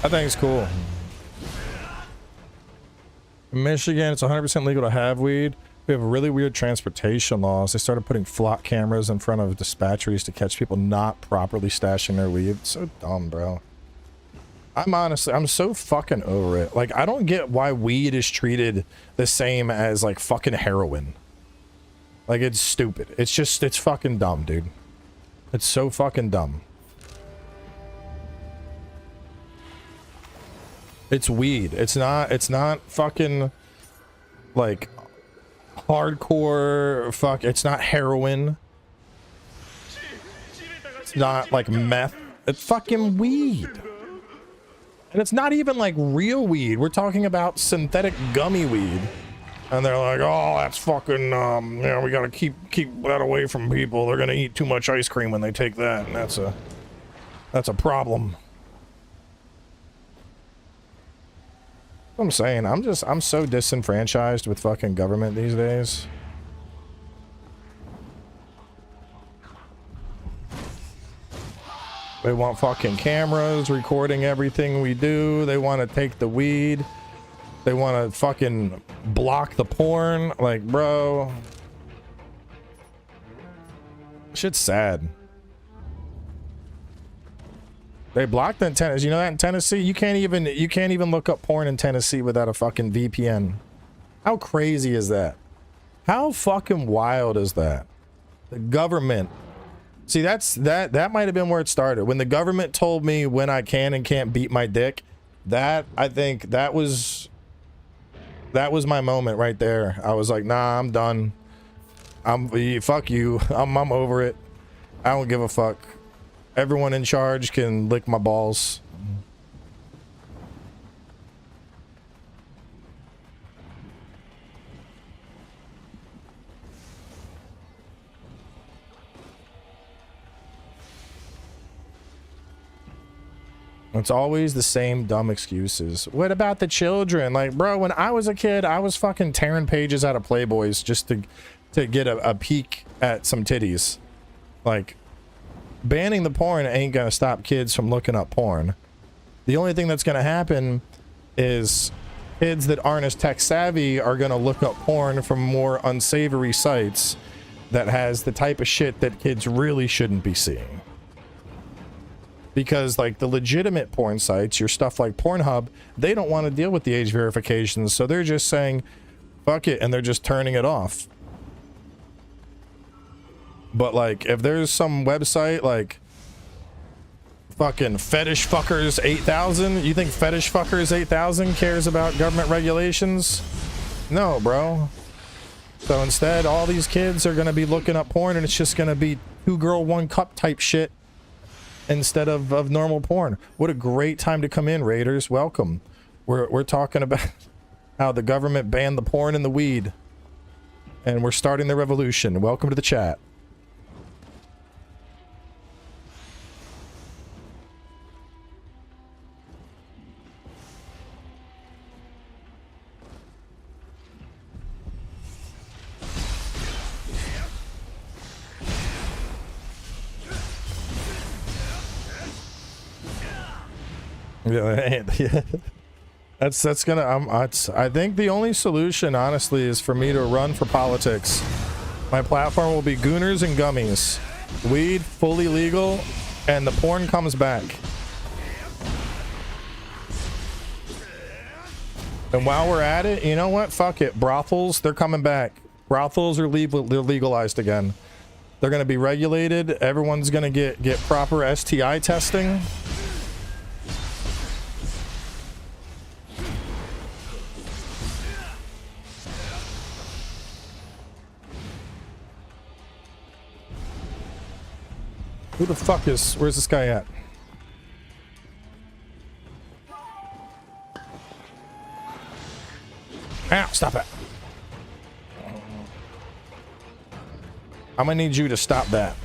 I think it's cool. In Michigan, it's 100% legal to have weed. We have really weird transportation laws. They started putting flock cameras in front of dispensaries to catch people not properly stashing their weed. It's so dumb, bro. I'm so fucking over it. Like, I don't get why weed is treated the same as, like, fucking heroin. Like, it's stupid. It's fucking dumb, dude. It's so fucking dumb. It's weed. It's not fucking like hardcore fuck. It's not heroin. It's not like meth. It's fucking weed. And it's not even like real weed. We're talking about synthetic gummy weed. And they're like, oh, that's fucking, yeah, we gotta keep that away from people. They're gonna eat too much ice cream when they take that. And that's a problem. I'm saying, I'm so disenfranchised with fucking government these days. They want fucking cameras recording everything we do. They want to take the weed. They want to fucking block the porn. Like, bro. Shit's sad. They blocked in Tennessee. You know that in Tennessee? You can't even look up porn in Tennessee without a fucking VPN. How crazy is that? How fucking wild is that? The government. See, that might have been where it started. When the government told me when I can and can't beat my dick, that, I think that was my moment right there. I was like, nah, I'm done. Fuck you. I'm over it. I don't give a fuck. Everyone in charge can lick my balls. It's always the same dumb excuses. What about the children? Like, bro, when I was a kid, I was fucking tearing pages out of Playboys just to get a peek at some titties. Like, banning the porn ain't gonna stop kids from looking up porn. The only thing that's gonna happen is kids that aren't as tech savvy are gonna look up porn from more unsavory sites that has the type of shit that kids really shouldn't be seeing. Because like the legitimate porn sites, your stuff like Pornhub, they don't want to deal with the age verifications, so they're just saying fuck it and they're just turning it off. But like if there's some website like fucking Fetish Fuckers 8000, you think Fetish Fuckers 8000 cares about government regulations? No, bro. So instead all these kids are gonna be looking up porn and it's just gonna be 2 girl 1 cup type shit instead of normal porn. What a great time to come in, Raiders. Welcome. We're talking about how the government banned the porn and the weed, and we're starting the revolution. Welcome to the chat. Yeah, that's gonna. I think the only solution, honestly, is for me to run for politics. My platform will be Gooners and Gummies, weed fully legal, and the porn comes back. And while we're at it, you know what? Fuck it. Brothels, they're coming back. Brothels are they're legalized again. They're gonna be regulated. Everyone's gonna get proper STI testing. Who the fuck is... Where's this guy at? Ow, stop it. I'm gonna need you to stop that.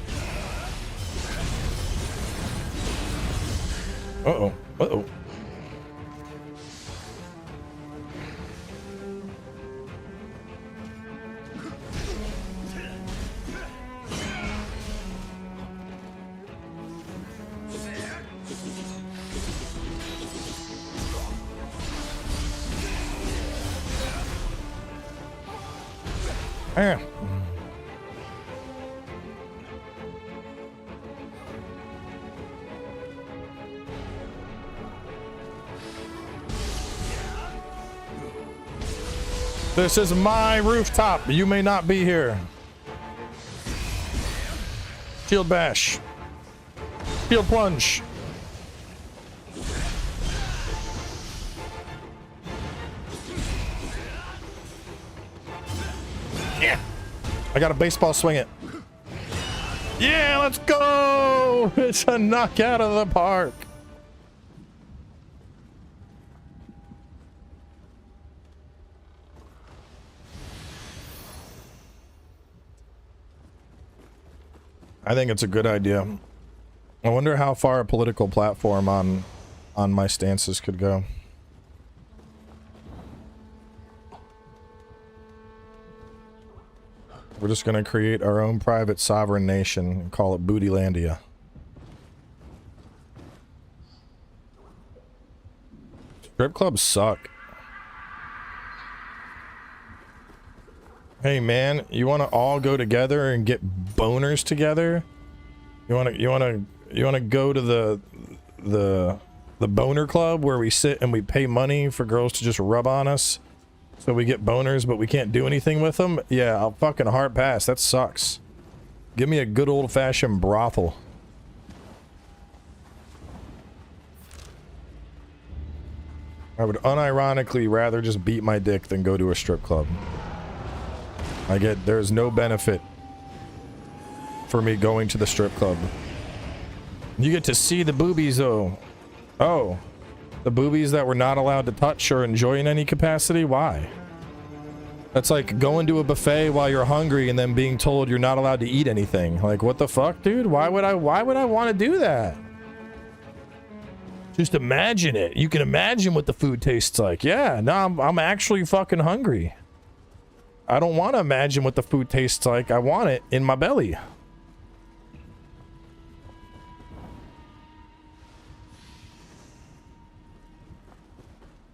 Uh-oh. Uh-oh. Yeah. This is my rooftop. You may not be here. Shield bash. Shield plunge. Yeah. I got a baseball, swing it. Yeah, let's go. It's a knockout of the park. I think it's a good idea. I wonder how far a political platform on my stances could go. We're just gonna create our own private sovereign nation and call it Bootylandia. Strip clubs suck. Hey man, you want to all go together and get boners together? You want to go to the boner club where we sit and we pay money for girls to just rub on us so we get boners but we can't do anything with them? Yeah, I'll fucking hard pass. That sucks. Give me a good old-fashioned brothel. I would unironically rather just beat my dick than go to a strip club. There's no benefit for me going to the strip club. You get to see the boobies though. Oh, the boobies that we're not allowed to touch or enjoy in any capacity? Why? That's like going to a buffet while you're hungry and then being told you're not allowed to eat anything. Like, what the fuck, dude? Why would I want to do that? Just imagine it. You can imagine what the food tastes like. Yeah, no, I'm actually fucking hungry. I don't want to imagine what the food tastes like. I want it in my belly.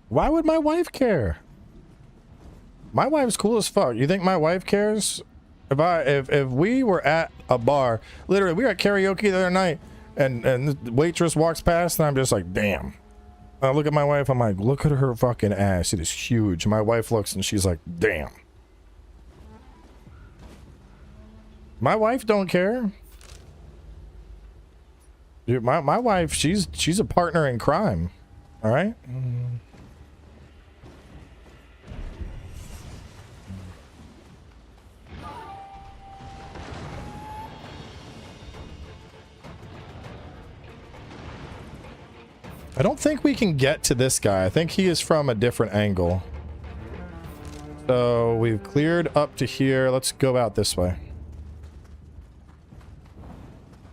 Why would my wife care? My wife's cool as fuck. You think my wife cares? If we were at a bar, literally, we were at karaoke the other night, and the waitress walks past, and I'm just like, damn. I look at my wife, I'm like, look at her fucking ass. It is huge. My wife looks, and she's like, damn. My wife don't care. Dude, my wife, she's a partner in crime. All right? I don't think we can get to this guy. I think he is from a different angle. So we've cleared up to here. Let's go out this way.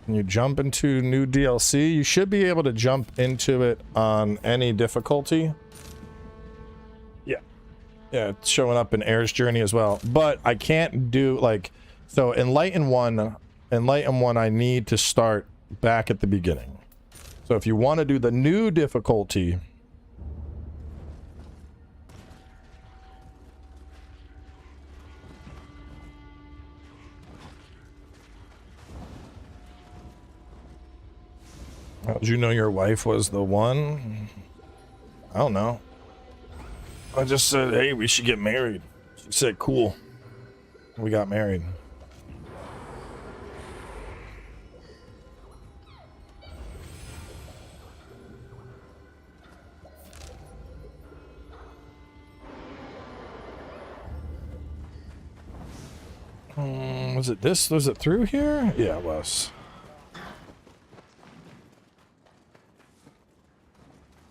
Can you jump into new DLC? You should be able to jump into it on any difficulty. Yeah. Yeah, it's showing up in Air's Journey as well. But I can't do, like... So, Enlighten 1, I need to start back at the beginning. So if you want to do the new difficulty... How did you know your wife was the one? I don't know. I just said, hey, we should get married. She said, cool. We got married. Was it this? Was it through here? Yeah, it was.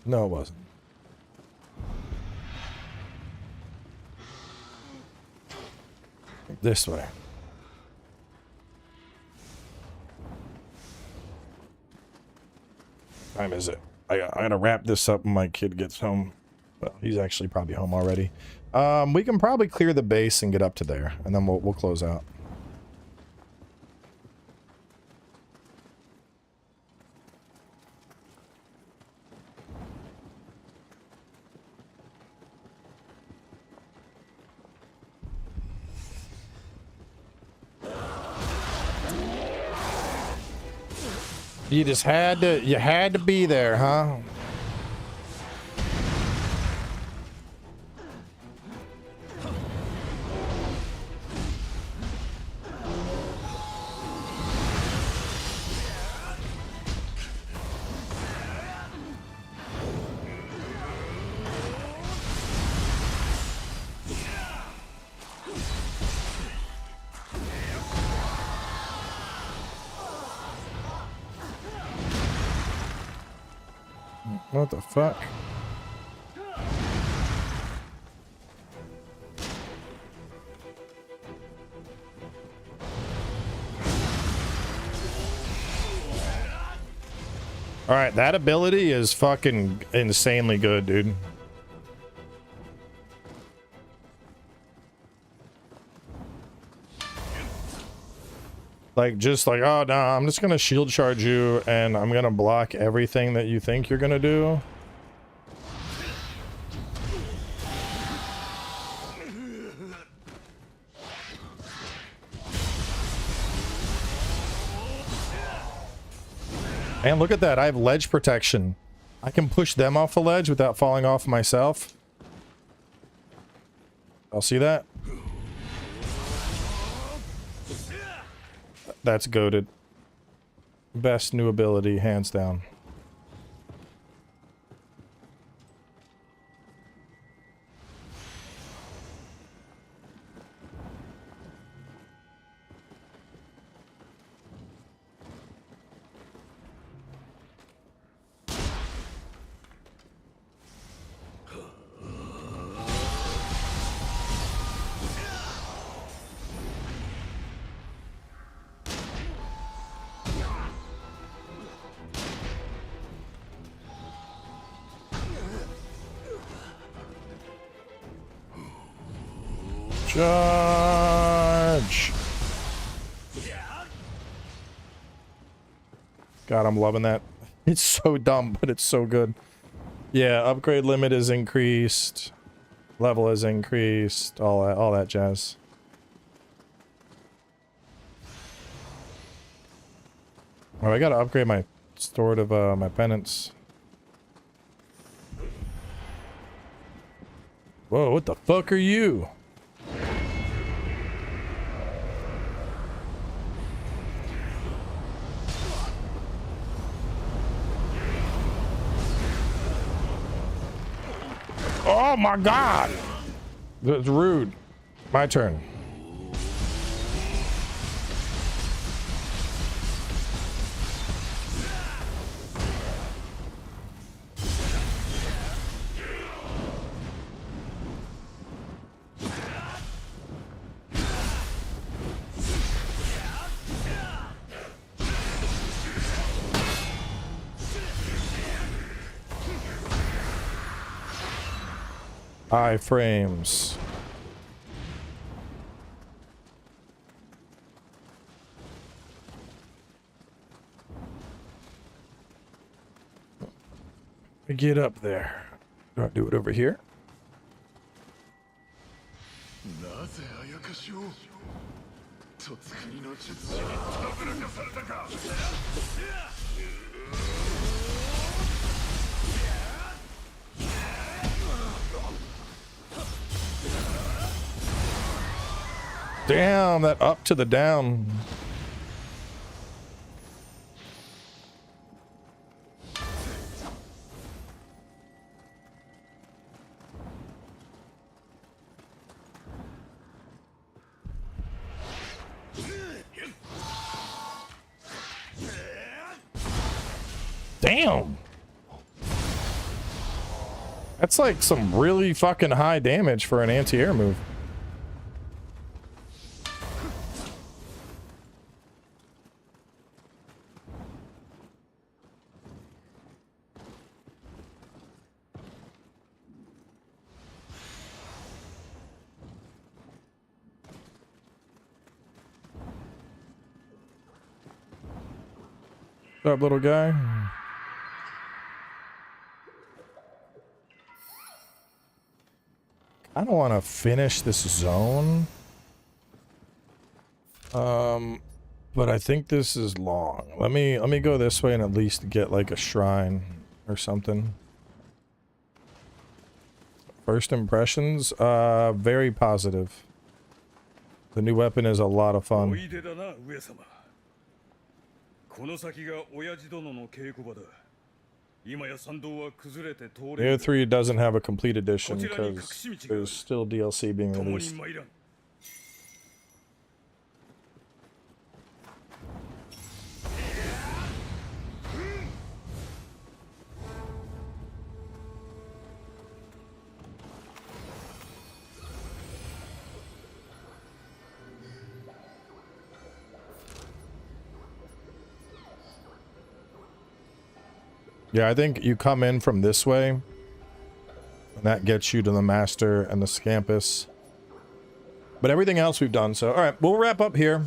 No, it wasn't. This way. What time is it? I gotta wrap this up when my kid gets home. Well, he's actually probably home already. We can probably clear the base and get up to there, and then we'll close out. You just had to be there, huh? What the fuck? Alright, that ability is fucking insanely good, dude. Like, just like, oh, no, I'm just gonna shield charge you, and I'm gonna block everything that you think you're gonna do. And look at that, I have ledge protection. I can push them off the ledge without falling off myself. I'll see that. That's goated. Best new ability, hands down. Charge! God, I'm loving that. It's so dumb, but it's so good. Yeah, upgrade limit is increased. Level is increased. All that jazz. Oh, I gotta upgrade my sword of my penance. Whoa, what the fuck are you? Oh my god! That's rude. My turn. Iframes. Get up there. Do I do it over here? Damn, that up to the down. Damn. That's like some really fucking high damage for an anti-air move. What's up, little guy? I don't want to finish this zone. But I think this is long. Let me go this way and at least get like a shrine or something. First impressions, very positive. The new weapon is a lot of fun. Nioh 3 doesn't have a complete edition because there's still DLC being released. Yeah, I think you come in from this way, and that gets you to the master and the scampus. But everything else we've done, so... Alright, we'll wrap up here.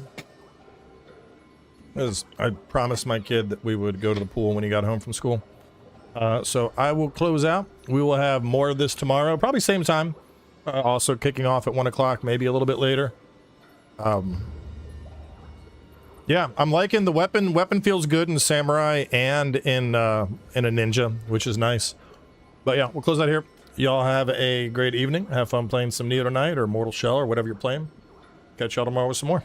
As I promised my kid that we would go to the pool when he got home from school. So I will close out. We will have more of this tomorrow, probably same time. Also kicking off at 1 o'clock, maybe a little bit later. Yeah, I'm liking the weapon. Weapon feels good in Samurai and in a Ninja, which is nice. But yeah, we'll close out here. Y'all have a great evening. Have fun playing some Nioh tonight or Mortal Shell or whatever you're playing. Catch y'all tomorrow with some more.